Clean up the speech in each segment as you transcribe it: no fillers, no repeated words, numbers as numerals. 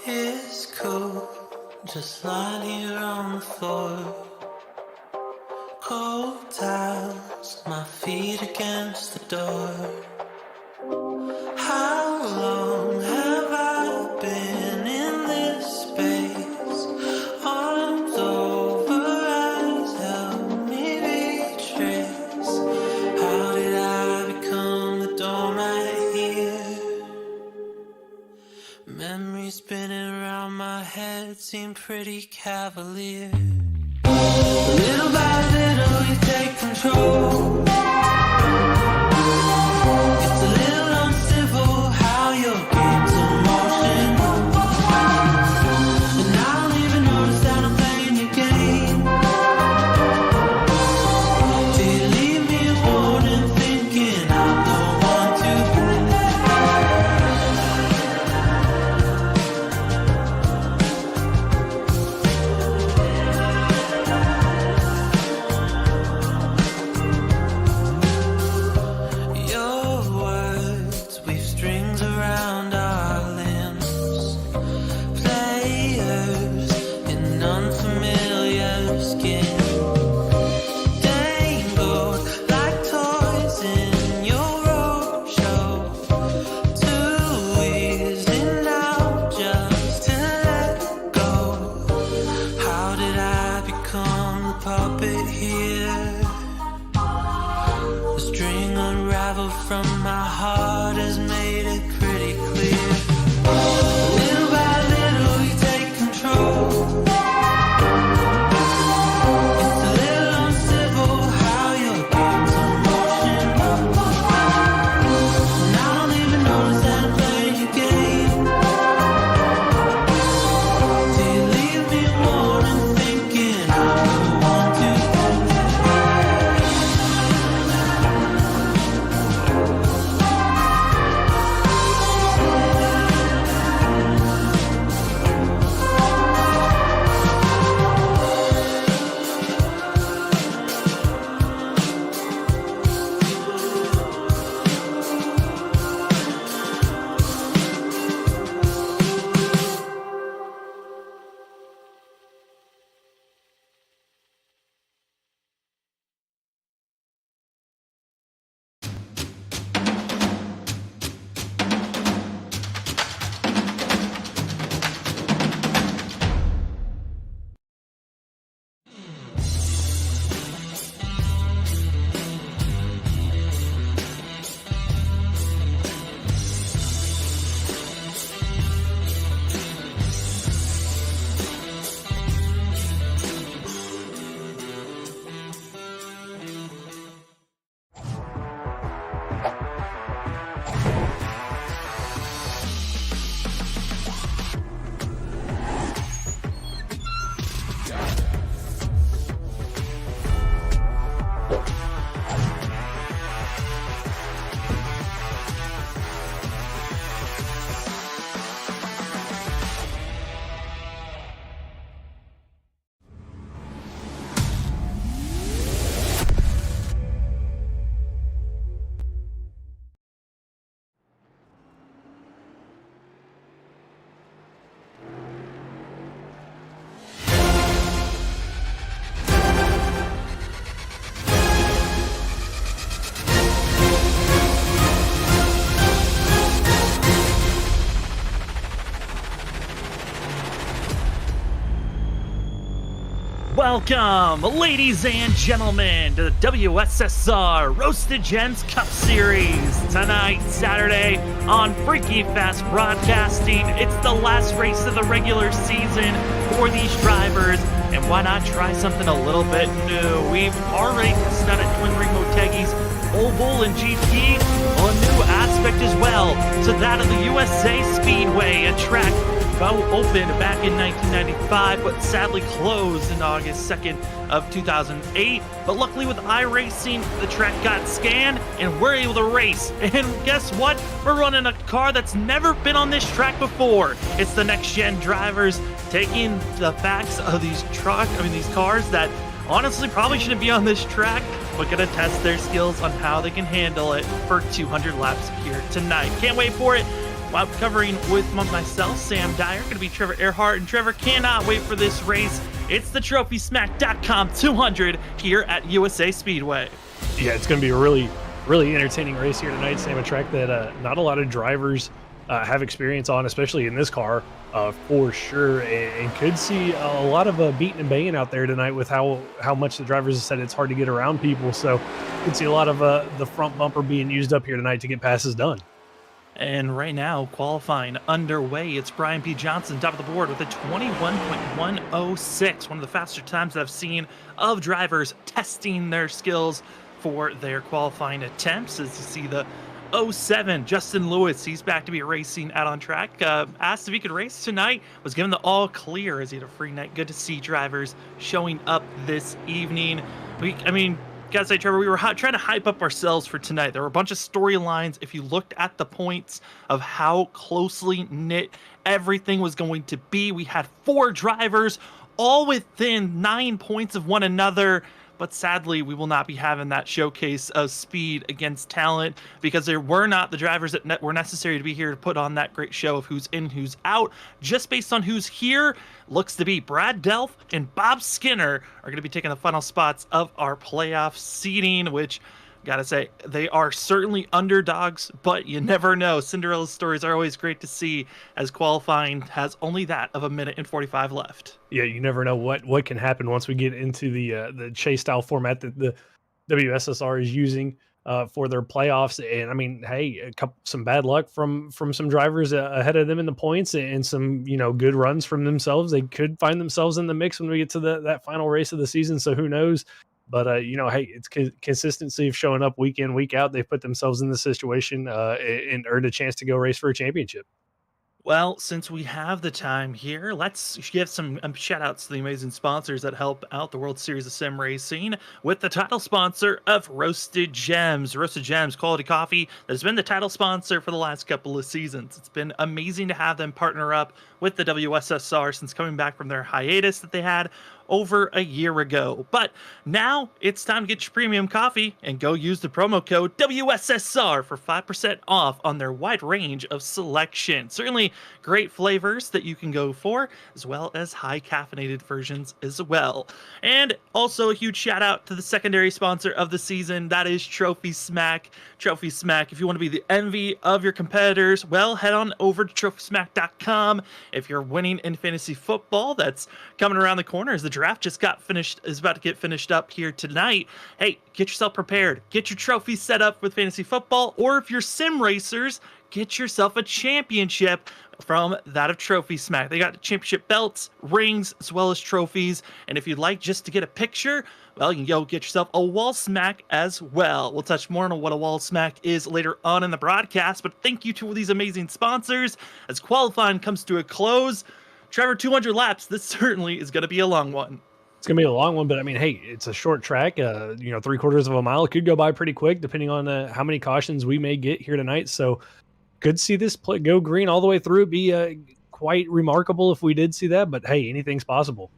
It's cool, just lying here on the floor. Cold towels, my feet against the door. How long have I been in this space? Arms over eyes, help me retrace. How did I become the doormat here? Memories spinning around my head seem pretty cavalier. Little by little you take control. It's a little uncivil how your game's emotional. And I don't even notice that I'm playing your game. Do you leave me a warning thinking I'm the one to blame? From my heart has made it pretty clear. Little by little you take control. It's a little uncivil how your game's emotional. And I don't even notice that I'm playing your game. Do you leave me morning thinking I'm the one to Welcome, ladies and gentlemen, to the WSSR Roasted Gents Cup Series. Tonight, Saturday, on Freaky Fast Broadcasting, it's the last race of the regular season for these drivers, and why not try something a little bit new? We've already tested out at Twin Ring Motegi's Oval and GT, a new aspect as well, to that of the USA Speedway, a track opened back in 1995, but sadly closed in August 2nd of 2008. But luckily with iRacing, the track got scanned and we're able to race. And guess what? We're running a car that's never been on this track before. It's the next gen drivers taking the facts of these cars that honestly probably shouldn't be on this track, but gonna test their skills on how they can handle it for 200 laps here tonight. Can't wait for it. While covering with myself, Sam Dyer, gonna be Trevor Earhart, and Trevor cannot wait for this race. It's the TrophySmack.com 200 here at USA Speedway. Yeah, it's gonna be a really entertaining race here tonight, Sam. A track that not a lot of drivers have experience on, especially in this car, for sure, and could see a lot of beating and banging out there tonight with how much the drivers have said it's hard to get around people. So could see a lot of the front bumper being used up here tonight to get passes done. And right now, qualifying underway. It's Brian P. Johnson, top of the board with a 21.106, one of the faster times that I've seen of drivers testing their skills for their qualifying attempts. As you see the 07, Justin Lewis, he's back to be racing out on track. Asked if he could race tonight, was given the all clear as he had a free night. Good to see drivers showing up this evening. Gotta say, Trevor, we were trying to hype up ourselves for tonight. There were a bunch of storylines. If you looked at the points of how closely knit everything was going to be, we had 4 drivers all within 9 points of one another. But sadly, we will not be having that showcase of speed against talent because there were not the drivers that were necessary to be here to put on that great show of who's in, who's out. Just based on who's here, looks to be Brad Delph and Bob Skinner are going to be taking the final spots of our playoff seeding, which, gotta say, they are certainly underdogs, but you never know. Cinderella stories are always great to see as qualifying has only that of 1:45 left. Yeah, you never know what can happen once we get into the chase style format that the WSSR is using for their playoffs. And I mean, hey, some bad luck from some drivers ahead of them in the points, and some good runs from themselves. They could find themselves in the mix when we get to that final race of the season. So who knows? But hey, it's consistency of showing up week in, week out. They've put themselves in this situation and earned a chance to go race for a championship. Well, since we have the time here, let's give some shout outs to the amazing sponsors that help out the World Series of Sim Racing with the title sponsor of Roasted Gems. Roasted Gems, quality coffee that has been the title sponsor for the last couple of seasons. It's been amazing to have them partner up with the WSSR since coming back from their hiatus that they had over a year ago. But now it's time to get your premium coffee and go use the promo code WSSR for 5% off on their wide range of selection. Certainly great flavors that you can go for, as well as high caffeinated versions as well. And also a huge shout out to the secondary sponsor of the season, that is TrophySmack. TrophySmack, if you want to be the envy of your competitors, well, head on over to TrophySmack.com. If you're winning in fantasy football, that's coming around the corner as the draft is about to get finished up here tonight. Hey, get yourself prepared. Get your trophies set up with fantasy football, or if you're sim racers, get yourself a championship from that of TrophySmack. They got championship belts, rings, as well as trophies. And if you'd like just to get a picture, well, you can go get yourself a wall smack as well. We'll touch more on what a wall smack is later on in the broadcast, but thank you to these amazing sponsors as qualifying comes to a close. Trevor, 200 laps, this certainly is going to be a long one. It's going to be a long one, but I mean, hey, it's a short track. 3/4 of a mile. It could go by pretty quick depending on how many cautions we may get here tonight. So could see this go green all the way through. It'd be quite remarkable if we did see that, but hey, anything's possible.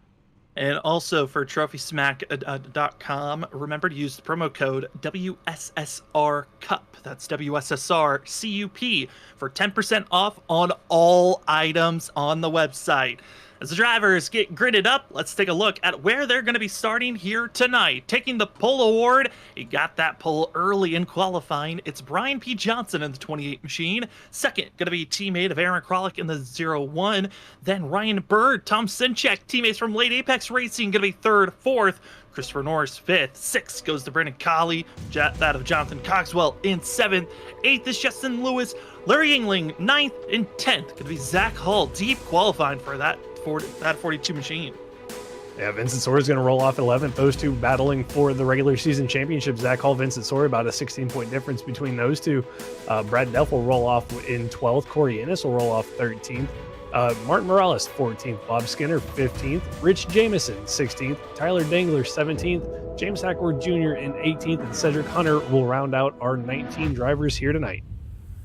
And also for TrophySmack.com, remember to use the promo code WSSR Cup. That's WSSR CUP for 10% off on all items on the website. As the drivers get gridded up, let's take a look at where they're going to be starting here tonight. Taking the pole award, he got that pole early in qualifying. It's Brian P. Johnson in the 28 machine. Second, going to be teammate of Aaron Krolick in the 01. Then Ryan Bird, Tom Sinchek, teammates from Late Apex Racing, going to be third. Fourth, Christopher Norris, fifth. Sixth goes to Brandon Colley, that of Jonathan Cogswell in seventh. Eighth is Justin Lewis. Larry Yingling, ninth, and 10th. Going to be Zach Hall, deep qualifying for that 42 machine. Yeah, Vincent Sori is going to roll off at 11th. Those two battling for the regular season championship. Zach Hall, Vincent Sori, about a 16-point difference between those two. Brad Delph will roll off in 12th. Corey Ennis will roll off 13th. Martin Morales 14th, Bob Skinner 15th, Rich Jameson 16th, Tyler Dangler 17th, James Hackworth Jr. in 18th, and Cedric Hunter will round out our 19 drivers here tonight.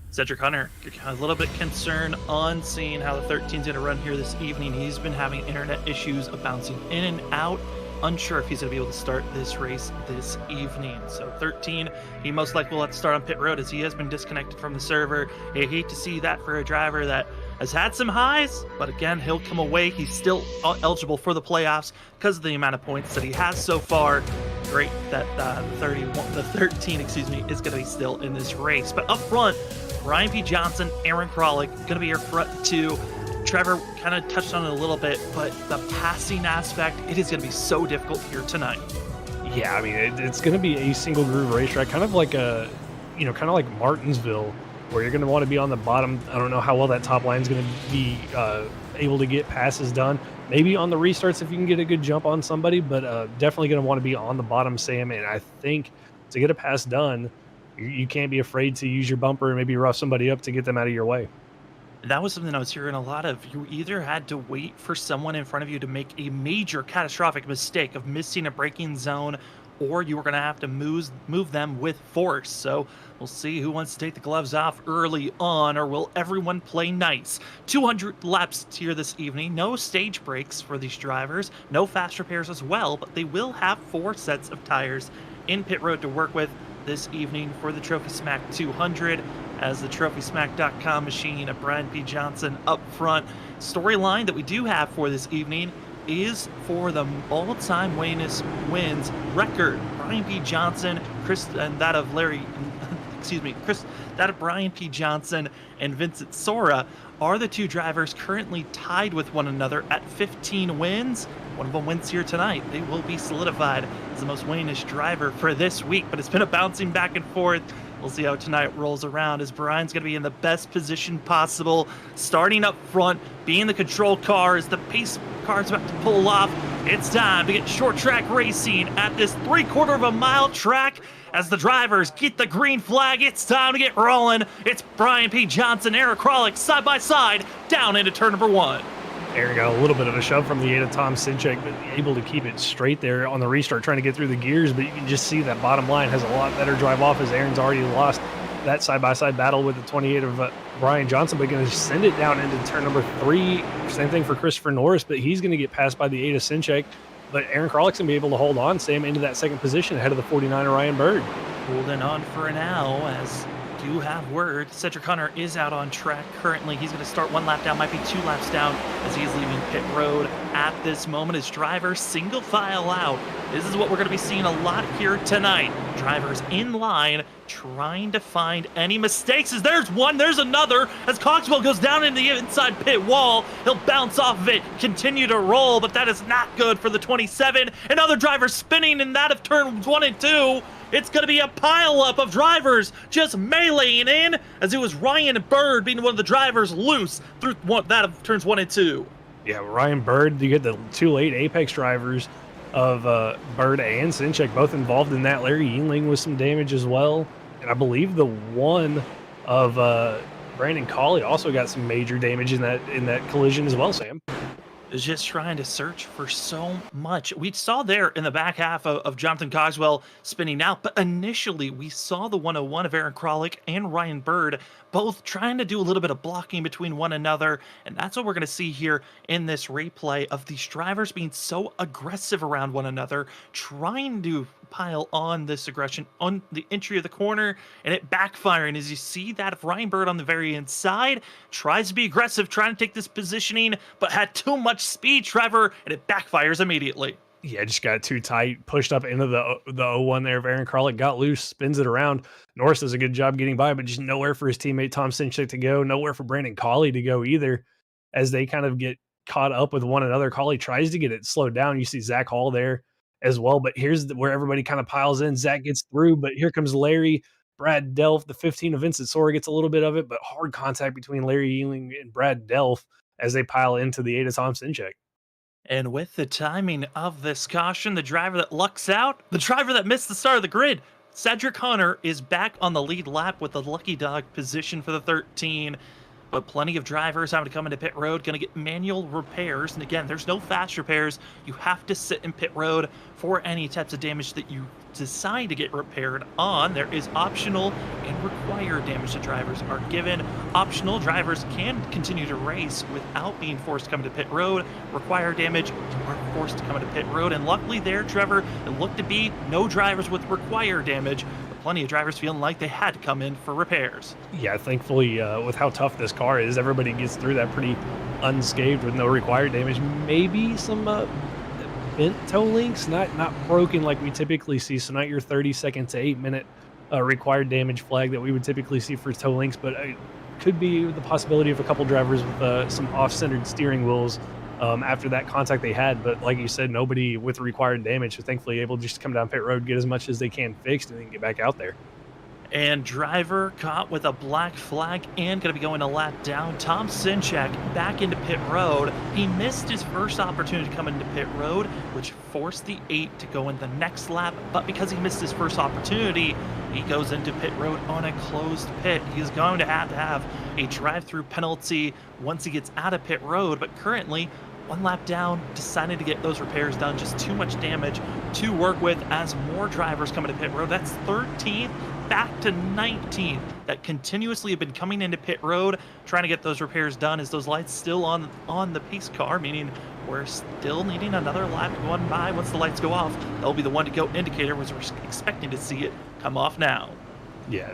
Cedric Hunter, a little bit concerned on seeing how the 13 is going to run here this evening. He's been having internet issues of bouncing in and out. Unsure if he's going to be able to start this race this evening. So 13, he most likely will have to start on pit road as he has been disconnected from the server. I hate to see that for a driver that has had some highs, but again, he'll come away. He's still eligible for the playoffs because of the amount of points that he has so far. Great that the 13, is going to be still in this race. But up front, Ryan P. Johnson, Aaron Kralik, going to be your front two. Trevor kind of touched on it a little bit, but the passing aspect, it is going to be so difficult here tonight. Yeah, I mean, it's going to be a single groove racetrack, kind of like Martinsville, where you're going to want to be on the bottom. I don't know how well that top line is going to be able to get passes done. Maybe on the restarts if you can get a good jump on somebody, but definitely going to want to be on the bottom, Sam. And I think to get a pass done, you can't be afraid to use your bumper and maybe rough somebody up to get them out of your way. That was something I was hearing a lot of. You either had to wait for someone in front of you to make a major catastrophic mistake of missing a braking zone, or you were going to have to move them with force. So we'll see who wants to take the gloves off early on, or will everyone play nice? 200 laps here this evening. No stage breaks for these drivers. No fast repairs as well, but they will have 4 sets of tires in pit road to work with this evening for the Trophy Smack 200. As the TrophySmack.com machine of Brian P. Johnson up front. Storyline that we do have for this evening is for the all-time wins record. Brian P. Johnson, that of Brian P. Johnson and Vincent Sora are the two drivers currently tied with one another at 15 wins. One of them wins here tonight. They will be solidified as the most winnish driver for this week, but it's been a bouncing back and forth. We'll see how tonight rolls around as Brian's going to be in the best position possible, starting up front, being the control car as the pace car is about to pull off. It's time to get short track racing at this 3/4 of a mile track. As the drivers get the green flag, it's time to get rolling. It's Brian P. Johnson, Eric Kralik side by side down into turn number 1. Aaron got a little bit of a shove from the 8 of Tom Sinchek, but able to keep it straight there on the restart, trying to get through the gears. But you can just see that bottom line has a lot better drive off as Aaron's already lost that side-by-side battle with the 28 of Brian Johnson, but going to send it down into turn number 3. Same thing for Christopher Norris, but he's going to get passed by the 8 of Sinchek. But Aaron Krlik's going to be able to hold on, Sam, into that second position ahead of the 49 of Ryan Bird. Holding on for now as do have word. Cedric Hunter is out on track currently. He's going to start 1 lap down, might be 2 laps down as he's leaving pit road at this moment. His driver single file out. This is what we're going to be seeing a lot here tonight. Drivers in line trying to find any mistakes. As there's one, there's another. As Cogswell goes down into the inside pit wall, he'll bounce off of it, continue to roll, but that is not good for the 27. Another driver spinning in that of turns 1 and 2. It's going to be a pileup of drivers just meleeing in as it was Ryan Bird being one of the drivers loose through that of turns 1 and 2. Yeah, Ryan Bird, you get the 2 late Apex drivers of Bird and Sinchek both involved in that. Larry Yingling with some damage as well. And I believe the one of Brandon Colley also got some major damage in that collision as well, Sam. Is just trying to search for so much. We saw there in the back half of Jonathan Cogswell spinning out, but initially we saw the 101 of Aaron Kralik and Ryan Bird both trying to do a little bit of blocking between one another, and that's what we're going to see here in this replay of these drivers being so aggressive around one another, trying to pile on this aggression on the entry of the corner, and it backfiring as you see that of Ryan Bird on the very inside, tries to be aggressive, trying to take this positioning, but had too much speed, Trevor, and it backfires immediately. Yeah, just got too tight, pushed up into the 01 there of Aaron Kralik, got loose, spins it around. Norris does a good job getting by, but just nowhere for his teammate Tom Sinchek to go, nowhere for Brandon Colley to go either, as they kind of get caught up with one another. Colley tries to get it slowed down. You see Zach Hall there as well, but here's where everybody kind of piles in. Zach gets through, but here comes Larry. Brad Delph, the 15 of Vincent Sora, gets a little bit of it, but hard contact between Larry Yingling and Brad Delph as they pile into the 8 of Tom Sinchek. And with the timing of this caution, the driver that lucks out, the driver that missed the start of the grid, Cedric Hunter is back on the lead lap with the lucky dog position for the 13. but plenty of drivers having to come into pit road, going to get manual repairs. And again, there's no fast repairs. You have to sit in pit road for any types of damage that you decide to get repaired on. There is optional and required damage that drivers are given. Optional drivers can continue to race without being forced to come to pit road. Required damage, you are forced to come into pit road. And luckily there, Trevor, it looked to be no drivers with required damage. Plenty of drivers feeling like they had to come in for repairs. Yeah, thankfully, with how tough this car is, everybody gets through that pretty unscathed with no required damage. Maybe some bent toe links, not broken like we typically see, so not your 30-second to 8-minute required damage flag that we would typically see for toe links, but it could be the possibility of a couple drivers with some off-centered steering wheels after that contact they had. But like you said, nobody with required damage, so thankfully able to just come down pit road, get as much as they can fixed, and then get back out there. And driver caught with a black flag and going to be going a lap down. Tom Sinchek back into pit road. He missed his first opportunity to come into pit road, which forced the 8 to go in the next lap. But because he missed his first opportunity, he goes into pit road on a closed pit. He's going to have a drive-through penalty once he gets out of pit road. But currently, one lap down, decided to get those repairs done. Just too much damage to work with as more drivers come into pit road. That's 13th back to 19th that continuously have been coming into pit road trying to get those repairs done. As those lights still on the pace car, meaning we're still needing another lap going by. Once the lights go off, that'll be the one to go indicator, was we're expecting to see it come off now. Yeah,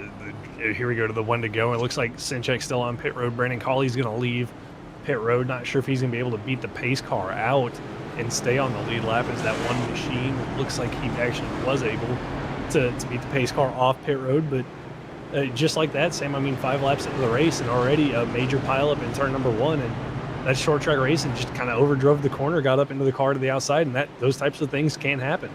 here we go to the one to go. It looks like Sinchek's still on pit road. Brandon Colley's going to leave pit road. Not sure if he's going to be able to beat the pace car out and stay on the lead lap, as that one machine looks like he actually was able to beat the pace car off pit road. But just like that, Sam, I mean, 5 laps into the race and already a major pileup in turn number 1, and that short track racing just kind of overdrove the corner, got up into the car to the outside, and those types of things can happen.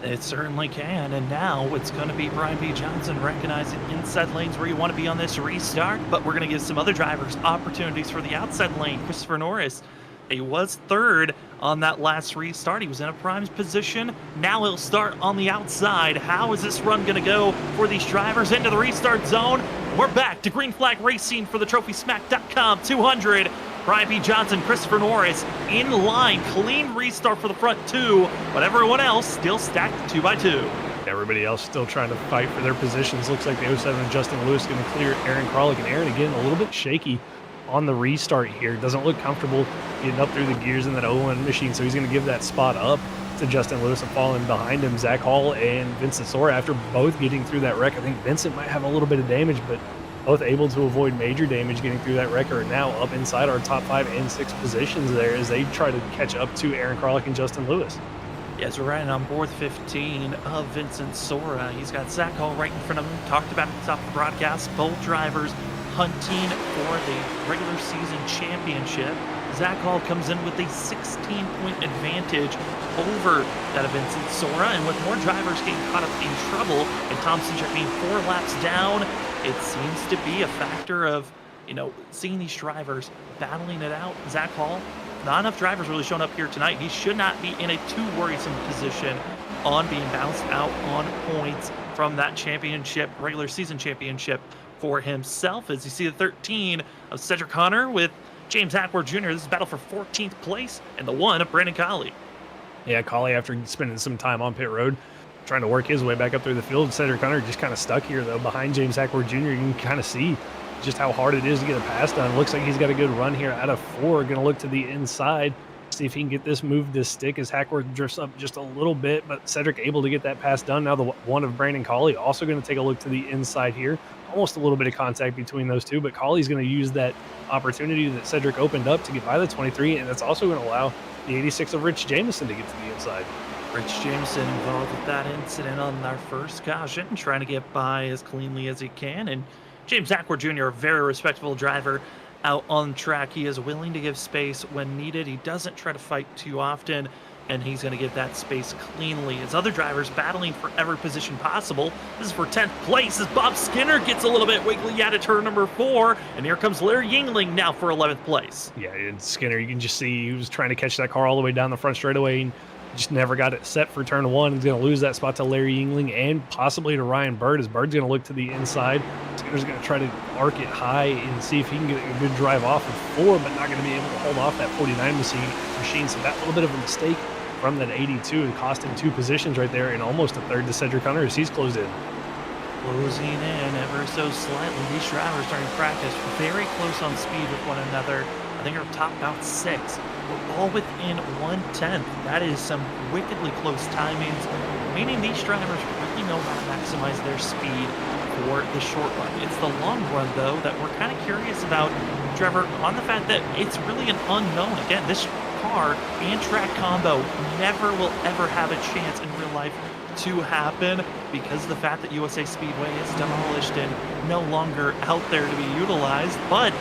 It certainly can, and now it's going to be Brian B. Johnson recognizing inside lanes where you want to be on this restart, but we're going to give some other drivers opportunities for the outside lane. Christopher Norris, he was 3rd on that last restart. He was in a prime position. Now he'll start on the outside. How is this run going to go for these drivers into the restart zone? We're back to Green Flag Racing for the TrophySmack.com 200. Brian B. Johnson, Christopher Norris in line. Clean restart for the front 2, but everyone else still stacked 2x2. Everybody else still trying to fight for their positions. Looks like the 07 Justin Lewis going to clear Aaron Kralik, and Aaron again a little bit shaky on the restart here. Doesn't look comfortable getting up through the gears in that 01 machine, so he's going to give that spot up to Justin Lewis, and falling behind him, Zach Hall and Vincent Sora, after both getting through that wreck. I think Vincent might have a little bit of damage, but both able to avoid major damage getting through that wreck, are now up inside our top 5 and 6 positions there as they try to catch up to Aaron Kralik and Justin Lewis. Yes, we're riding on board 15 of Vincent Sora. He's got Zach Hall right in front of him. Talked about at the top of the broadcast. Both drivers hunting for the regular season championship. Zach Hall comes in with a 16-point advantage over that of Vincent Sora, and with more drivers getting caught up in trouble and Tom Sinchek being 4 laps down, it seems to be a factor of, seeing these drivers battling it out. Zach Hall, not enough drivers really showing up here tonight. He should not be in a too worrisome position on being bounced out on points from that championship, regular season championship for himself. As you see the 13 of Cedric Hunter with James Hackworth Jr. This is battle for 14th place, and the 1 of Brandon Colley. Yeah, Colley, after spending some time on pit road, trying to work his way back up through the field. Cedric Hunter just kind of stuck here, though, behind James Hackworth Jr. You can kind of see just how hard it is to get a pass done. Looks like he's got a good run here out of 4. Going to look to the inside, see if he can get this move to stick as Hackworth drifts up just a little bit, but Cedric able to get that pass done. Now the 1 of Brandon Colley also going to take a look to the inside here. Almost a little bit of contact between those two, but Colley's going to use that opportunity that Cedric opened up to get by the 23, and that's also going to allow the 86 of Rich Jameson to get to the inside. Rich Jameson involved with that incident on our first caution, trying to get by as cleanly as he can. And James Hackworth Jr., a very respectable driver out on track. He is willing to give space when needed. He doesn't try to fight too often, and he's going to get that space cleanly. As other drivers battling for every position possible. This is for 10th place as Bob Skinner gets a little bit wiggly out of turn number 4. And here comes Larry Yingling now for 11th place. Yeah, and Skinner, you can just see he was trying to catch that car all the way down the front straightaway. And just never got it set for turn one. He's going to lose that spot to Larry Yingling and possibly to Ryan Bird, as Bird's going to look to the inside. Skinner's going to try to arc it high and see if he can get a good drive off of 4, but not going to be able to hold off that 49 machine. So that little bit of a mistake from that 82 and cost him 2 positions right there, and almost a third to Cedric Hunter as he's closed in. Closing in ever so slightly. These drivers during practice very close on speed with one another. I think our top about 6. We're all within 1/10. That is some wickedly close timings, meaning these drivers really know how to maximize their speed for the short run. It's the long run, though, that we're kind of curious about, Trevor, on the fact that it's really an unknown. Again, this car and track combo never will ever have a chance in real life to happen because of the fact that USA Speedway is demolished and no longer out there to be utilized. But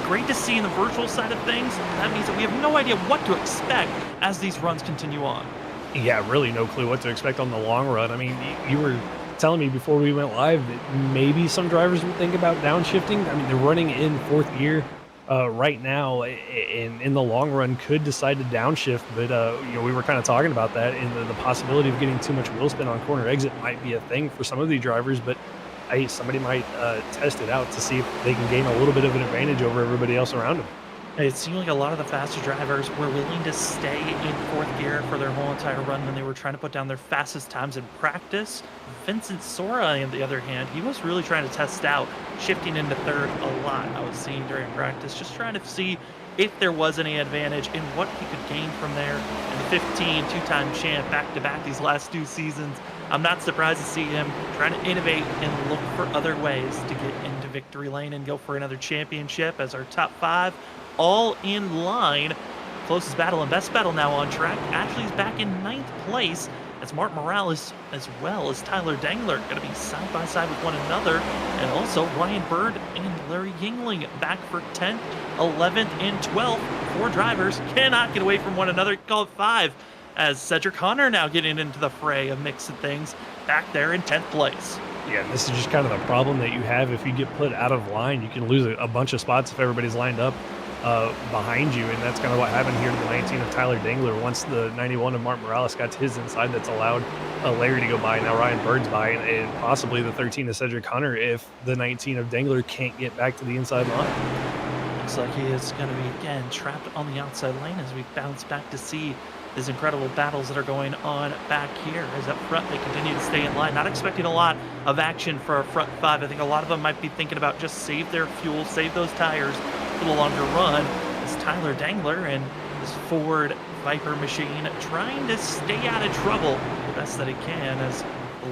great to see in the virtual side of things. That means that we have no idea what to expect as these runs continue on. Yeah, really no clue what to expect on the long run. I mean, you were telling me before we went live that maybe some drivers would think about downshifting. I mean, they're running in 4th gear right now, and in the long run could decide to downshift. But we were kind of talking about that, and the possibility of getting too much wheel spin on corner exit might be a thing for some of these drivers. But hey, somebody might test it out to see if they can gain a little bit of an advantage over everybody else around them. It seemed like a lot of the faster drivers were willing to stay in 4th gear for their whole entire run when they were trying to put down their fastest times in practice. Vincent Sora, on the other hand, he was really trying to test out shifting into 3rd a lot. I was seeing during practice, just trying to see if there was any advantage and what he could gain from there. And the 15 two-time champ back-to-back these last 2 seasons, I'm not surprised to see him trying to innovate and look for other ways to get into victory lane and go for another championship as our top 5 all in line. Closest battle and best battle now on track. Ashley's back in 9th place as Mark Morales as well as Tyler Dangler going to be side by side with one another. And also Ryan Bird and Larry Yingling back for 10th, 11th, and 12th. 4 drivers cannot get away from one another. Call it 5 as Cedric Hunter now getting into the fray of mixing things back there in 10th place. Yeah, this is just kind of the problem that you have if you get put out of line. You can lose a bunch of spots if everybody's lined up behind you, and that's kind of what happened here to the 19 of Tyler Dangler. Once the 91 of Mark Morales got to his inside, that's allowed Larry to go by. Now Ryan Bird's by, and possibly the 13 of Cedric Hunter if the 19 of Dangler can't get back to the inside line. Looks like he is going to be, again, trapped on the outside lane as we bounce back to see these incredible battles that are going on back here. As up front, they continue to stay in line. Not expecting a lot of action for our front 5. I think a lot of them might be thinking about just save their fuel, save those tires for the longer run. As Tyler Dangler and this Ford Viper machine trying to stay out of trouble the best that it can, as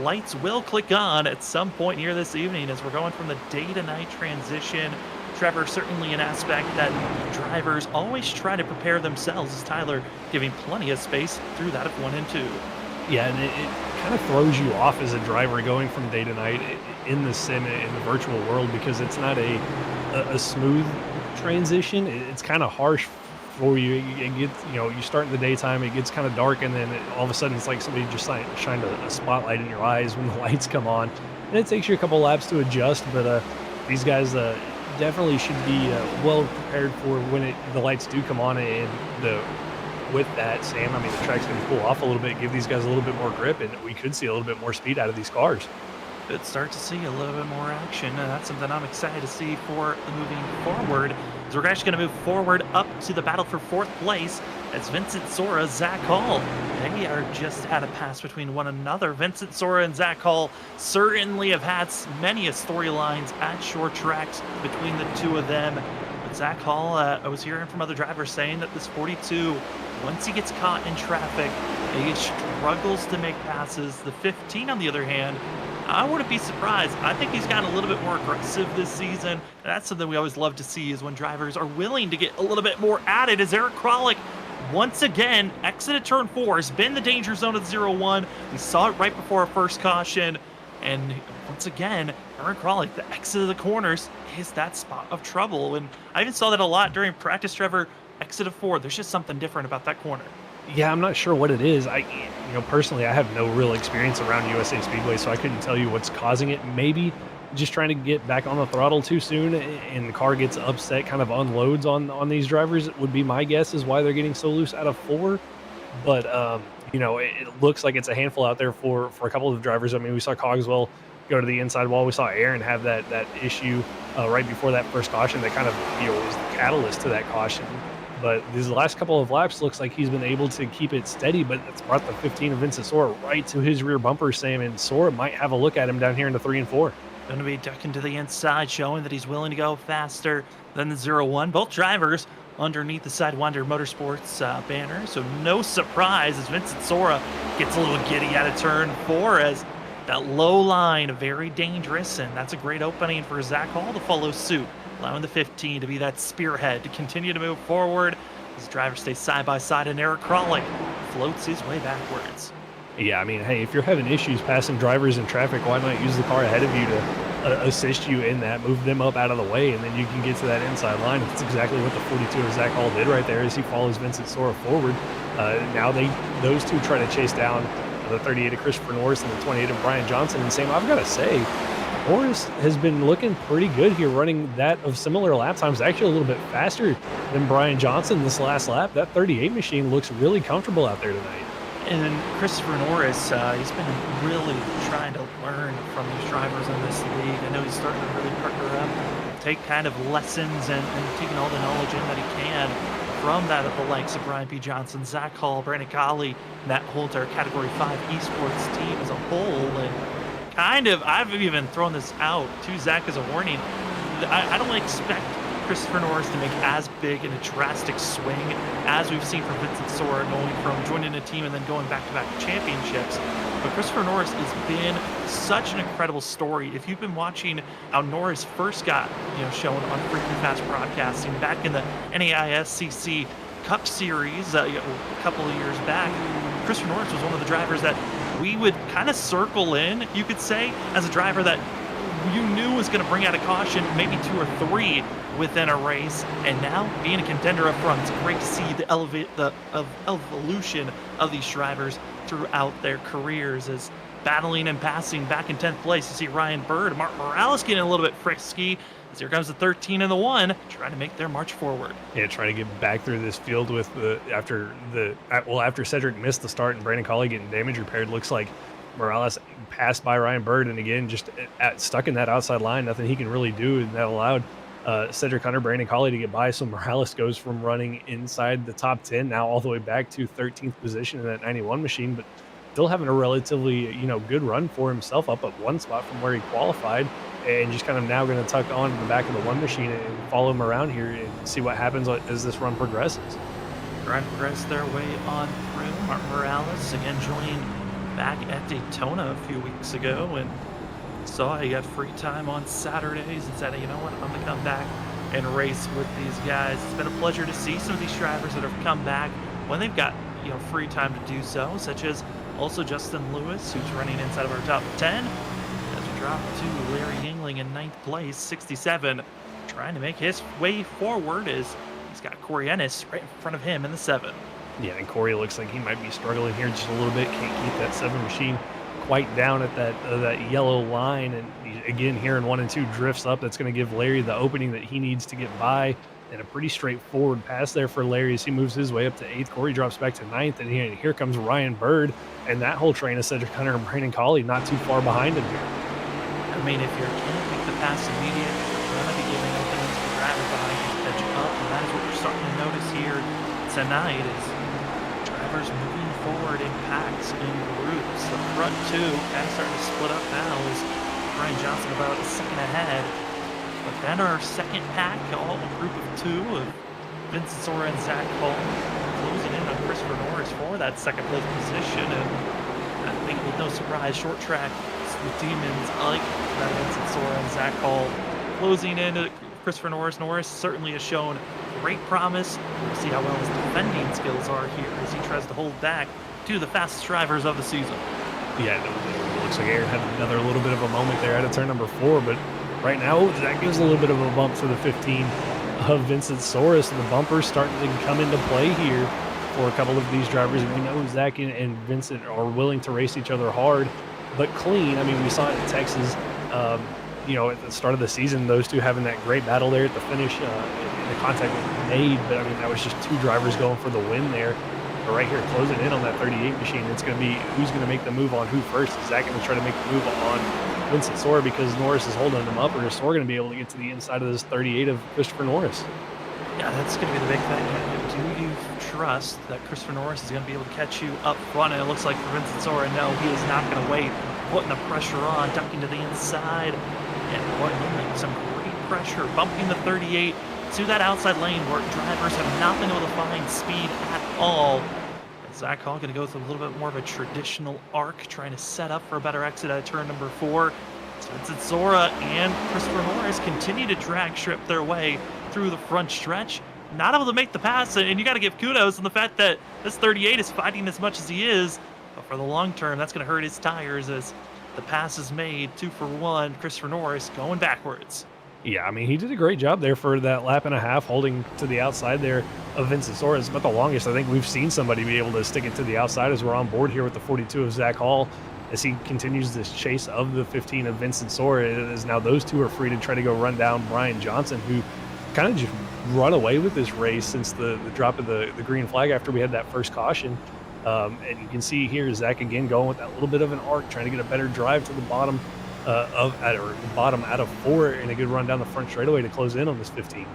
lights will click on at some point here this evening as we're going from the day to night transition. Trevor, certainly an aspect that drivers always try to prepare themselves, as Tyler giving plenty of space through that of 1 and 2. Yeah, and it kind of throws you off as a driver going from day to night in the sim, in the virtual world, because it's not a smooth transition. It's kind of harsh for you. It gets, you start in the daytime, it gets kind of dark, and then all of a sudden it's like somebody just shined a spotlight in your eyes when the lights come on. And it takes you a couple laps to adjust, but these guys definitely should be well prepared for when the lights do come on. And with that, Sam, I mean, the track's going to cool off a little bit, give these guys a little bit more grip, and we could see a little bit more speed out of these cars. Could start to see a little bit more action, and that's something I'm excited to see for moving forward. So we're actually going to move forward up to the battle for 4th place. It's Vincent Sora, Zach Hall. They are just had a pass between one another. Vincent Sora and Zach Hall certainly have had many storylines at short tracks between the two of them. But Zach Hall, I was hearing from other drivers saying that this 42, once he gets caught in traffic, he struggles to make passes. The 15, on the other hand, I wouldn't be surprised. I think he's gotten a little bit more aggressive this season. And that's something we always love to see, is when drivers are willing to get a little bit more at it. As Eric Kralik once again exited turn 4, has been the danger zone of 0-1. We saw it right before our first caution. And once again, Eric Kralik, the exit of the corners, is that spot of trouble. And I even saw that a lot during practice, Trevor. Exit of 4, there's just something different about that corner. Yeah, I'm not sure what it is. Personally, I have no real experience around USA Speedway, so I couldn't tell you what's causing it. Maybe just trying to get back on the throttle too soon and the car gets upset, kind of unloads on these drivers, would be my guess, is why they're getting so loose out of 4. But it looks like it's a handful out there for a couple of drivers. I mean, we saw Cogswell go to the inside wall. We saw Aaron have that issue right before that first caution that kind of was the catalyst to that caution. But these last couple of laps looks like he's been able to keep it steady, but it's brought the 15 of Vincent Sora right to his rear bumper, Sam, and Sora might have a look at him down here in the 3 and 4. Going to be ducking to the inside, showing that he's willing to go faster than the 0-1. Both drivers underneath the Sidewinder Motorsports banner, so no surprise as Vincent Sora gets a little giddy out of turn 4 as that low line, very dangerous, and that's a great opening for Zach Hall to follow suit, allowing the 15 to be that spearhead to continue to move forward as drivers stay side by side, and Eric Crawley floats his way backwards. Yeah, I mean, hey, if you're having issues passing drivers in traffic, why not use the car ahead of you to assist you in that, move them up out of the way, and then you can get to that inside line. That's exactly what the 42 of Zach Hall did right there as he follows Vincent Sora forward. Now those two try to chase down the 38 of Christopher Norris and the 28 of Brian Johnson. And Sam, I've got to say, Norris has been looking pretty good here, running that of similar lap times, actually a little bit faster than Brian Johnson this last lap. That 38 machine looks really comfortable out there tonight. And Christopher Norris, he's been really trying to learn from these drivers in this league. I know he's starting to really partner up, take kind of lessons and taking all the knowledge in that he can from that of the likes of Brian P. Johnson, Zach Hall, Brandon Colley, and that whole entire Category 5 esports team as a whole. And kind of, I've even thrown this out to Zach as a warning. I don't expect Christopher Norris to make as big and a drastic swing as we've seen from Vincent Sora, going from joining a team and then going back-to-back championships. But Christopher Norris has been such an incredible story. If you've been watching how Norris first got shown on Freaking Fast Broadcasting back in the NAISCC Cup Series a couple of years back, Christopher Norris was one of the drivers that we would kind of circle in, you could say, as a driver that you knew was going to bring out a caution, maybe 2 or 3 within a race, and now being a contender up front, it's great to see the evolution of these drivers throughout their careers as battling and passing back in 10th place. You see Ryan Bird, Mark Morales getting a little bit frisky as here comes the 13 and the 1, trying to make their march forward. Yeah, trying to get back through this field with after Cedric missed the start and Brandon Colley getting damage repaired. Looks like Morales passed by Ryan Bird, and again, just stuck in that outside line, nothing he can really do, and that allowed Cedric Hunter, Brandon Colley to get by. So Morales goes from running inside the top 10 now all the way back to 13th position in that 91 machine, but still having a relatively good run for himself, up at 1 spot from where he qualified, and just kind of now going to tuck on the back of the 1 machine and follow him around here and see what happens as this run progresses. Trying to progress their way on through. Mark Morales again joining back at Daytona a few weeks ago, and saw he got free time on Saturdays and said, you know what, I'm going to come back and race with these guys. It's been a pleasure to see some of these drivers that have come back when they've got free time to do so, such as also Justin Lewis, who's running inside of our top 10, as we drop to Larry Yingling in 9th place, 67, trying to make his way forward as he's got Corey Ennis right in front of him in the 7. Yeah, and Corey looks like he might be struggling here just a little bit. Can't keep that 7 machine quite down at that yellow line, and again here in 1 and 2 drifts up. That's going to give Larry the opening that he needs to get by, and a pretty straightforward pass there for Larry as he moves his way up to 8th. Corey drops back to 9th, and here comes Ryan Bird and that whole train of Cedric Hunter and Brandon Colley not too far behind him here. I mean, if you can't make the pass immediate, you're going to be giving openings for drivers behind you to catch up, and that is what we're starting to notice here tonight is drivers moving forward in packs, in groups. The front 2 kind of starting to split up now as Brian Johnson about a second ahead. But then our second pack, all a group of 2 of Vincent Sora and Zach Hall closing in on Christopher Norris for that second place position. And I think with no surprise, short track, the demons like that Vincent Sora and Zach Hall closing in to Christopher Norris. Norris certainly has shown great promise. We'll see how well his defending skills are here as he tries to hold back 2 of the fastest drivers of the season. Yeah, it looks like Aaron had another little bit of a moment there out of turn number 4, but right now that gives a little bit of a bump to the 15 of Vincent Sora. So the bumpers starting to come into play here for a couple of these drivers. We know Zach and Vincent are willing to race each other hard, but clean. I mean, we saw it in Texas, at the start of the season, those 2 having that great battle there at the finish. The contact was made, but I mean, that was just 2 drivers going for the win there. But right here, closing in on that 38 machine, it's going to be who's going to make the move on who first. Is Zach going to try to make the move on Vincent Sora because Norris is holding him up, or is Sora going to be able to get to the inside of this 38 of Christopher Norris? Yeah, that's going to be the big thing. Do you trust that Christopher Norris is going to be able to catch you up front? And it looks like for Vincent Sora, no, he is not going to wait. Putting the pressure on, ducking to the inside, and putting some great pressure, bumping the 38 to that outside lane where drivers have not been able to find speed at all. Zach Hall going to go with a little bit more of a traditional arc, trying to set up for a better exit at turn number 4. Vincent Sora and Christopher Norris continue to drag strip their way through the front stretch, not able to make the pass, and you got to give kudos on the fact that this 38 is fighting as much as he is, but for the long term, that's going to hurt his tires as the pass is made. 2 for 1, Christopher Norris going backwards. Yeah, I mean, he did a great job there for that lap and a half, holding to the outside there of Vincent Sora. It's about the longest I think we've seen somebody be able to stick it to the outside as we're on board here with the 42 of Zach Hall, as he continues this chase of the 15 of Vincent Sora. As now those two are free to try to go run down Brian Johnson, who kind of just run away with this race since the drop of the green flag after we had that first caution. And you can see here Zach again going with that little bit of an arc, trying to get a better drive to the bottom bottom out of 4, and a good run down the front straightaway to close in on this 15.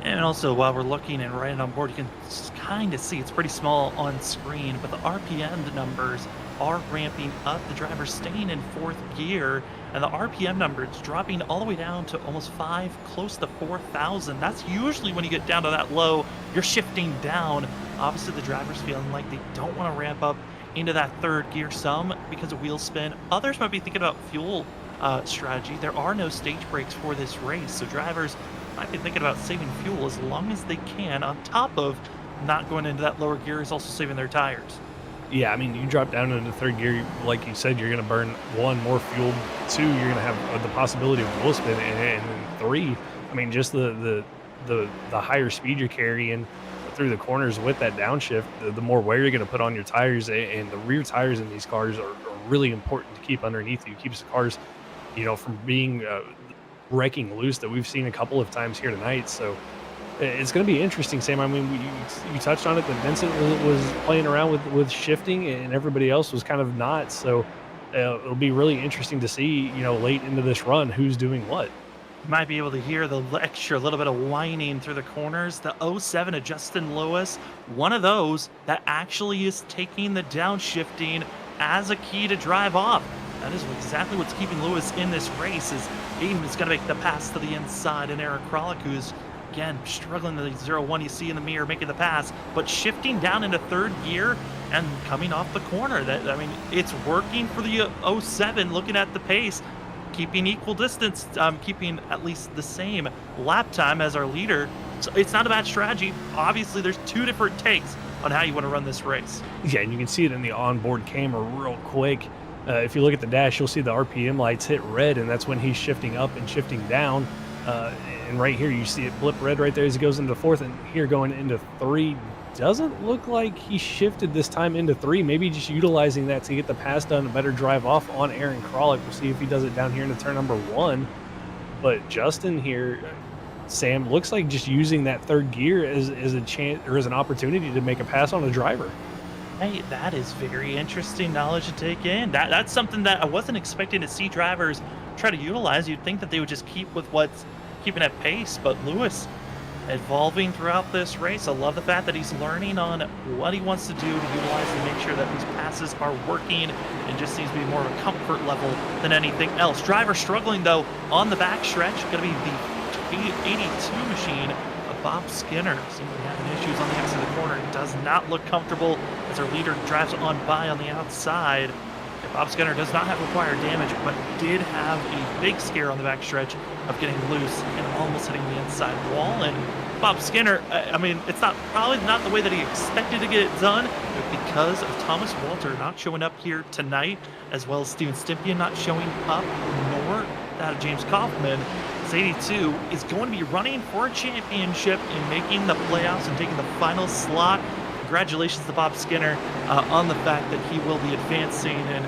And also, while we're looking and right on board, you can kind of see it's pretty small on screen, but the RPM numbers are ramping up. The driver's staying in 4th gear, and the RPM numbers dropping all the way down to almost 5, close to 4,000. That's usually when you get down to that low, you're shifting down. Obviously, the driver's feeling like they don't want to ramp up into that 3rd gear, some because of wheel spin. Others might be thinking about fuel strategy. There are no stage brakes for this race, so drivers might be thinking about saving fuel as long as they can, on top of not going into that lower gear is also saving their tires. Yeah, I mean, you drop down into 3rd gear, like you said, you're going to burn 1, more fuel. 2, you're going to have the possibility of wheel spin, and then 3, I mean, just the higher speed you're carrying through the corners with that downshift, the more wear you're going to put on your tires, and the rear tires in these cars are really important to keep underneath you. Keeps the cars, from being wrecking loose that we've seen a couple of times here tonight. So it's going to be interesting, Sam. I mean, you touched on it that Vincent was playing around with shifting, and everybody else was kind of not. So it'll be really interesting to see, late into this run, who's doing what. You might be able to hear the extra little bit of whining through the corners. The 07 of Justin Lewis, one of those that actually is taking the downshifting as a key to drive off. That is exactly what's keeping Lewis in this race, is Aiden is going to make the pass to the inside, and Eric Kralik, who's, again, struggling to the 0-1 you see in the mirror, making the pass, but shifting down into 3rd gear and coming off the corner. It's working for the 07, looking at the pace, keeping equal distance, keeping at least the same lap time as our leader. So it's not a bad strategy. Obviously, there's 2 different takes on how you want to run this race. Yeah, and you can see it in the onboard camera real quick. If you look at the dash, you'll see the RPM lights hit red, and that's when he's shifting up and shifting down. And right here, you see it blip red right there as he goes into 4th, and here going into 3. Doesn't look like he shifted this time into 3. Maybe just utilizing that to get the pass done, a better drive off on Aaron Kralik. We'll see if he does it down here into turn number 1. But Justin here, Sam, looks like just using that 3rd gear as a chance or as an opportunity to make a pass on a driver. Hey, that is very interesting knowledge to take in. That's something that I wasn't expecting to see drivers try to utilize. You'd think that they would just keep with what's keeping at pace, but Lewis evolving throughout this race. I love the fact that he's learning on what he wants to do to utilize to make sure that these passes are working, and just seems to be more of a comfort level than anything else. Driver struggling, though, on the back stretch. Going to be the 82 machine of Bob Skinner. Seems to be having issues on the exit of the corner. It does not look comfortable as our leader drives on by on the outside. Bob Skinner does not have required damage, but did have a big scare on the back stretch of getting loose and almost hitting the inside wall. And Bob Skinner, it's probably not the way that he expected to get it done, but because of Thomas Walter not showing up here tonight, as well as Steven Stympian not showing up, nor that of James Kaufman, 82 is going to be running for a championship and making the playoffs and taking the final slot. Congratulations to Bob Skinner on the fact that he will be advancing. And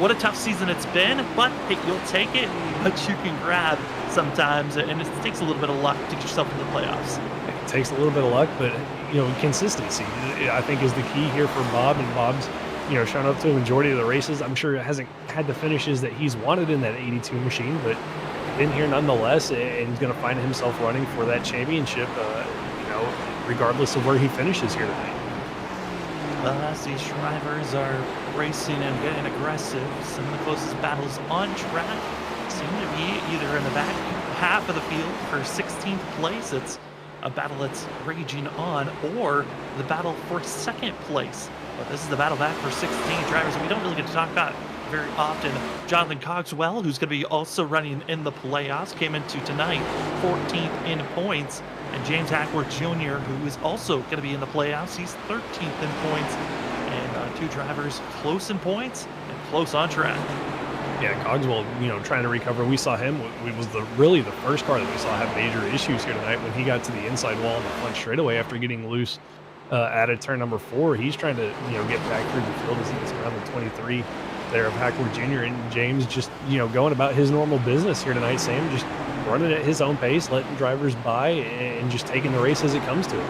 what a tough season it's been, but hey, you'll take it, but you can grab sometimes, and it takes a little bit of luck to get yourself into the playoffs. takes a little bit of luck, but consistency I think is the key here for Bob, and Bob's shown up to the majority of the races. I'm sure it hasn't had the finishes that he's wanted in that 82 machine, but in here nonetheless, and he's going to find himself running for that championship, regardless of where he finishes here tonight. Well, as these drivers are racing and getting aggressive, some of the closest battles on track seem to be either in the back half of the field for 16th place. It's a battle that's raging on, or the battle for second place. But this is the battle back for 16 drivers that we don't really get to talk about very often. Jonathan Cogswell, who's going to be also running in the playoffs, came into tonight 14th in points. And James Hackworth Jr., who is also going to be in the playoffs, he's 13th in points. And two drivers close in points and close on track. Yeah, Cogswell, trying to recover. We saw him. It was really the first car that we saw have major issues here tonight when he got to the inside wall in the front straightaway after getting loose out of turn number 4. He's trying to, get back through the field as he gets around the 23 there of Hackworth Jr. And James just, going about his normal business here tonight. Sam just running at his own pace, letting drivers by, and just taking the race as it comes to it.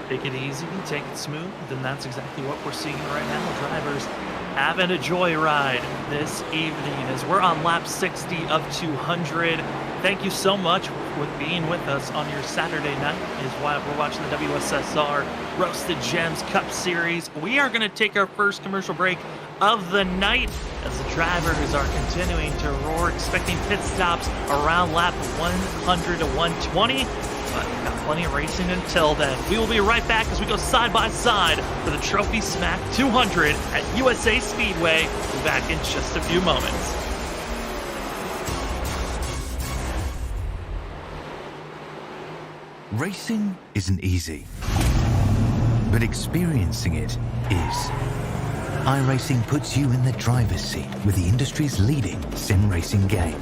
Take it easy, take it smooth, and that's exactly what we're seeing right now. Drivers having a joyride this evening as we're on lap 60 of 200. Thank you so much for being with us on your Saturday night is why we're watching the WSSR Roasted Gems Cup Series. We are going to take our first commercial break of the night as the drivers are continuing to roar, expecting pit stops around lap 100 to 120. But we've got plenty of racing until then. We will be right back as we go side by side for the Trophy Smack 200 at USA Speedway. We'll be back in just a few moments. Racing isn't easy, but experiencing it is. iRacing puts you in the driver's seat with the industry's leading sim racing game.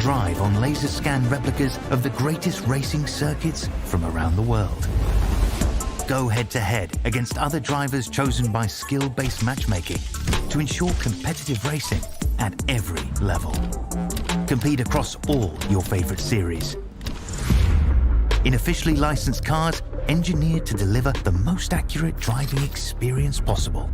Drive on laser scan replicas of the greatest racing circuits from around the world. Go head to head against other drivers chosen by skill-based matchmaking to ensure competitive racing at every level. Compete across all your favorite series. In officially licensed cars, engineered to deliver the most accurate driving experience possible.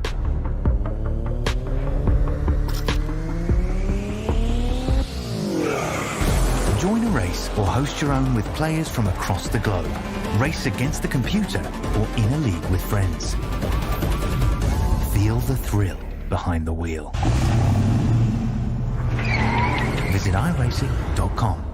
Join a race or host your own with players from across the globe. Race against the computer or in a league with friends. Feel the thrill behind the wheel. Visit iRacing.com.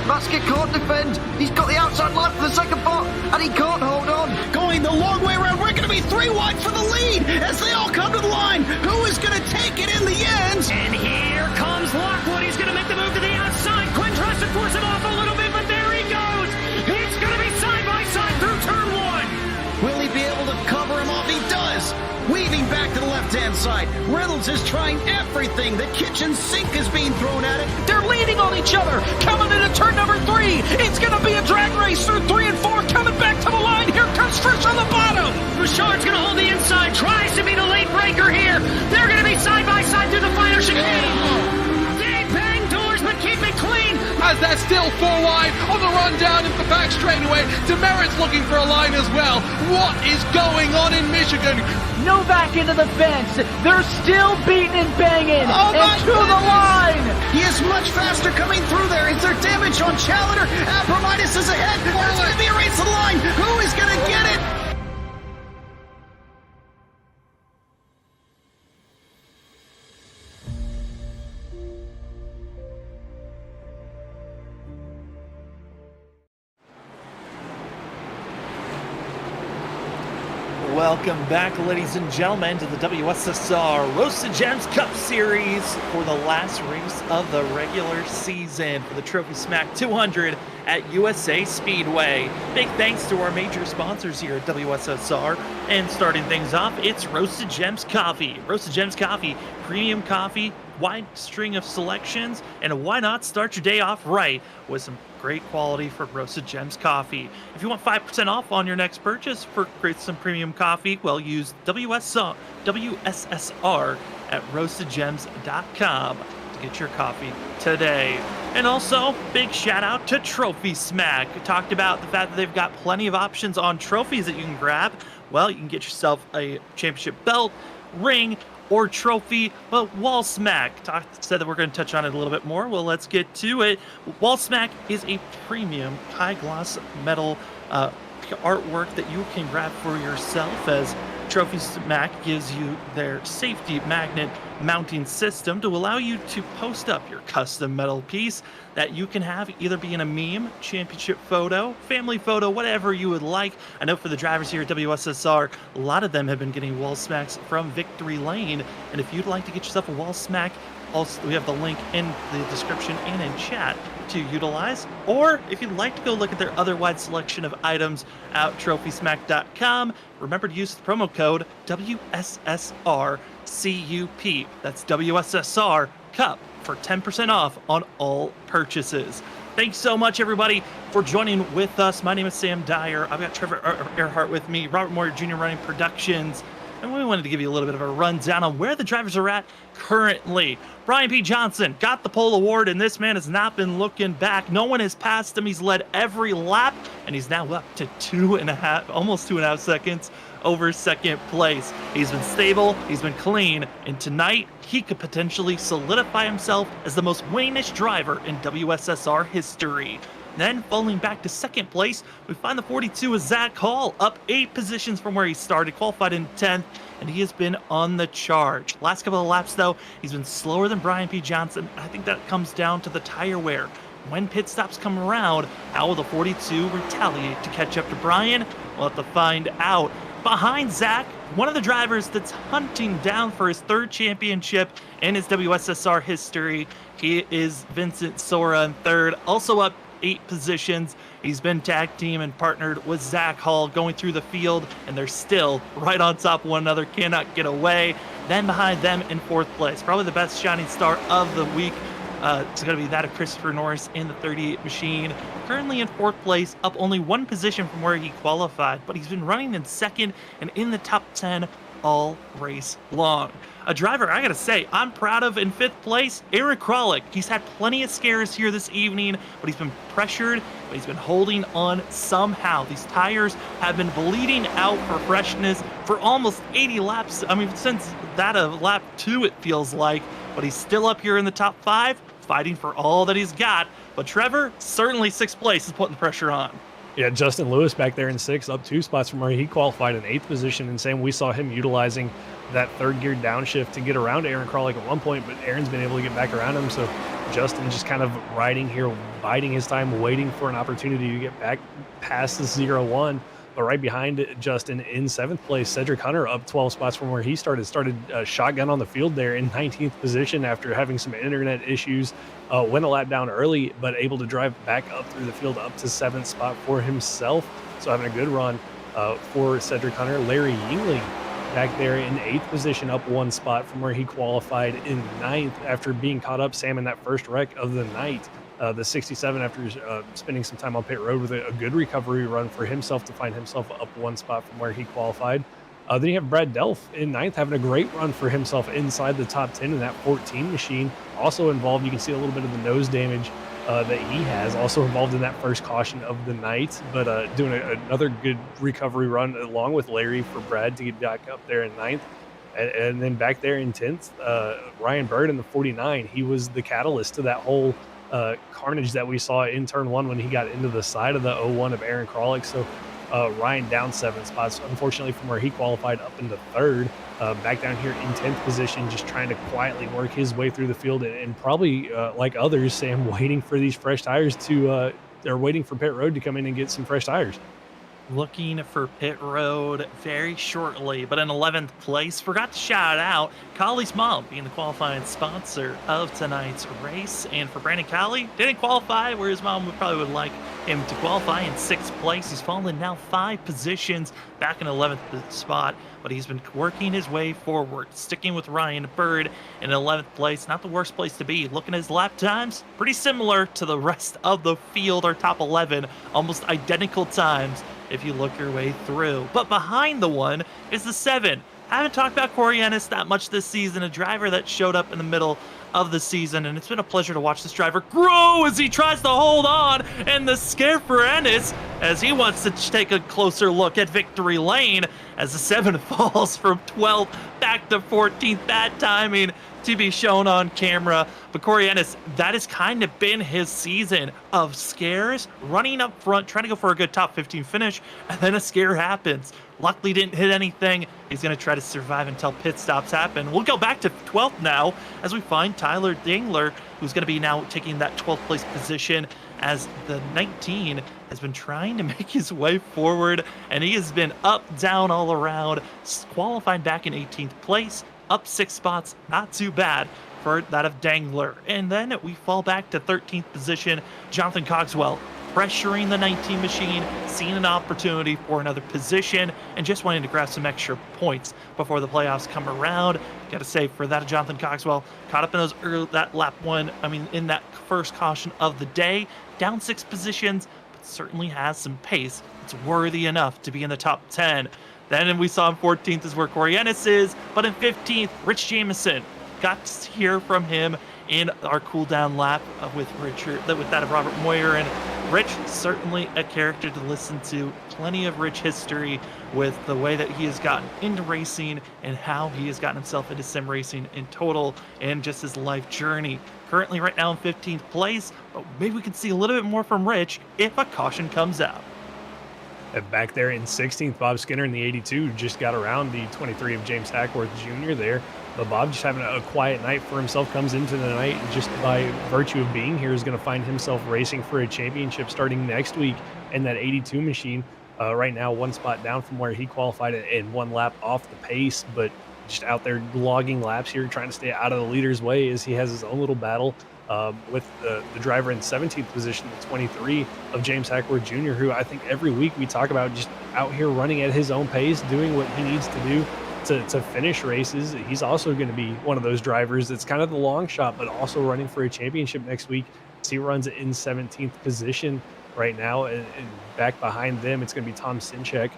Masker can't defend. He's got the outside line for the second part, and he can't hold on. Going the long way around. We're going to be 3 wide for the lead as they all come to the line. Who is going to take it in the end? And here comes Lockwood. He's going to make the move to the outside. Quinn tries to force him off a little bit, but there he goes. It's going to be side by side through turn 1. Will he be able to cover him off? He does. Weaving back to the left-hand side. Reynolds is trying everything. The kitchen sink is being thrown at it. They're leaning on each other. Coming into turn number 3. It's going to be a drag race through 3 and 4. Coming back to the line. Here comes Trish on the bottom. Bouchard's going to hold the inside. Tries to be the late breaker here. They're going to be side by side through the final chicane. They bang doors, but keep it clean. has that still 4 wide on the run down into the back straightaway. Demerit's looking for a line as well. What is going on in Michigan? Novak into the fence. They're still beating and banging. Oh my and to the goodness. line. He is much faster coming through there. Is there damage on Challenger? Abramitis is ahead. There's going to be a race to the line. Who is going to get it? Welcome back, ladies and gentlemen, to the WSSR Roasted Gems Cup Series for the last race of the regular season for the Trophy Smack 200 at USA Speedway. Big thanks to our major sponsors here at WSSR. And starting things off, it's Roasted Gems Coffee. Roasted Gems Coffee, premium coffee, wide string of selections, and why not start your day off right with some great quality for Roasted Gems coffee. If you want 5% off on your next purchase for some premium coffee, well, use WSSR at roastedgems.com to get your coffee today. And also, big shout out to Trophy Smack. We talked about the fact that they've got plenty of options on trophies that you can grab. Well, you can get yourself a championship belt, ring, or trophy, but Wall Smack. Said that we're going to touch on it a little bit more. Well, let's get to it. Wall Smack is a premium high gloss metal artwork that you can grab for yourself, as Trophy Smack gives you their safety magnet mounting system to allow you to post up your custom metal piece that you can have either be in a meme, championship photo, family photo, whatever you would like. I know for the drivers here at WSSR, a lot of them have been getting wall smacks from Victory Lane. And if you'd like to get yourself a wall smack, also we have the link in the description and in chat to utilize. Or if you'd like to go look at their other wide selection of items at trophysmack.com, remember to use the promo code WSSR CUP. That's WSSR Cup for 10% off on all purchases. Thanks so much, everybody, for joining with us. My name is Sam Dyer. I've got Trevor Earhart with me, Robert Moyer Jr. running productions. And we wanted to give you a little bit of a rundown on where the drivers are at currently. Brian P. Johnson got the pole award, and this man has not been looking back. No one has passed him. He's led every lap, and he's now up to almost 2.5 seconds over second place. He's been stable, he's been clean, and tonight he could potentially solidify himself as the most winningest driver in WSSR history. Then, falling back to second place, we find the 42 is Zach Hall, up 8 positions from where he started, qualified in 10th, and he has been on the charge. Last couple of laps, though, he's been slower than Brian P. Johnson. I think that comes down to the tire wear. When pit stops come around, how will the 42 retaliate to catch up to Brian? We'll have to find out. Behind Zach, one of the drivers that's hunting down for his 3rd championship in his WSSR history, he is Vincent Sora in 3rd, also up 8 positions. He's been tag team and partnered with Zach Hall going through the field, and they're still right on top of one another, cannot get away. Then behind them in 4th place, probably the best shining star of the week, it's going to be that of Christopher Norris in the 38 machine. Currently in 4th place, up only 1 position from where he qualified, but he's been running in 2nd and in the top 10 all race long. A driver, I gotta say, I'm proud of in 5th place, Eric Kralik. He's had plenty of scares here this evening, but he's been pressured, but he's been holding on somehow. These tires have been bleeding out for freshness for almost 80 laps. I mean, since that of lap 2, it feels like, but he's still up here in the top 5, fighting for all that he's got. But Trevor, certainly 6th place is putting the pressure on. Yeah, Justin Lewis back there in 6th, up 2 spots from where he qualified in 8th position. And Sam, we saw him utilizing that 3rd gear downshift to get around Aaron Kralik at one point, but Aaron's been able to get back around him. So Justin just kind of riding here, biding his time, waiting for an opportunity to get back past the 0-1. But right behind Justin in 7th place, Cedric Hunter up 12 spots from where he started shotgun on the field there in 19th position after having some internet issues. Went a lap down early, but able to drive back up through the field up to 7th spot for himself. So having a good run for Cedric Hunter. Larry Yingling back there in 8th position, up 1 spot from where he qualified in 9th after being caught up, Sam, in that first wreck of the night. The 67 after spending some time on pit road with a good recovery run for himself to find himself up 1 spot from where he qualified. Then you have Brad Delph in 9th having a great run for himself inside the top 10 in that 14 machine. Also involved, you can see a little bit of the nose damage that he has. Also involved in that first caution of the night, but doing another good recovery run along with Larry for Brad to get back up there in ninth. And then back there in 10th, Ryan Bird in the 49, he was the catalyst to that whole carnage that we saw in turn one when he got into the side of the 01 of Aaron Kralik. So Ryan down 7 spots, unfortunately, from where he qualified up into third. Back down here in 10th position, just trying to quietly work his way through the field, and probably like others, Sam, waiting for these fresh tires to, they're waiting for pit road to come in and get some fresh tires. Looking for pit road very shortly, but in 11th place, forgot to shout out Colley's mom being the qualifying sponsor of tonight's race. And for Brandon Colley, didn't qualify where his mom would like him to qualify in 6th place. He's fallen now 5 positions back in 11th spot, but he's been working his way forward, sticking with Ryan Bird in 11th place. Not the worst place to be. Looking at his lap times, pretty similar to the rest of the field, our top 11, almost identical times if you look your way through. But behind the 1 is the 7. Haven't talked about Corey Ennis that much this season, a driver that showed up in the middle of the season, and it's been a pleasure to watch this driver grow as he tries to hold on, and the scare for Ennis as he wants to take a closer look at victory lane as the 7 falls from 12th back to 14th. Bad timing to be shown on camera, but Corey Ennis, that has kind of been his season of scares, running up front, trying to go for a good top 15 finish, and then a scare happens. Luckily didn't hit anything. He's going to try to survive until pit stops happen. We'll go back to 12th now as we find Tyler Dangler, who's going to be now taking that 12th place position as the 19 has been trying to make his way forward, and he has been up, down, all around, qualified back in 18th place, up 6 spots, not too bad for that of Dangler. And then we fall back to 13th position, Jonathan Cogswell, pressuring the 19 machine, seeing an opportunity for another position, and just wanting to grab some extra points before the playoffs come around. Got to say, for that Jonathan Cogswell, caught up in those that lap 1, in that first caution of the day, down 6 positions, but certainly has some pace. It's worthy enough to be in the top 10. Then we saw in 14th is where Corey Ennis is, but in 15th, Rich Jameson. Got to hear from him in our cool down lap with that of Robert Moyer, and Rich, certainly a character to listen to. Plenty of rich history with the way that he has gotten into racing and how he has gotten himself into sim racing in total and just his life journey. Currently right now in 15th place, but maybe we can see a little bit more from Rich if a caution comes out. And back there in 16th, Bob Skinner in the 82 just got around the 23 of James Hackworth Jr. there. But Bob just having a quiet night for himself, comes into the night and just by virtue of being here is going to find himself racing for a championship starting next week in that 82 machine. Right now, 1 spot down from where he qualified and 1 lap off the pace, but just out there logging laps here, trying to stay out of the leader's way as he has his own little battle with the driver in 17th position, the 23 of James Hackworth Jr., who I think every week we talk about just out here running at his own pace, doing what he needs to do to finish races. He's also going to be one of those drivers that's kind of the long shot, but also running for a championship next week. So he runs in 17th position right now, and back behind them, it's going to be Tom Sinchek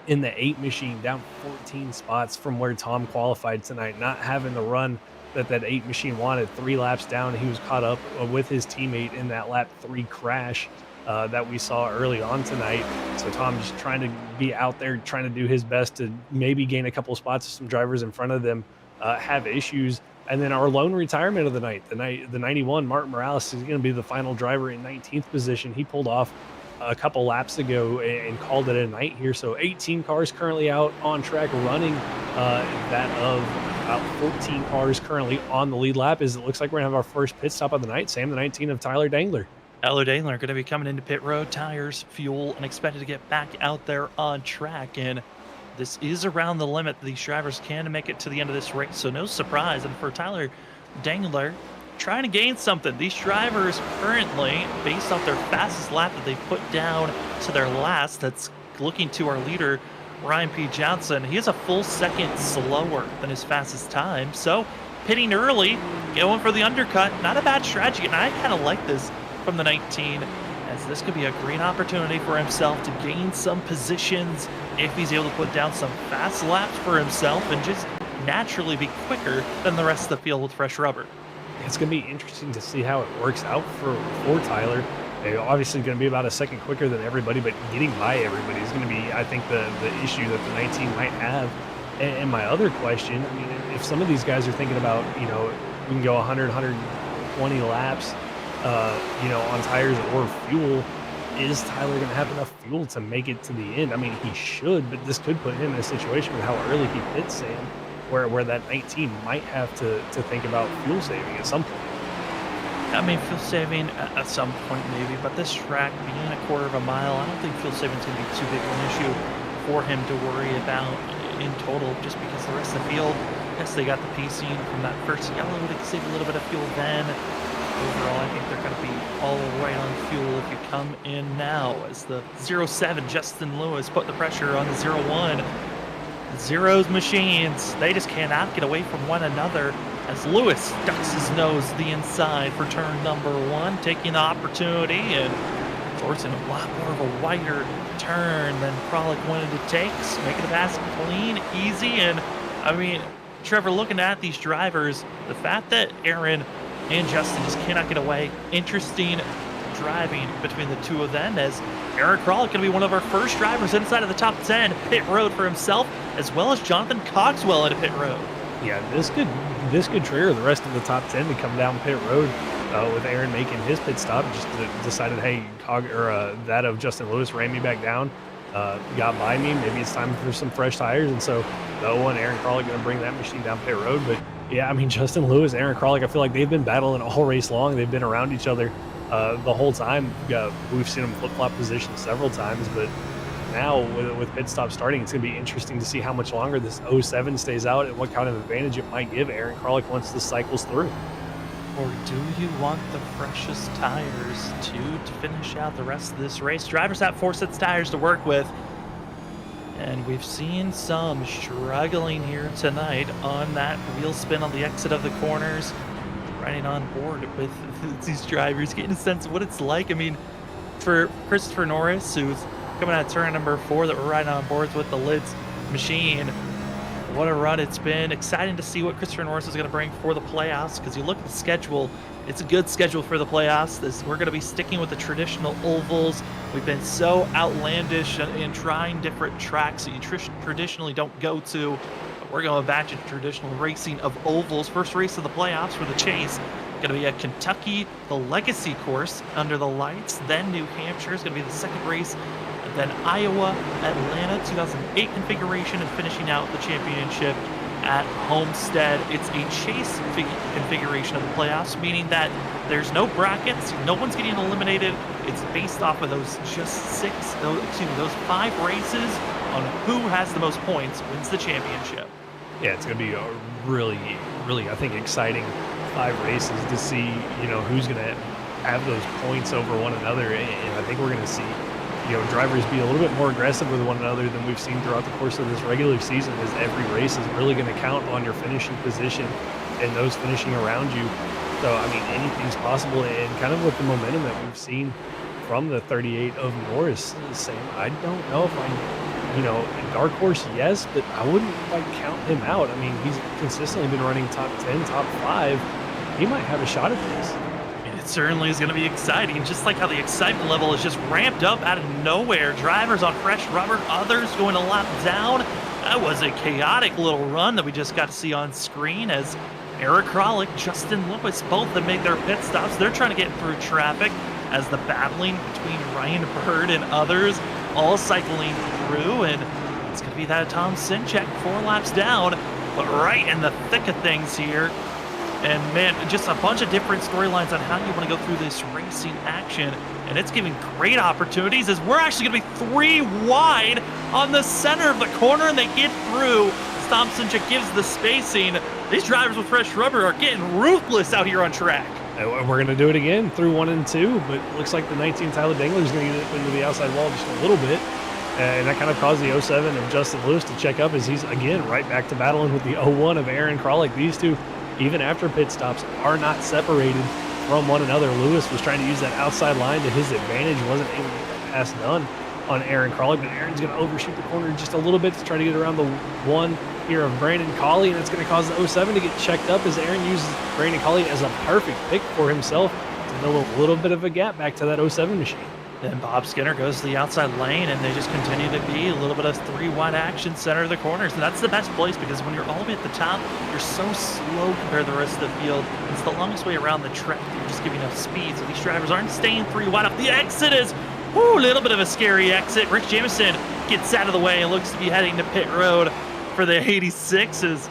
in the 8 machine, down 14 spots from where Tom qualified tonight, not having the run that 8 machine wanted. 3 laps down, he was caught up with his teammate in that lap 3 crash that we saw early on tonight. So Tom just trying to be out there, trying to do his best to maybe gain a couple of spots if some drivers in front of them have issues. And then our lone retirement of the night, the 91, Martin Morales, is going to be the final driver in 19th position. He pulled off a couple laps ago and called it a night here. So 18 cars currently out on track running, that of about 14 cars currently on the lead lap. As it looks like we're going to have our first pit stop of the night. Sam, the 19 of Tyler Dangler. Tyler Dangler going to be coming into pit road, tires, fuel, and expected to get back out there on track. And this is around the limit. These drivers can make it to the end of this race, so no surprise. And for Tyler Dangler, trying to gain something. These drivers currently, based off their fastest lap that they put down to their last, that's looking to our leader, Ryan P. Johnson, he is a full second slower than his fastest time. So pitting early, going for the undercut, not a bad strategy. And I kind of like this from the 19, as this could be a great opportunity for himself to gain some positions if he's able to put down some fast laps for himself and just naturally be quicker than the rest of the field with fresh rubber. it's going to be interesting to see how it works out for Tyler. Obviously going to be about a second quicker than everybody, but getting by everybody is going to be, I think, the issue that the 19 might have. And my other question, I mean, if some of these guys are thinking about, we can go 100, 120 laps, on tires or fuel, is Tyler going to have enough fuel to make it to the end? I mean, he should, but this could put him in a situation with how early he pits, Sam, where that 19 might have to think about fuel saving at some point. I mean, fuel saving at some point maybe, but this track being a quarter of a mile, I don't think fuel saving is going to be too big of an issue for him to worry about in total, just because the rest of the field, yes, they got the pacing from that first yellow, they can save a little bit of fuel then. Overall, I think they're going to be all right on fuel if you come in now, as the 07 Justin Lewis put the pressure on the 01. Zero's machines, they just cannot get away from one another, as Lewis ducks his nose to the inside for turn number 1, taking the opportunity and forcing a lot more of a wider turn than Kralik wanted to take, making the pass clean, easy. And I mean, Trevor, looking at these drivers, the fact that Aaron and Justin just cannot get away, interesting driving between the two of them, as Aaron Kralik going to be one of our first drivers inside of the top 10 pit road for himself, as well as Jonathan Cogswell at a pit road. Yeah, this could trigger the rest of the top 10 to come down pit road, with Aaron making his pit stop. Just decided, hey, that of Justin Lewis ran me back down, got by me. Maybe it's time for some fresh tires, and so the 01 Aaron Kralik going to bring that machine down pit road. But yeah, I mean, Justin Lewis, Aaron Kralik, I feel like they've been battling all race long. They've been around each other the whole time. We've seen them flip-flop positions several times, but now with pit stop starting, it's going to be interesting to see how much longer this 07 stays out and what kind of advantage it might give Aaron Kralik once this cycles through. Or do you want the freshest tires to finish out the rest of this race? Drivers have 4 sets of tires to work with, and we've seen some struggling here tonight on that wheel spin on the exit of the corners, riding on board with these drivers, getting a sense of what it's like. I mean, for Christopher Norris, who's coming out of turn number 4 that we're riding on boards with the lids machine, what a run it's been. Exciting to see what Christopher Norris is going to bring for the playoffs, because you look at the schedule, it's a good schedule for the playoffs. We're going to be sticking with the traditional ovals. We've been so outlandish in trying different tracks that you traditionally don't go to. We're going back to traditional racing of ovals. First race of the playoffs for the Chase, going to be at Kentucky, the Legacy course under the lights. Then New Hampshire is going to be the second race. Then Iowa, Atlanta, 2008 configuration, and finishing out the championship at Homestead. It's a Chase configuration of the playoffs, meaning that there's no brackets, no one's getting eliminated. It's based off of those those 5 races on who has the most points wins the championship. Yeah, it's going to be a really, really, I think, exciting 5 races to see, who's going to have those points over one another. And I think we're going to see, drivers be a little bit more aggressive with one another than we've seen throughout the course of this regular season, as every race is really going to count on your finishing position and those finishing around you. So, I mean, anything's possible, and kind of with the momentum that we've seen from the 38 of Norris, Sam, I don't know if dark horse, yes, but I wouldn't quite count him out. I mean, he's consistently been running top 10, top 5. He might have a shot at this. It certainly is going to be exciting, just like how the excitement level is just ramped up out of nowhere. Drivers on fresh rubber, others going a lap down. That was a chaotic little run that we just got to see on screen, as Eric Kralik, Justin Lewis, both have made their pit stops. They're trying to get through traffic, as the battling between Ryan Bird and others all cycling through, and it's going to be that Tom Sinchek 4 laps down, but right in the thick of things here. And man, just a bunch of different storylines on how you want to go through this racing action, and it's giving great opportunities, as we're actually going to be 3 wide on the center of the corner, and they get through. As Tom Sinchek gives the spacing. These drivers with fresh rubber are getting ruthless out here on track. We're going to do it again through 1 and 2, but it looks like the 19 Tyler Dengler is going to get into the outside wall just a little bit. And that kind of caused the 07 of Justin Lewis to check up, as he's, again, right back to battling with the 01 of Aaron Kralik. These two, even after pit stops, are not separated from one another. Lewis was trying to use that outside line to his advantage, wasn't able to get that pass done. on Aaron Crawley, but Aaron's going to overshoot the corner just a little bit to try to get around the one here of Brandon Colley, and it's going to cause the 07 to get checked up as Aaron uses Brandon Colley as a perfect pick for himself to build a little bit of a gap back to that 07 machine. Then Bob Skinner goes to the outside lane, and they just continue to be a little bit of 3-wide action center of the corners. And that's the best place because when you're all the way at the top, you're so slow compared to the rest of the field. It's the longest way around the track. You're just giving up speed, so these drivers aren't staying 3-wide off. The exit is a little bit of a scary exit. Rich Jameson gets out of the way and looks to be heading to pit road for the 86s.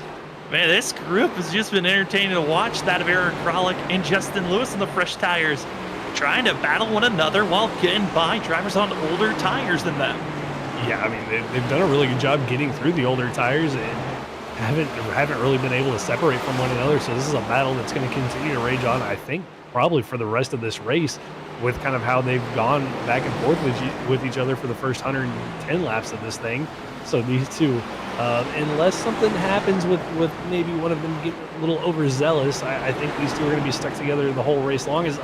Man, this group has just been entertaining to watch. That of Aaron Kralik and Justin Lewis in the fresh tires, trying to battle one another while getting by drivers on older tires than them. Yeah, I mean, they've done a really good job getting through the older tires and haven't really been able to separate from one another. So this is a battle that's going to continue to rage on, I think, probably for the rest of this race, with kind of how they've gone back and forth with each other for the first 110 laps of this thing. So these two, unless something happens with maybe one of them getting a little overzealous, I think these two are going to be stuck together the whole race long, as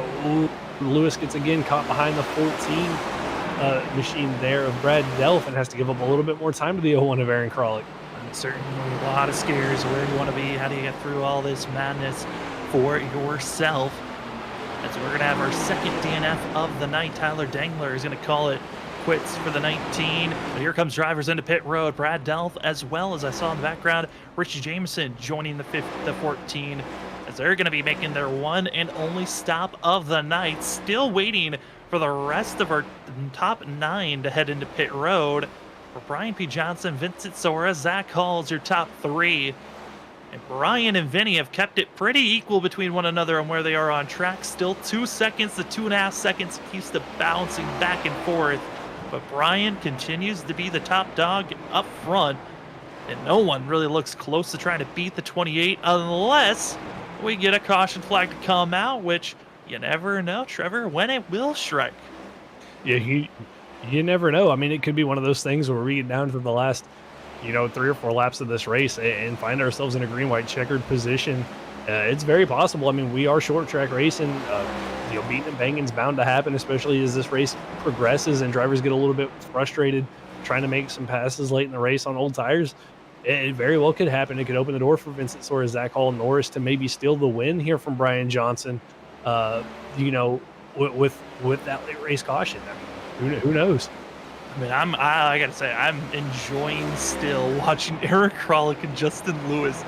Lewis gets again caught behind the 14 machine there of Brad Delph and has to give up a little bit more time to the 01 of Aaron Kralik. Certainly a lot of scares. Where do you want to be? How do you get through all this madness for yourself? As we're going to have our second DNF of the night. Tyler Dangler is going to call it quits for the 19. But here comes drivers into pit road. Brad Delph, as well as I saw in the background, Richie Jameson joining the 14, as they're going to be making their one and only stop of the night. Still waiting for the rest of our top 9 to head into pit road. For Brian P. Johnson, Vincent Sora, Zach Hall's your top 3. And Brian and Vinny have kept it pretty equal between one another on where they are on track. Still 2 seconds to 2.5 seconds. Keeps the bouncing back and forth. But Brian continues to be the top dog up front. And no one really looks close to trying to beat the 28 unless we get a caution flag to come out, which you never know, Trevor, when it will strike. Yeah, you never know. I mean, it could be one of those things where we get down to the last, 3 or 4 laps of this race and find ourselves in a green-white checkered position. It's very possible. I mean, we are short track racing. Beating and banging's bound to happen, especially as this race progresses and drivers get a little bit frustrated trying to make some passes late in the race on old tires. It very well could happen. It could open the door for Vincent Sora, Zach Hall, Norris to maybe steal the win here from Brian Johnson. With that late race caution. I mean, who knows? I mean, I gotta say, I'm enjoying still watching Eric Kralik and Justin Lewis,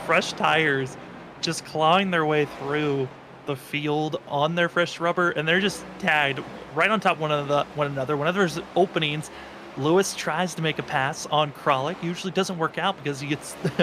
fresh tires, just clawing their way through the field on their fresh rubber, and they're just tagged right on top of one another. Whenever there's openings, Lewis tries to make a pass on Kralik. Usually doesn't work out because he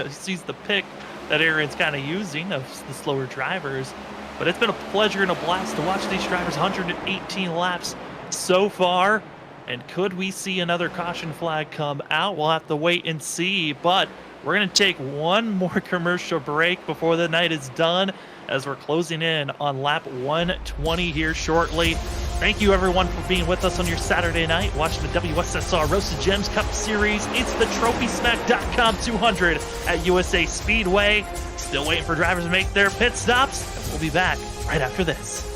sees the pick that Aaron's kind of using of the slower drivers. But it's been a pleasure and a blast to watch these drivers. 118 laps so far. And could we see another caution flag come out? We'll have to wait and see. But we're going to take one more commercial break before the night is done, as we're closing in on lap 120 here shortly. Thank you, everyone, for being with us on your Saturday night, watching the WSSR Roasted Gems Cup Series. It's the TrophySmack.com 200 at USA Speedway. Still waiting for drivers to make their pit stops, and we'll be back right after this.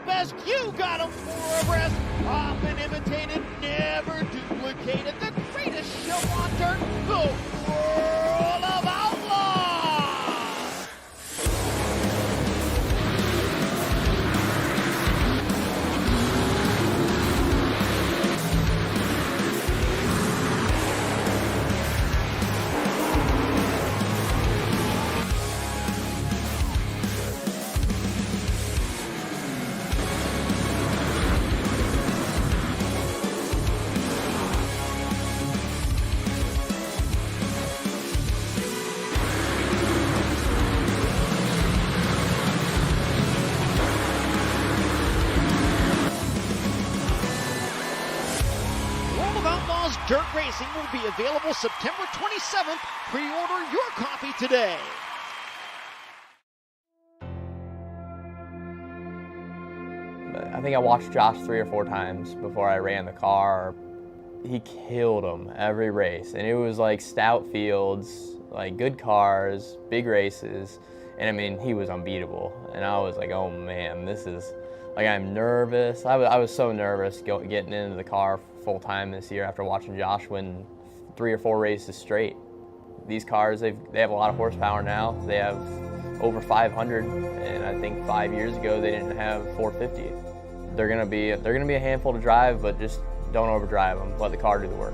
best. You got him 4 abreast. Often imitated, never duplicated. The greatest show on dirt, the World of Outlaws. World of Outlaws Dirt Racing will be available September 27th. Pre-order your copy today. I think I watched Josh 3 or 4 times before I ran the car. He killed them every race, and it was like stout fields, like good cars, big races, and I mean, he was unbeatable. And I was like, oh man, this is, like, I'm nervous. I was so nervous getting into the car full time this year after watching Josh win 3 or 4 races straight. These cars, they have a lot of horsepower now. They have over 500, and I think 5 years ago they didn't have 450. They're gonna be a handful to drive, but just don't overdrive them. Let the car do the work.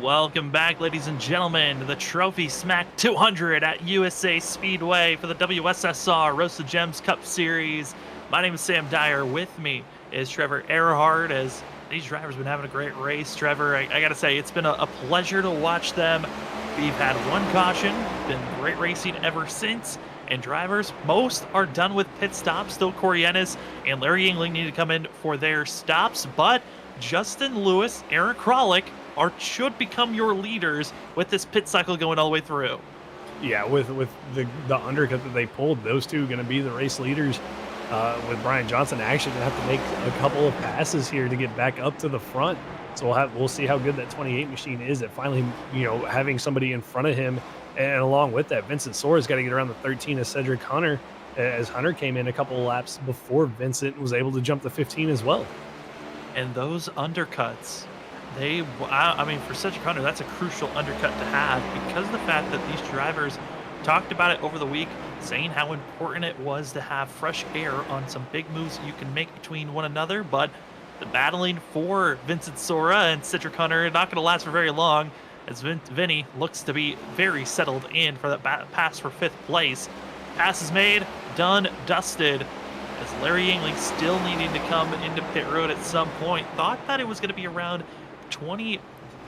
Welcome back, ladies and gentlemen, to the Trophy Smack 200 at USA Speedway for the WSSR Roast of Gems Cup Series. My name is Sam Dyer. With me is Trevor Earhart. As these drivers have been having a great race, Trevor, I got to say, it's been a pleasure to watch them. We've had one caution, been great racing ever since, and drivers, most are done with pit stops. Still Corey Ennis and Larry Yingling need to come in for their stops, but Justin Lewis, Aaron Krolick should become your leaders with this pit cycle going all the way through. Yeah, with the undercut that they pulled, those two are going to be the race leaders. With Brian Johnson actually going to have to make a couple of passes here to get back up to the front. So we'll see how good that 28 machine is at finally, having somebody in front of him. And along with that, Vincent Sora's got to get around the 13 as Cedric Hunter, as Hunter came in a couple of laps before Vincent was able to jump the 15 as well. And those undercuts, for Cedric Hunter, that's a crucial undercut to have because of the fact that these drivers talked about it over the week, saying how important it was to have fresh air on some big moves you can make between one another. But the battling for Vincent Sora and Cedric Hunter not going to last for very long, as Vinny looks to be very settled in for that pass for 5th place. Pass is made, done, dusted, as Larry Yingling still needing to come into pit road at some point. Thought that it was going to be around 20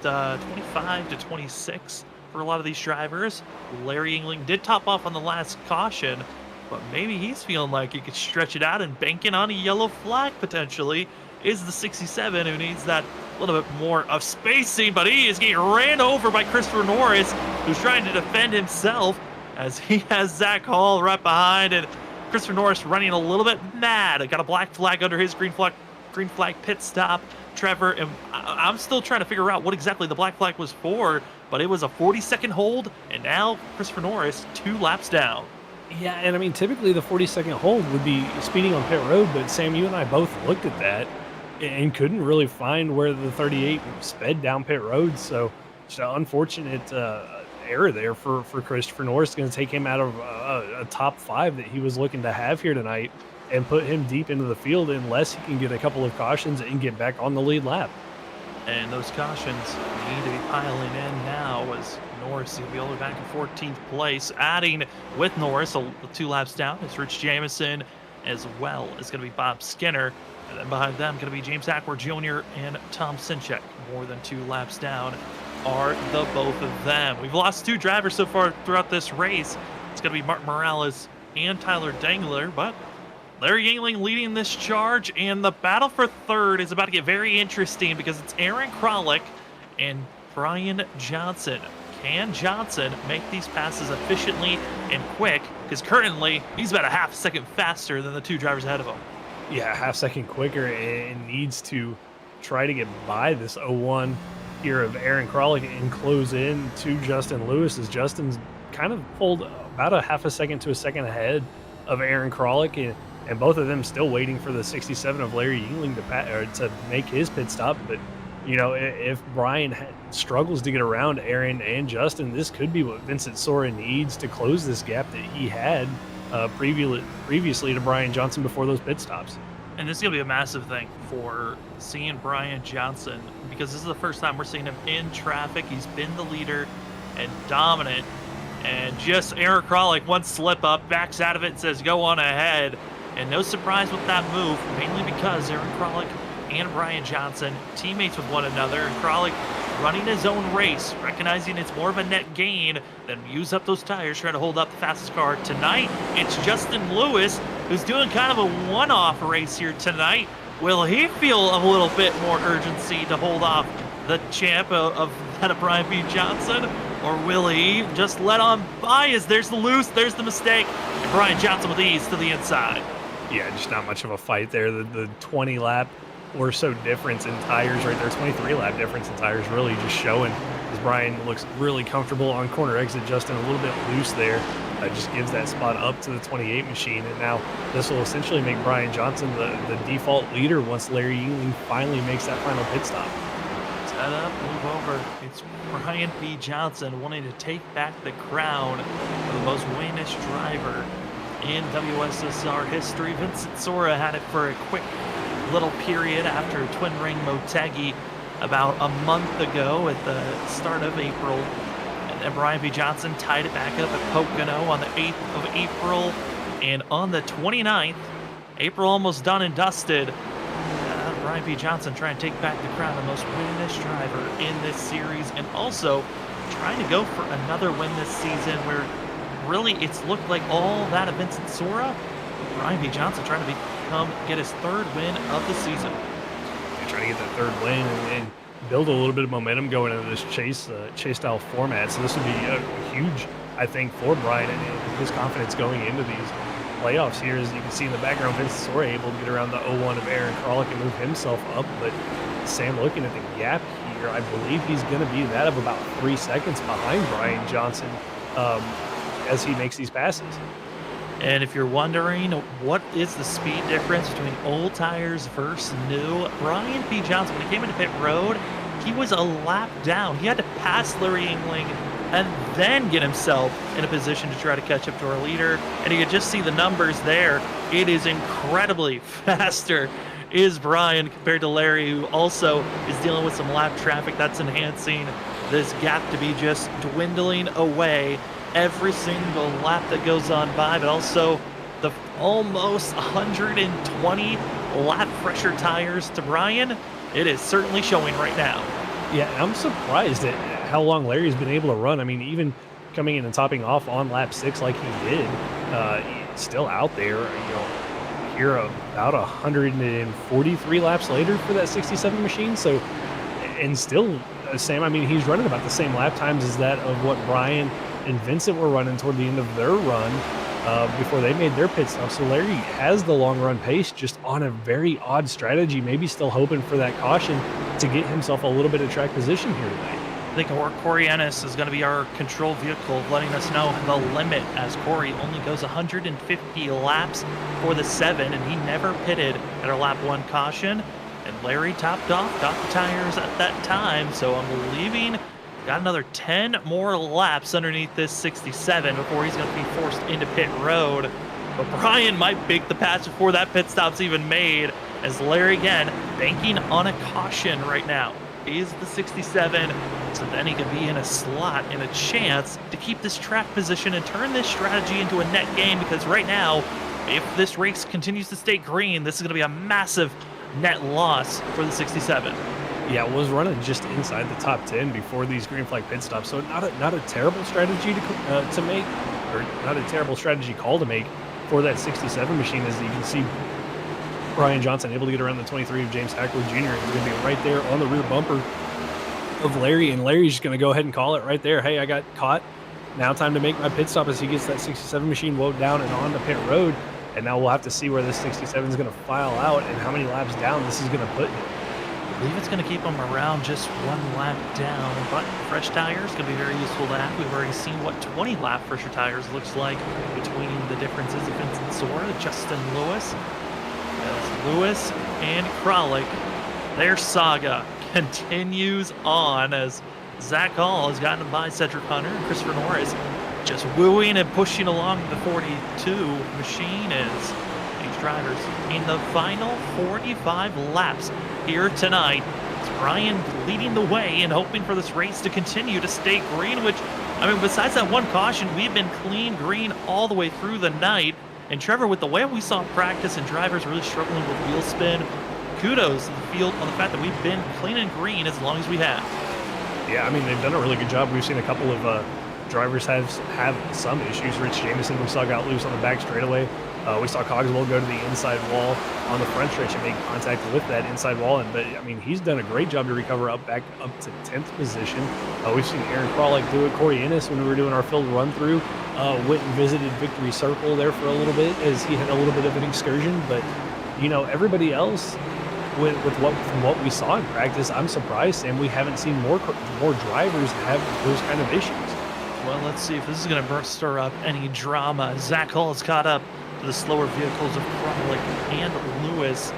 25 to 26 for a lot of these drivers. Larry Yingling did top off on the last caution, but maybe he's feeling like he could stretch it out and banking on a yellow flag potentially. Is the 67 who needs that little bit more of spacing, but he is getting ran over by Christopher Norris, who's trying to defend himself as he has Zach Hall right behind, and Christopher Norris running a little bit mad. Got a black flag under his green flag pit stop. Trevor, and I'm still trying to figure out what exactly the black flag was for, but it was a 40-second hold, and now Christopher Norris 2 laps down. Yeah, and I mean, typically the 40-second hold would be speeding on pit road, but Sam, you and I both looked at that and couldn't really find where the 38 sped down pit road, so just an unfortunate error there for Christopher Norris. Going to take him out of a top 5 that he was looking to have here tonight and put him deep into the field unless he can get a couple of cautions and get back on the lead lap. And those cautions need to be piling in now as Norris will be all the way back in 14th place. Adding with Norris 2 laps down is Rich Jamison, as well as going to be Bob Skinner. And then behind them going to be James Ackworth Jr. and Tom Sinchek. More than 2 laps down are the both of them. We've lost 2 drivers so far throughout this race. It's going to be Mark Morales and Tyler Dangler, but Larry Yingling leading this charge, and the battle for third is about to get very interesting because it's Aaron Kralik and Brian Johnson. Can Johnson make these passes efficiently and quick? Because currently he's about a half second faster than the 2 drivers ahead of him. Yeah, a half second quicker, and needs to try to get by this 01 here of Aaron Kralik and close in to Justin Lewis, as Justin's kind of pulled about a half a second to a second ahead of Aaron Kralik, and both of them still waiting for the 67 of Larry Yingling to make his pit stop. But you know, if Brian struggles to get around Aaron and Justin, this could be what Vincent Sora needs to close this gap that he had previously to Brian Johnson before those pit stops. And this is going to be a massive thing for seeing Brian Johnson, because this is the first time we're seeing him in traffic. He's been the leader and dominant, and just Aaron Kralik, one slip up, backs out of it and says, go on ahead. And no surprise with that move, mainly because Aaron Kralik and Brian Johnson, teammates with one another, and Kralik running his own race, recognizing it's more of a net gain than use up those tires, trying to hold up the fastest car. Tonight, it's Justin Lewis, who's doing kind of a one-off race here tonight. Will he feel a little bit more urgency to hold off the champ of that of Brian B. Johnson? Or will he just let on by as there's the loose, there's the mistake, and Brian Johnson with ease to the inside? Yeah, just not much of a fight there. The 20 lap or so difference in tires right there, 23 lap difference in tires really just showing as Brian looks really comfortable on corner exit. Justin a little bit loose there, just gives that spot up to the 28 machine, and now this will essentially make Brian Johnson the default leader once Larry Yingling finally makes that final pit stop. Set up, move over. It's Brian B. Johnson wanting to take back the crown of the most winningest driver in WSSR history. Vincent Sora had it for a quick little period after Twin Ring Motegi about a month ago at the start of April. And then Brian B. Johnson tied it back up at Pocono on the 8th of April. And on the 29th, April almost done and dusted, Brian B. Johnson trying to take back the crown of most winningest driver in this series, and also trying to go for another win this season where really it's looked like all that of Vincent Sora. Brian B. Johnson trying to get his 3rd win of the season. They're trying to get that 3rd win and build a little bit of momentum going into this chase style format. So this would be a huge, I think, for Brian and his confidence going into these playoffs here. As you can see in the background, Vincent Sora able to get around the 01 of Aaron Kralik and move himself up. But Sam, looking at the gap here, I believe he's going to be that of about 3 seconds behind Brian Johnson as he makes these passes. And if you're wondering what is the speed difference between old tires versus new, Brian B. Johnson, when he came into pit road, he was a lap down. He had to pass Larry Yingling and then get himself in a position to try to catch up to our leader. And you can just see the numbers there. It is incredibly faster is Brian compared to Larry, who also is dealing with some lap traffic that's enhancing this gap to be just dwindling away every single lap that goes on by, but also the almost 120 lap fresher tires to Brian. It is certainly showing right now. Yeah, I'm surprised at how long Larry's been able to run. I mean, even coming in and topping off on lap 6 like he did, he's still out there, here about 143 laps later for that 67 machine. So, and still, Sam, I mean, he's running about the same lap times as that of what Brian and Vincent were running toward the end of their run before they made their pit stop. So Larry has the long run pace, just on a very odd strategy, maybe still hoping for that caution to get himself a little bit of track position here today. I think Corey Ennis is going to be our control vehicle, letting us know the limit, as Corey only goes 150 laps for the 7, and he never pitted at our lap 1 caution. And Larry topped off, got the tires at that time, so I'm believing got another 10 more laps underneath this 67 before he's going to be forced into pit road. But Brian might make the pass before that pit stop's even made, as Larry again banking on a caution right now. Is the 67, so then he could be in a slot and a chance to keep this track position and turn this strategy into a net gain, because right now, if this race continues to stay green, this is going to be a massive net loss for the 67. Yeah, was running just inside the top 10 before these green flag pit stops, so not a terrible strategy to make, or not a terrible strategy call to make for that 67 machine. As you can see, Brian Johnson able to get around the 23 of James Hackworth Jr. He's going to be right there on the rear bumper of Larry, and Larry's just going to go ahead and call it right there. Hey, I got caught. Now time to make my pit stop, as he gets that 67 machine woke down and on the pit road. And now we'll have to see where this 67 is going to file out and how many laps down this is going to put him. I believe it's going to keep him around just 1 lap down, but fresh tires going to be very useful to have. We've already seen what 20 lap fresher tires looks like between the differences of Vincent Sora, Justin Lewis. As Lewis and Kralik, their saga continues on, as Zach Hall has gotten by Cedric Hunter and Christopher Norris just wooing and pushing along the 42 machine, as these drivers in the final 45 laps here tonight. It's Brian leading the way and hoping for this race to continue to stay green, which, I mean, besides that one caution, we've been clean green all the way through the night. And Trevor, with the way we saw practice and drivers really struggling with wheel spin, kudos to the field on the fact that we've been clean and green as long as we have. Yeah, I mean, they've done a really good job. We've seen a couple of drivers have some issues. Rich Jameson, we saw, got loose on the back straightaway. We saw Cogswell go to the inside wall on the front stretch and make contact with that inside wall. But I mean, he's done a great job to recover back up to 10th position. We've seen Aaron Kralik do it. Corey Ennis, when we were doing our field run through, went and visited Victory Circle there for a little bit, as he had a little bit of an excursion. But everybody else, from what we saw in practice, I'm surprised, Sam, we haven't seen more drivers have those kind of issues. Well, let's see if this is going to stir up any drama. Zach Hall has caught up to the slower vehicles of Kralik and Lewis.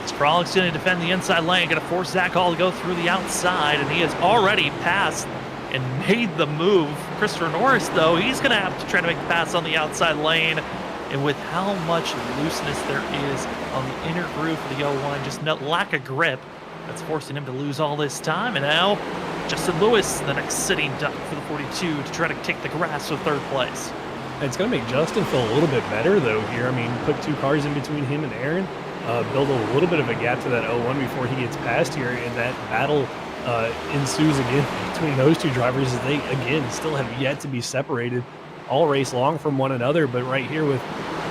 Kralik's going to defend the inside lane, going to force Zach Hall to go through the outside, and he has already passed and made the move. Christopher Norris, though, he's going to have to try to make the pass on the outside lane. And with how much looseness there is on the inner groove of the 01, just no lack of grip, that's forcing him to lose all this time. And now, Justin Lewis, the next sitting duck for the 42, to try to take the grasp of 3rd place. It's going to make Justin feel a little bit better, though, here. I mean, put 2 cars in between him and Aaron, build a little bit of a gap to that 01 before he gets past here, and that battle ensues again between those 2 drivers, as they, again, still have yet to be separated all race long from one another. But right here with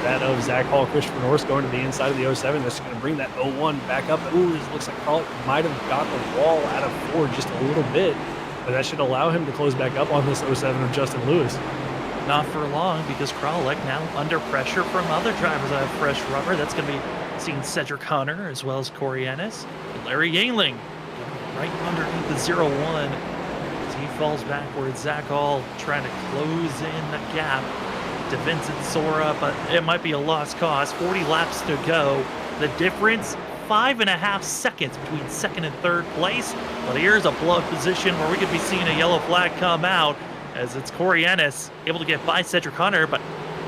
that of Zach Hall, Christopher Norris going to the inside of the 07, that's going to bring that 01 back up. Ooh, it looks like Kralik might have got the wall out of 4 just a little bit, but that should allow him to close back up on this 07 of Justin Lewis. Not for long, because Kralik now under pressure from other drivers that have fresh rubber. That's going to be seeing Cedric Hunter as well as Corey Ennis. And Larry Yangling right underneath the 01 as he falls backwards. Zach Hall trying to close in the gap to Vincent Sora, but it might be a lost cause. 40 laps to go. The difference, 5.5 seconds between 2nd and 3rd place. But here's a blowout position where we could be seeing a yellow flag come out, as it's Corey Ennis able to get by Cedric Hunter, but